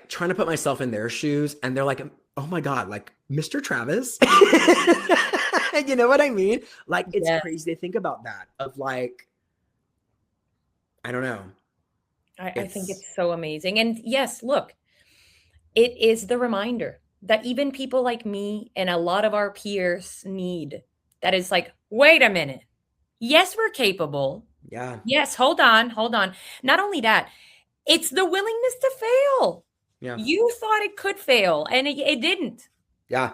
trying to put myself in their shoes, and they're like, oh my God, like Mr. Travis. You know what I mean? Like, it's crazy to think about that, of like, I don't know. I think it's so amazing. And yes, look, it is the reminder that even people like me and a lot of our peers need. That is like, wait a minute. Yes, we're capable. Yeah. Yes, hold on. Not only that, it's the willingness to fail. Yeah. You thought it could fail, and it didn't. Yeah.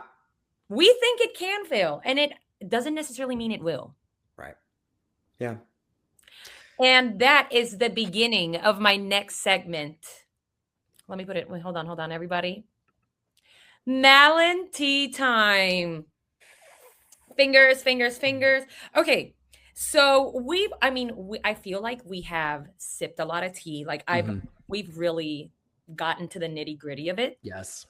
We think it can fail, and it doesn't necessarily mean it will. Right. Yeah. And that is the beginning of my next segment. Let me put it. Wait, hold on, everybody. Malentía time. Fingers. Okay. So I feel like we have sipped a lot of tea. Like we've really gotten to the nitty-gritty of it. Yes.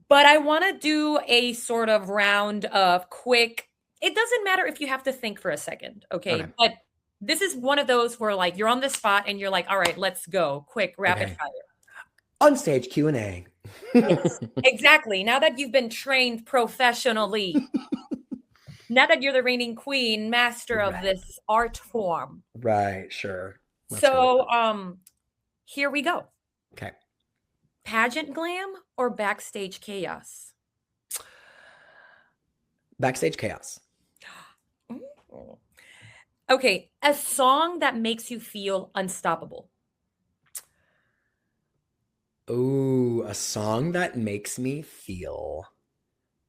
But I want to do a sort of round of quick. It doesn't matter if you have to think for a second, okay? But this is one of those where like you're on the spot and you're like, all right, let's go. Quick, rapid fire. On stage Q&A. Yes, exactly. Now that you've been trained professionally, now that you're the reigning queen, master of this art form. Right, sure. Here we go. Okay. Pageant glam or backstage chaos? Backstage chaos. Okay, a song that makes you feel unstoppable. Ooh, a song that makes me feel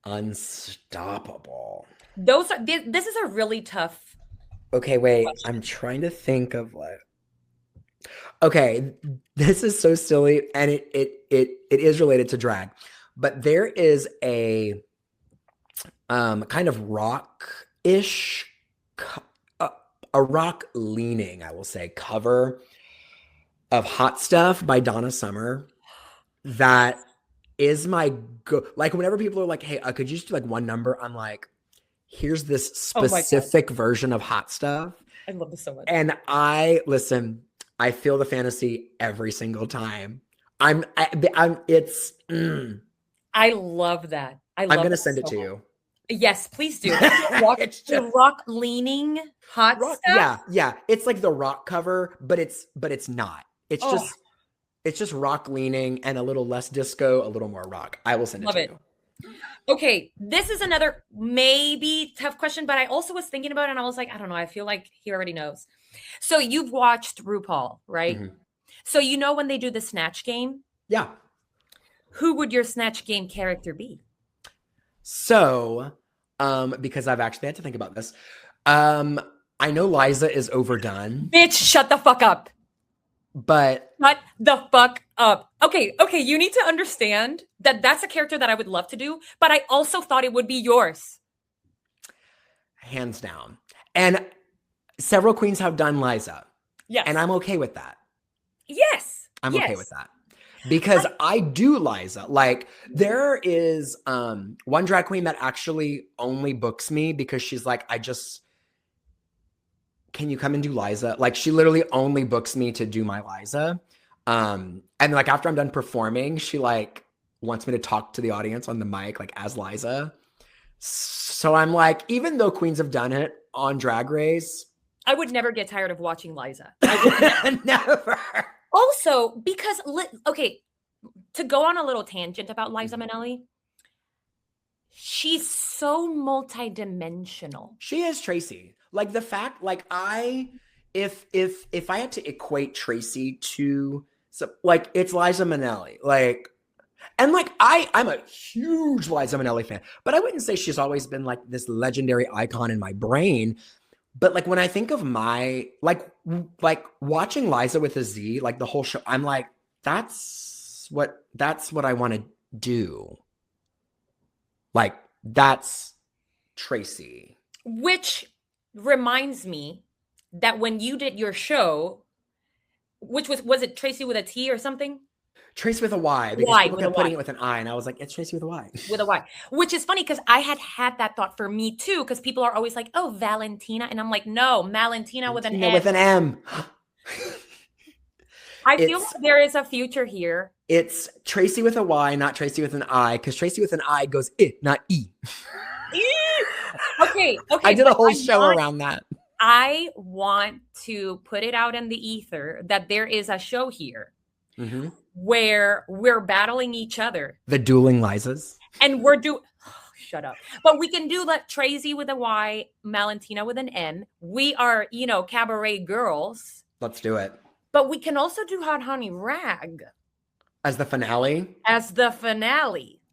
unstoppable. This is a really tough. Okay, wait. Question. I'm trying to think of what. Okay, this is so silly, and it is related to drag, but there is a kind of rock-ish, a rock-leaning, I will say, cover of Hot Stuff by Donna Summer that is my like whenever people are like, hey, could you just do like one number? I'm like, here's this specific version of Hot Stuff. I love this so much. And I feel the fantasy every single time. It's, I love that. I'm going to send it to you. Yes, please do. The rock leaning hot stuff. Yeah. It's like the rock cover, but it's not. It's just rock leaning and a little less disco, a little more rock. I will send it to you. Okay, this is another maybe tough question, but I also was thinking about it and I was like, I don't know. I feel like he already knows. So you've watched RuPaul, right? Mm-hmm. So you know when they do the Snatch Game? Yeah. Who would your Snatch Game character be? So, because I've actually had to think about this. I know Liza is overdone. Bitch, shut the fuck up. But shut the fuck up. Okay. You need to understand that that's a character that I would love to do, but I also thought it would be yours. Hands down. And several queens have done Liza. Yes. And I'm okay with that. Yes. I'm okay with that. Because I do Liza. Like, there is one drag queen that actually only books me because she's like, can you come and do Liza? Like, she literally only books me to do my Liza. And like, after I'm done performing, she like wants me to talk to the audience on the mic, like as Liza. So I'm like, even though queens have done it on Drag Race, I would never get tired of watching Liza. Never. Also, because, okay, to go on a little tangent about Liza Minnelli, she's so multidimensional. She is, Tracy. Like, the fact, like, if I had to equate Tracy to, like, it's Liza Minnelli. Like, and like, I'm a huge Liza Minnelli fan, but I wouldn't say she's always been like this legendary icon in my brain. But like, when I think of my, like watching Liza with a Z, like the whole show, I'm like, that's what I want to do. Like, that's Tracy. Which reminds me that when you did your show, which was it Tracy with a T or something? Tracy with a Y, because people kept putting it with an I, and I was like, it's Tracy with a Y. With a Y, which is funny because I had that thought for me too, because people are always like, oh, Valentina, and I'm like, no, Malentina with an M. With an M. I feel like there is a future here. It's Tracy with a Y, not Tracy with an I, because Tracy with an I goes not E. Okay. I did a whole show around that. I want to put it out in the ether that there is a show here. Mm-hmm. Where we're battling each other. The dueling Lizas. And shut up. But we can do that Tracy with a Y, Malentina with an N. We are, cabaret girls. Let's do it. But we can also do Hot Honey Rag. As the finale?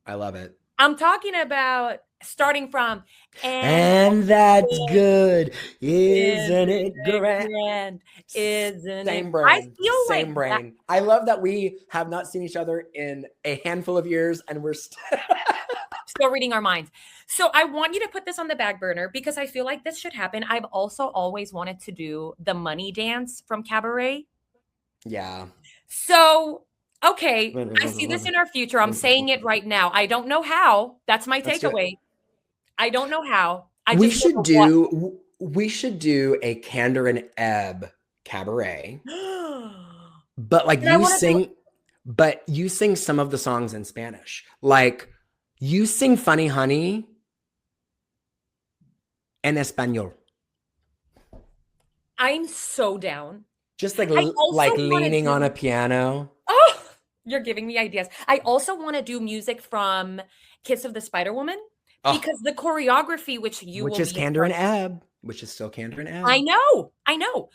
I love it. I'm talking about starting from and that's good, isn't it grand? Isn't same it? Brain. I feel same brain. I love that we have not seen each other in a handful of years and we're still reading our minds. So I want you to put this on the back burner because I feel like this should happen. I've also always wanted to do the money dance from Cabaret. Yeah. So okay, I see this in our future. I'm saying it right now. I don't know how. That's my takeaway. I don't know how. We should do a Candor and Ebb cabaret. But like you sing some of the songs in Spanish. Like you sing Funny Honey in Espanol. I'm so down. Just like leaning on a piano. Oh, you're giving me ideas. I also want to do music from Kiss of the Spider Woman. Because the choreography, which is Candor and Ebb, which is still Candor and Ebb. I know.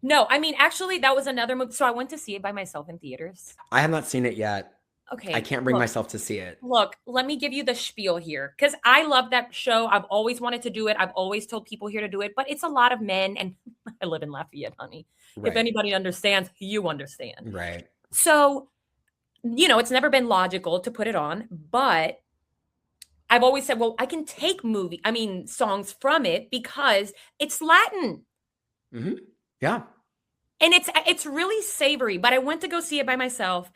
No, I mean, actually, that was another movie. So I went to see it by myself in theaters. I have not seen it yet. Okay. I can't bring myself to see it. Look, let me give you the spiel here. Because I love that show. I've always wanted to do it. I've always told people here to do it. But it's a lot of men. And I live in Lafayette, honey. Right. If anybody understands, you understand. Right. So, it's never been logical to put it on. But I've always said, well, I can take songs from it because it's Latin. Mm-hmm. Yeah. And it's really savory, but I went to go see it by myself.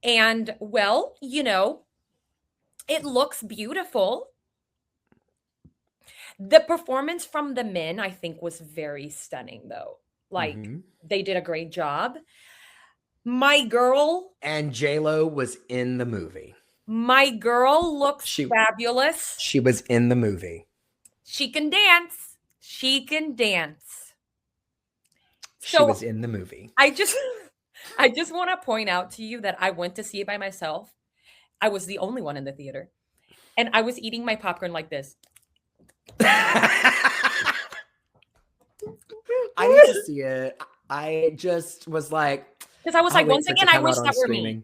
And well, it looks beautiful. The performance from the men, I think, was very stunning, though. Like, Mm-hmm. they did a great job. My girl, And J-Lo was in the movie. my girl looks She fabulous. she was in the movie. She can dance. She can dance. She So was in the movie. I just want to point out to you that I went to see it by myself. I was the only one in the theater. And I was eating my popcorn like this. I need to see it. I just was like, Because I was like, once again, I wish that were streaming. me.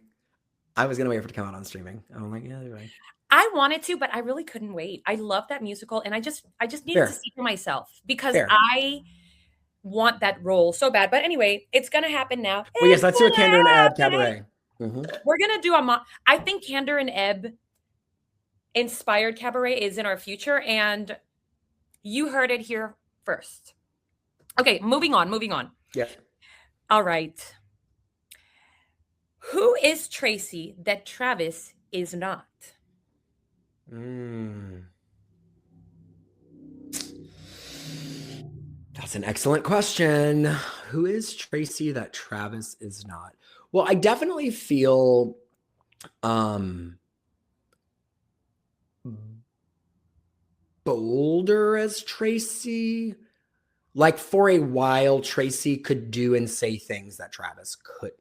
I was gonna wait for it to come out on streaming. I'm like, yeah, you're right. I wanted to, but I really couldn't wait. I love that musical, and I just needed Fair. to see for myself because Fair. I want that role so bad. But anyway, it's gonna happen now. Well, yes, let's do a Candor and Ebb cabaret. Mm-hmm. We're gonna do I think Candor and Ebb inspired cabaret is in our future, and you heard it here first. Okay, moving on. Yeah. All right. Who is Tracy that Travis is not? That's an excellent question. Who is Tracy that Travis is not? Well, I definitely feel bolder as Tracy. Like for a while, Tracy could do and say things that Travis couldn't.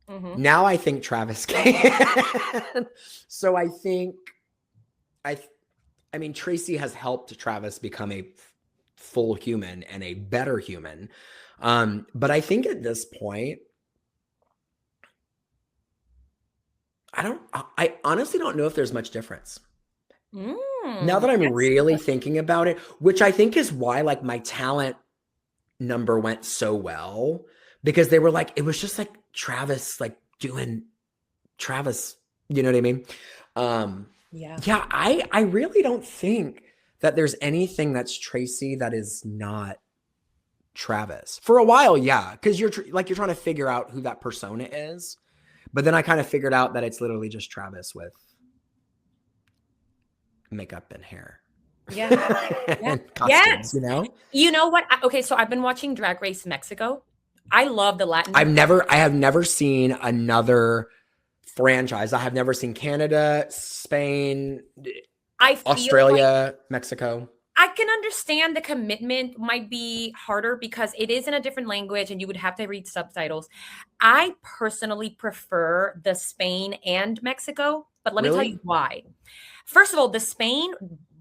Mm-hmm. Now I think Travis can. So I think I mean Tracy has helped Travis become a full human and a better human. But I think at this point, I honestly don't know if there's much difference. Now that I'm really thinking about it, which I think is why like my talent number went so well, because they were like, it was just like Travis, like doing Travis, you know what I mean? Yeah, I really don't think that there's anything that's Tracy that is not Travis. For a while, yeah, because you're trying to figure out who that persona is. But then I kind of figured out that it's literally just Travis with makeup and hair. Yeah. And costumes, you know? You know what? Okay, so I've been watching Drag Race Mexico. I love the Latin. I have never seen another franchise. I have never seen Canada, Spain, Australia, Mexico. I can understand the commitment might be harder because it is in a different language and you would have to read subtitles. I personally prefer the Spain and Mexico, but let me tell you why. First of all, the Spain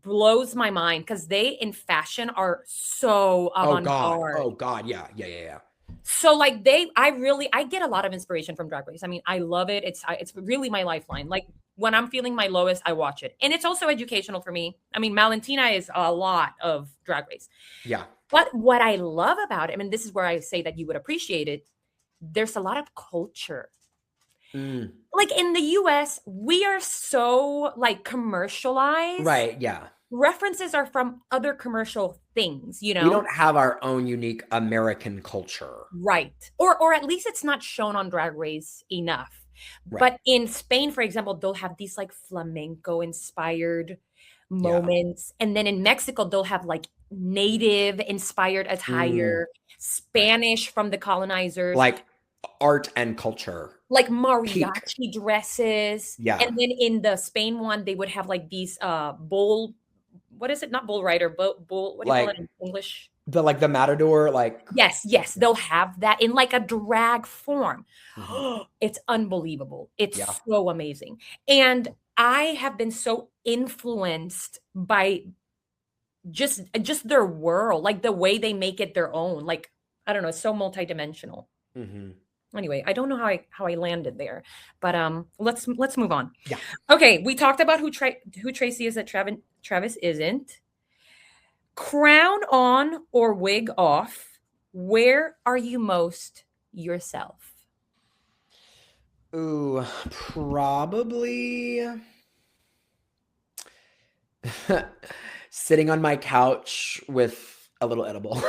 blows my mind because they in fashion are so avant-garde. Oh God, yeah. So like I get a lot of inspiration from Drag Race. I mean, I love it. It's really my lifeline. Like when I'm feeling my lowest, I watch it. And it's also educational for me. I mean, Malentina is a lot of Drag Race. Yeah. But what I love about it, I mean, this is where I say that you would appreciate it. There's a lot of culture. Like in the US, we are so like commercialized. Right, yeah. References are from other commercial things, you know? We don't have our own unique American culture. Right. Or at least it's not shown on Drag Race enough. Right. But in Spain, for example, they'll have these like flamenco inspired moments. Yeah. And then in Mexico, they'll have like native inspired attire, Spanish from the colonizers. Like art and culture. Like mariachi dresses. Yeah. And then in the Spain one, they would have like these bull, what is it? Not bull rider, but bull, what do you call it in English? The matador, like. Yes. They'll have that in like a drag form. It's unbelievable. It's so amazing. And I have been so influenced by just their world, like the way they make it their own. Like, I don't know, it's so multidimensional. Anyway, I don't know how I landed there, but let's move on. Yeah. Okay, we talked about who Tracy is that Travis isn't. Crown on or wig off, where are you most yourself? Ooh, probably sitting on my couch with a little edible.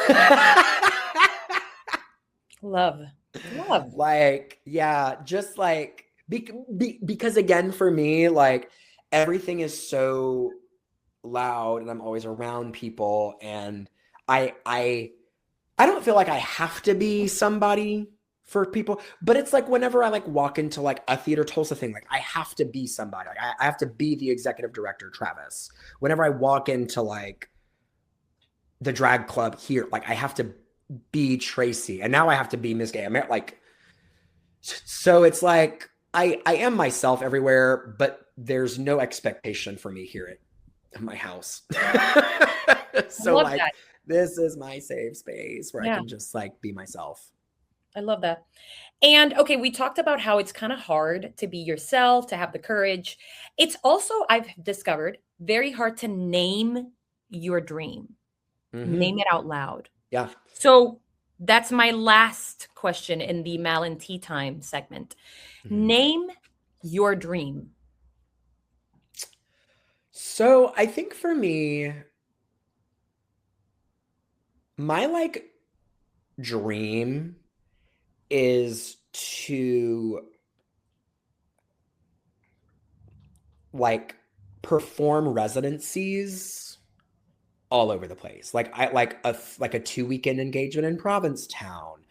Love. Like, yeah, just like, because again, for me, like everything is so loud and I'm always around people, and I I don't feel like I have to be somebody for people, but it's like whenever I like walk into like a Theater Tulsa thing, like I have to be somebody. Like I have to be the executive director, Travis. Whenever I walk into like the drag club here, like I have to be Tracy, and now I have to be Miss Gay America. Like, so it's like I am myself everywhere, but there's no expectation for me here at my house. I So love like that. this is my safe space where I Yeah, can just like be myself. I love that. And okay, we talked about how it's kind of hard to be yourself, to have the courage. It's also, I've discovered, very hard to name your dream, name Mm-hmm. it out loud. Yeah. So that's my last question in the Mal and Tea Time segment. Mhm. Name your dream. So I think for me, my like dream is to like perform residencies all over the place. Like I like a 2 weekend engagement in Provincetown,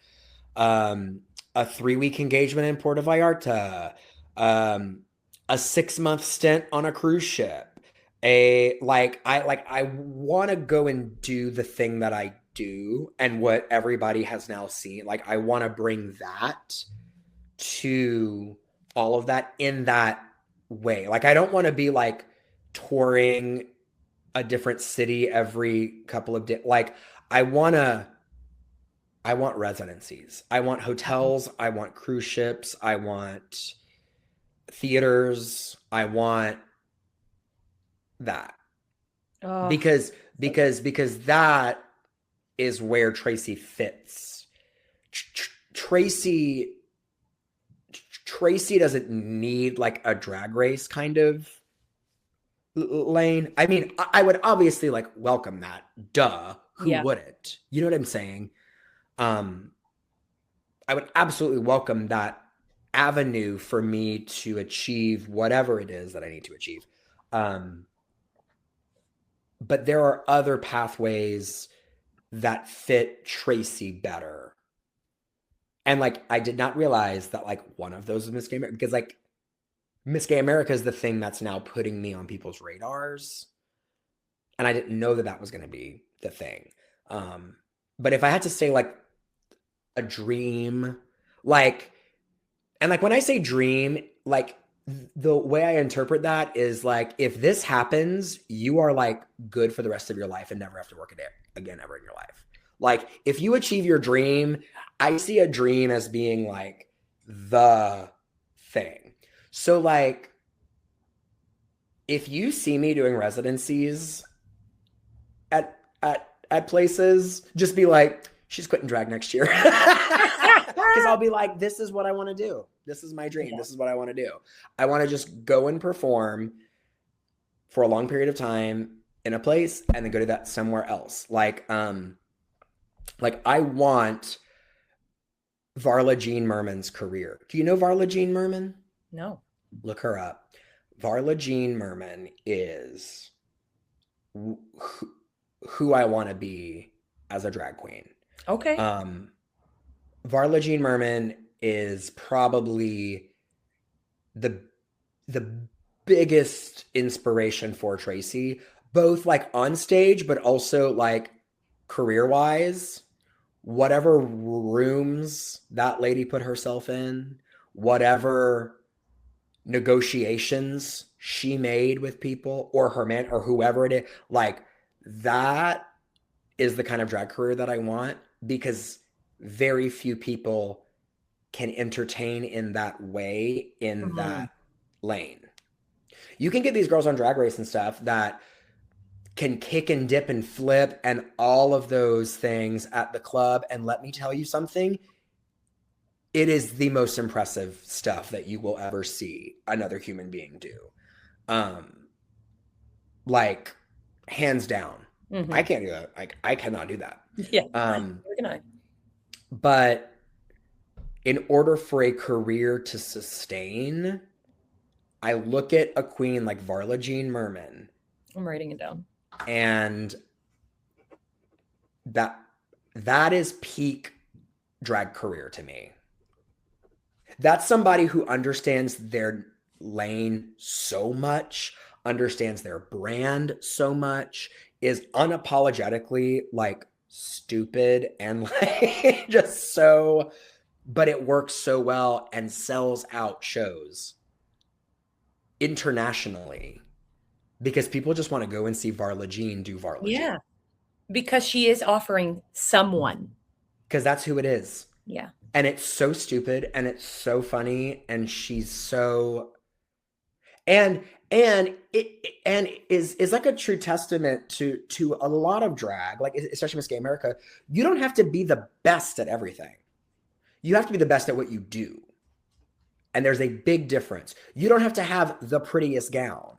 um, a 3 week engagement in Puerto Vallarta, um, a 6 month stint on a cruise ship. I want to go and do the thing that I do and what everybody has now seen. Like I want to bring that to all of that in that way. Like I don't want to be like touring a different city every couple of days. Like I want to I want residencies. I want hotels, I want cruise ships, I want theaters, I want that. Oh, Because that is where Tracy fits. Tracy Tracy doesn't need like a drag race kind of lane. I mean, I would obviously like welcome that. Duh. Who yeah. wouldn't? You know what I'm saying? Um, I would absolutely welcome that avenue for me to achieve whatever it is that I need to achieve. Um, but there are other pathways that fit Tracy better. And like I did not realize that like one of those is Miss Gay America, because like Miss Gay America is the thing that's now putting me on people's radars. And I didn't know that that was going to be the thing. Um, but if I had to say like a dream, like, and like when I say dream, like the way I interpret that is like if this happens, you are like good for the rest of your life and never have to work a day again ever in your life. Like if you achieve your dream, I see a dream as being like the thing. So like if you see me doing residencies at places, just be like, she's quitting drag next year. Because I'll be like, this is what I want to do. This is my dream. Yeah. This is what I want to do. I want to just go and perform for a long period of time in a place and then go to that somewhere else. Like I want Varla Jean Merman's career. Do you know Varla Jean Merman? No. Look her up. Varla Jean Merman is who I want to be as a drag queen. Okay. Um, Varla Jean Merman is probably the the biggest inspiration for Tracy, both like on stage, but also like career wise. Whatever rooms that lady put herself in, whatever negotiations she made with people or her man or whoever it is, like that is the kind of drag career that I want because very few people can entertain in that way in Mhm. that lane. You can get these girls on Drag Race and stuff that can kick and dip and flip and all of those things at the club. And let me tell you something, it is the most impressive stuff that you will ever see another human being do. Um, like hands down. I Mhm. can't do that. Like I cannot do that. Yeah. Um, Where can I? but in order for a career to sustain, I look at a queen like Varla Jean Merman I'm writing it down. And that is peak drag career to me. That's somebody who understands their lane so much, understands their brand so much, is unapologetically like stupid and like just so, but it works so well and sells out shows internationally because people just want to go and see Varla Jean do Varla Jean. Yeah. Because she is offering someone. Because that's who it is. Yeah. And it's so stupid and it's so funny and she's so and it is like a true testament to a lot of drag, like especially Miss Gay America. You don't have to be the best at everything. You have to be the best at what you do. And there's a big difference. You don't have to have the prettiest gown.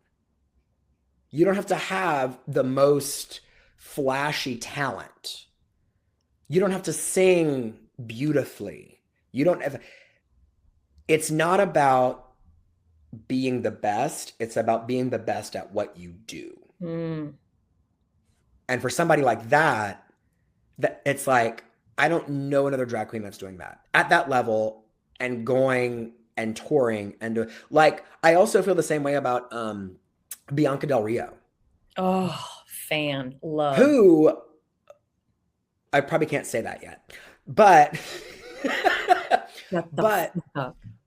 You don't have to have the most flashy talent. You don't have to sing beautifully. You don't have, it's not about being the best. It's about being the best at what you do. And for somebody like that it's like, I don't know another drag queen that's doing that at that level and going and touring and doing, like, I also feel the same way about Bianca Del Rio. Oh, fan, love. Who, I probably can't say that yet, but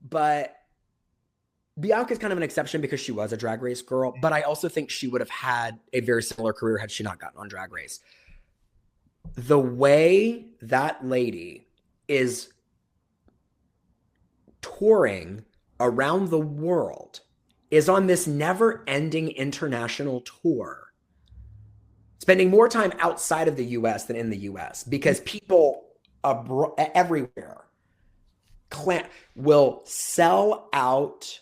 but Bianca's kind of an exception because she was a Drag Race girl, but I also think she would have had a very similar career had she not gotten on Drag Race. The way that lady is touring around the world, is on this never-ending international tour, spending more time outside of the US than in the US because people everywhere will sell out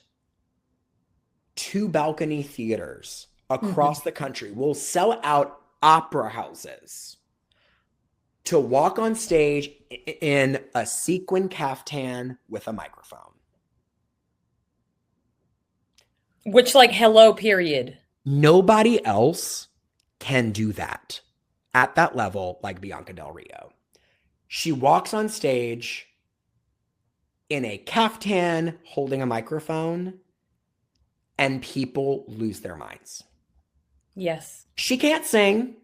2 balcony theaters across the country, will sell out opera houses to walk on stage in a sequin caftan with a microphone. Which, like, hello, period. Nobody else can do that at that level like Bianca Del Rio. She walks on stage in a caftan holding a microphone and people lose their minds. Yes. She can't sing.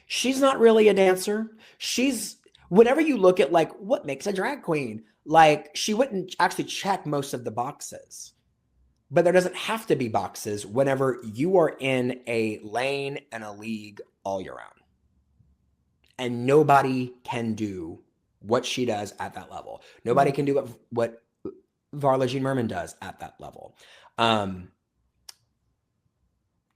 She's not really a dancer. She's, whenever you look at like what makes a drag queen, like she wouldn't actually check most of the boxes. But there doesn't have to be boxes whenever you are in a lane and a league all year round. And nobody can do what she does at that level. Nobody can do what Varla Jean Merman does at that level.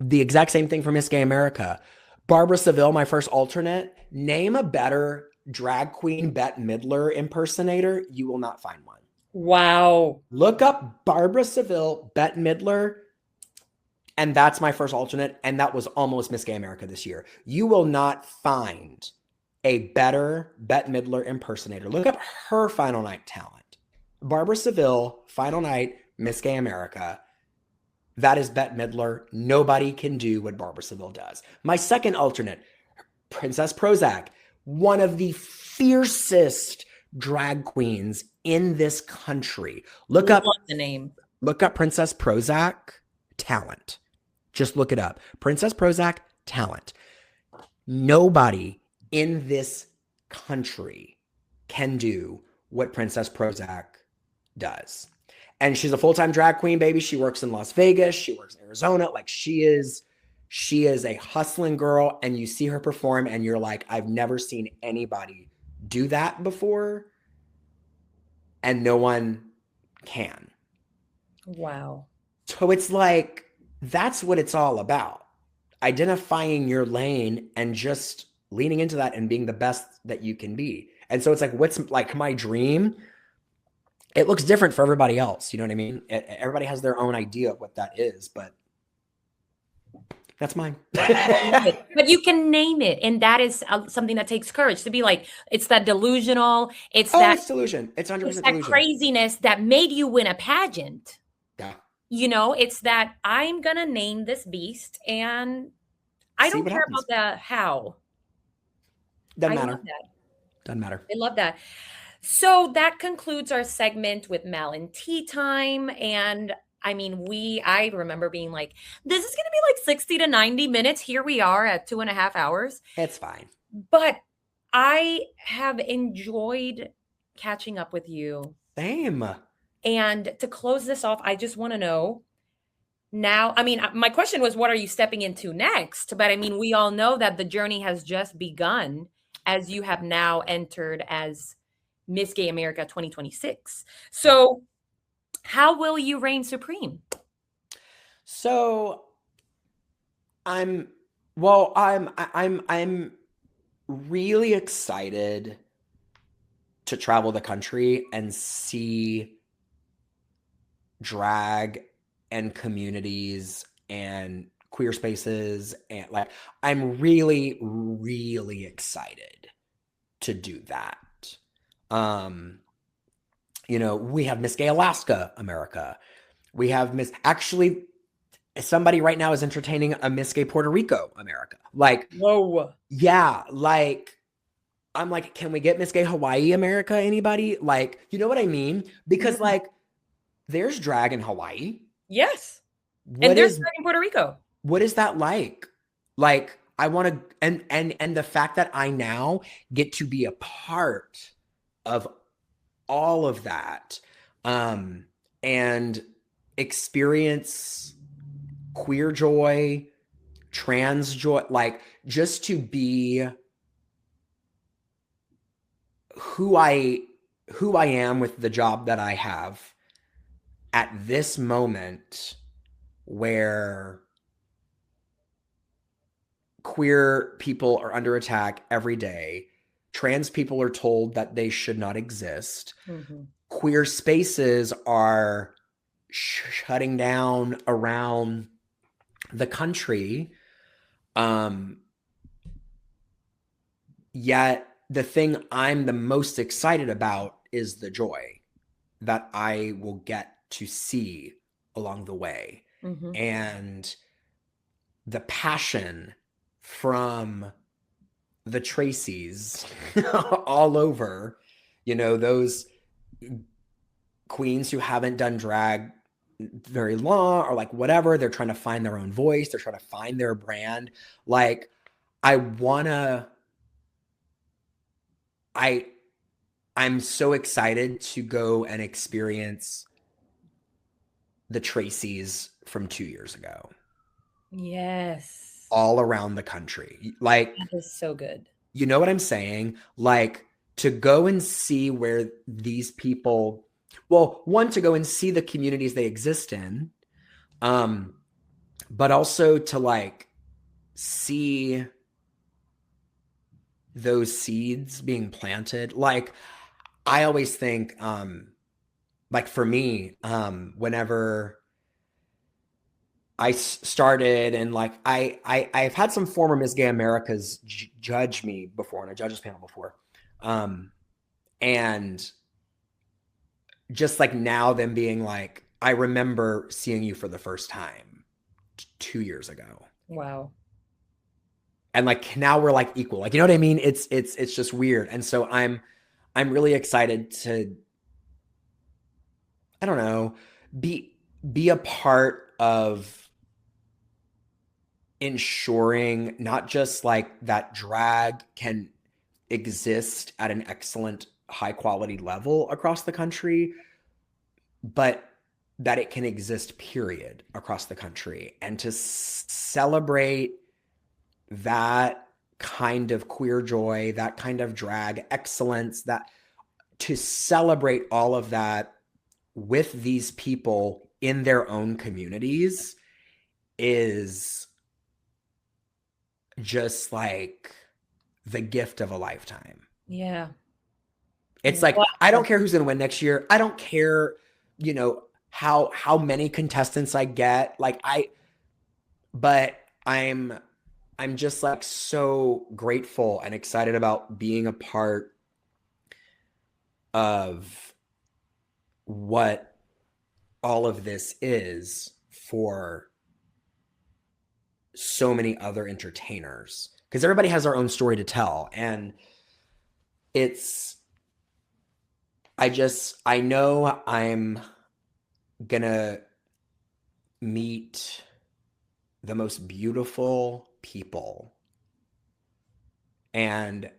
The exact same thing for Miss Gay America. Barbara Seville, my first alternate, name a better drag queen Bette Midler impersonator. You will not find one. Wow. Look up Barbara Seville, Bette Midler, and that's my first alternate, and that was almost Miss Gay America this year. You will not find a better Bette Midler impersonator. Look up her final night talent. Barbara Seville, final night, Miss Gay America. That is Bette Midler. Nobody can do what Barbara Seville does. My second alternate, Princess Prozac, one of the fiercest drag queens in this country. Look up the name. Look up Princess Prozac talent. Just look it up. Princess Prozac talent. Nobody in this country can do what Princess Prozac does. And she's a full-time drag queen, baby. She works in Las Vegas. She works in Arizona. Like she is a hustling girl, and you see her perform and you're like, I've never seen anybody do that before. And no one can. Wow. So it's like, that's what it's all about. Identifying your lane and just leaning into that and being the best that you can be. And so it's like, what's like my dream? It looks different for everybody else. You know what I mean? Everybody has their own idea of what that is, but that's mine. But you can name it. And that is something that takes courage to be like, it's that delusional. It's it's delusion. It's 100% it's that delusion. craziness that made you win a pageant. Yeah. You know, it's that I'm going to name this beast and I See don't what care happens. about the how. Doesn't I love matter. that. Doesn't matter. I love that. So that concludes our segment with Mal and tea time. And I mean, I remember being like, this is going to be like 60 to 90 minutes. Here we are at 2.5 hours. It's fine. But I have enjoyed catching up with you. Same. And to close this off, I just want to know now. I mean, my question was, what are you stepping into next? But I mean, we all know that the journey has just begun as you have now entered as Miss Gay America 2026. Yeah. So, how will you reign supreme? So I'm really excited to travel the country and see drag and communities and queer spaces, and like I'm really really excited to do that. um we have Miss Gay Alaska America. We have Miss, actually somebody right now is entertaining a Miss Gay Puerto Rico America. Like, Whoa. yeah, like I'm like, can we get Miss Gay Hawaii America? Anybody? Like, you know what I mean? Because Mhm. like there's drag in Hawaii. Yes. And What there's is drag in Puerto Rico. what is that like? Like I want to, and the fact that I now get to be a part of all of that, and experience queer joy, trans joy, like just to be who I who I am with the job that I have at this moment, where queer people are under attack every day. Trans people are told that they should not exist. Mhm. Queer spaces are shutting down around the country. Um, Yet the thing I'm the most excited about is the joy that I will get to see along the way, Mhm. and the passion from the Tracys all over, those queens who haven't done drag very long, or like whatever, they're trying to find their own voice, they're trying to find their brand. Like I wanna I I'm so excited to go and experience the Tracys from 2 years ago, Yes. all around the country. Like, That is so good. you know what I'm saying? Like, to go and see where these people, well, one, to go and see the communities they exist in, but also to like see those seeds being planted. Like, I always think, like for me, whenever I started, and like I've had some former Miss Gay Americas judge me before on a judges panel before, and just like now them being like, I remember seeing you for the first time 2 years ago, Wow. and like now we're like equal, like, you know what I mean? It's just weird, and so I'm really excited to, I don't know, be a part of ensuring not just like that drag can exist at an excellent high quality level across the country, but that it can exist period across the country, and to celebrate that kind of queer joy, that kind of drag excellence, that to celebrate all of that with these people in their own communities is just like the gift of a lifetime. Yeah. It's like, I don't Wow. care who's going to win next year. I don't care, how many contestants I get. Like but I'm just like so grateful and excited about being a part of what all of this is for so many other entertainers, because everybody has their own story to tell. And I know I'm gonna meet the most beautiful people and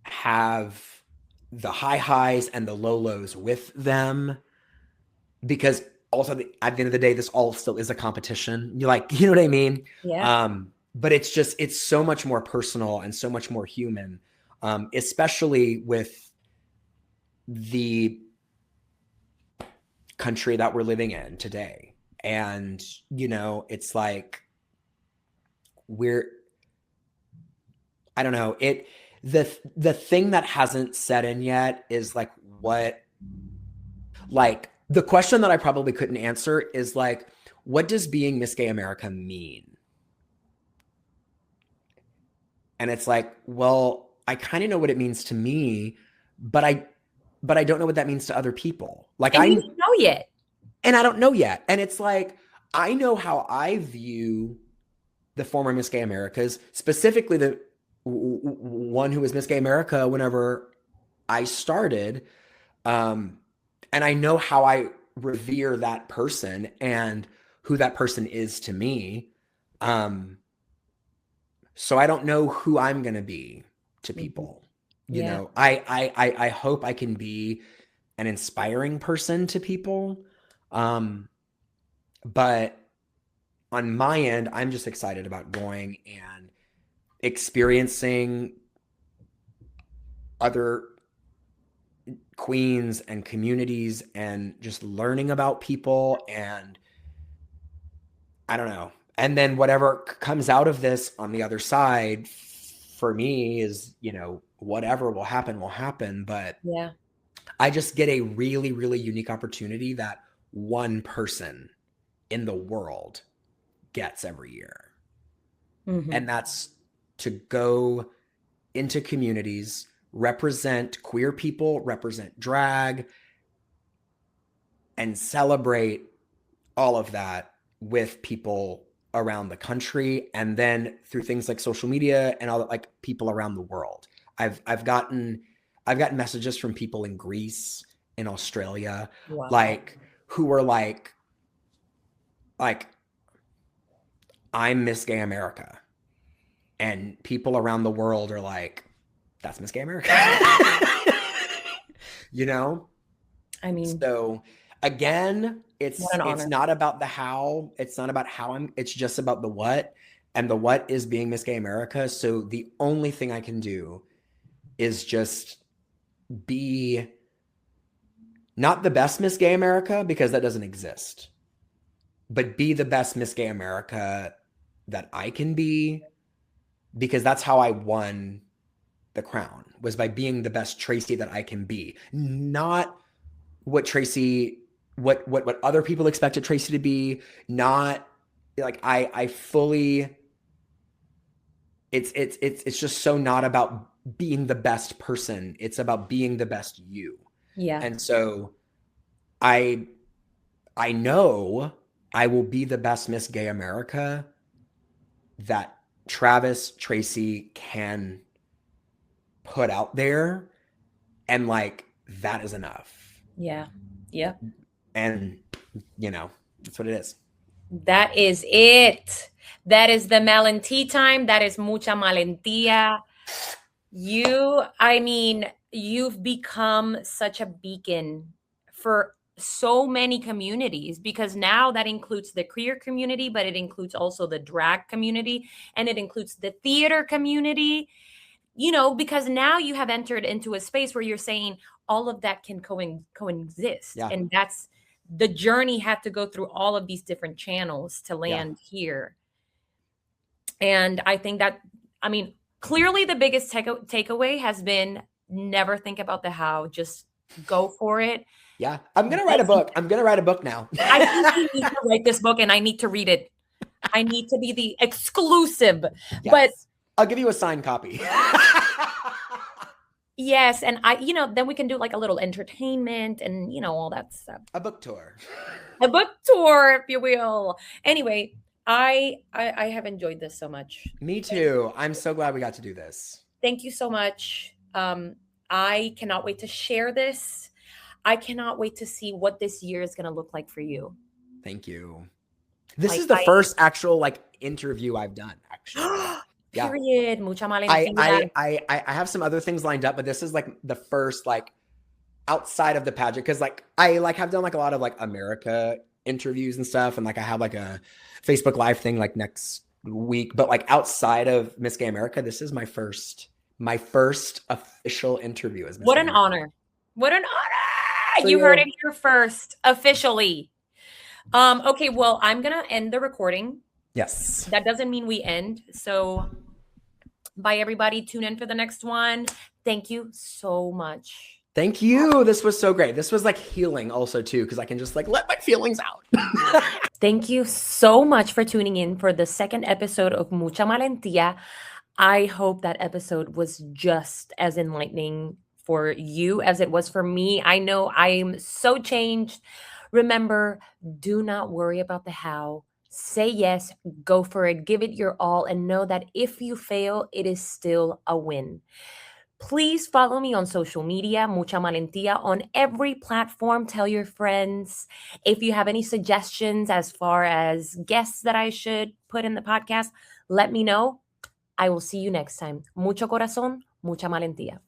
have the high highs and the low lows with them, because also at the end of the day, this all still is a competition. You know what I mean? Yeah. But it's so much more personal and so much more human, especially with the country that we're living in today. And, it's like I don't know, the thing that hasn't set in yet is like the question that I probably couldn't answer is like, what does being Miss Gay America mean? And it's like, well, I kind of know what it means to me, but I don't know what that means to other people. Like, And you don't know yet. And I don't know yet. And it's like, I know how I view the former Miss Gay Americas, specifically the one who was Miss Gay America whenever I started. And I know how I revere that person and who that person is to me. So I don't know who I'm going to be to people. Yeah. I hope I can be an inspiring person to people. But on my end, I'm just excited about going and experiencing other queens and communities and just learning about people. And I don't know. And then whatever comes out of this on the other side for me is, whatever will happen. But Yeah. I just get a really, really unique opportunity that one person in the world gets every year. Mm-hmm. And that's to go into communities, represent queer people, represent drag, and celebrate all of that with people around the country. And then through things like social media and all that, like people around the world. I've gotten messages from people in Greece, in Australia, Wow. like who are like I'm Miss Gay America. And people around the world are like, that's Miss Gay America. I mean, So again, it's what an honor. not about the how. It's not about how it's just about the what. And the what is being Miss Gay America. So the only thing I can do is just be not the best Miss Gay America, because that doesn't exist, but be the best Miss Gay America that I can be, because that's how I won the crown, was by being the best Tracy that I can be. Not what Tracy, what other people expected Tracy to be. Not like I fully. It's just so not about being the best person. It's about being the best you. Yeah. And so I know I will be the best Miss Gay America that Travis, Tracy can put out there. And like, that is enough. Yeah. Yeah. And, that's what it is. That is it. That is the Malentía time. That is Mucha Malentía. You've become such a beacon for so many communities, because now that includes the queer community, but it includes also the drag community, and it includes the theater community, because now you have entered into a space where you're saying all of that can coexist. Yeah. And that's the journey, had to go through all of these different channels to land here. And I think that, clearly the biggest takeaway has been never think about the how, just go for it. Yeah. I'm going to write a book. I'm going to write a book now. I think you need to write this book and I need to read it. I need to be the exclusive, Yes. but I'll give you a signed copy. yes. And then we can do like a little entertainment and, all that stuff. A book tour. A book tour, if you will. Anyway, I have enjoyed this so much. Me too. I'm so glad we got to do this. Thank you so much. I cannot wait to share this. I cannot wait to see what this year is going to look like for you. Thank you. This Like, is the first actual like interview I've done, actually. Yeah. Period. Mucha Malentía. I have some other things lined up, but this is like the first like outside of the pageant, because like I like have done like a lot of like America interviews and stuff, and like I have like a Facebook Live thing like next week, but like outside of Miss Gay America, this is my first official interview as Miss What Gay an America. honor. What an honor. For You you. heard it here first, officially. Okay, well, I'm gonna end the recording. Yes. That doesn't mean we end. So bye everybody. Tune in for the next one. Thank you so much. Thank you. This was so great. This was like healing also too, because I can just like let my feelings out. Thank you so much for tuning in for the second episode of Mucha Malentía. I hope that episode was just as enlightening for you as it was for me. I know I'm so changed. Remember, do not worry about the how. Say yes, go for it, give it your all, and know that if you fail, it is still a win. Please follow me on social media, Mucha Malentía, on every platform. Tell your friends. If you have any suggestions as far as guests that I should put in the podcast, let me know. I will see you next time. Mucho corazón, mucha malentía.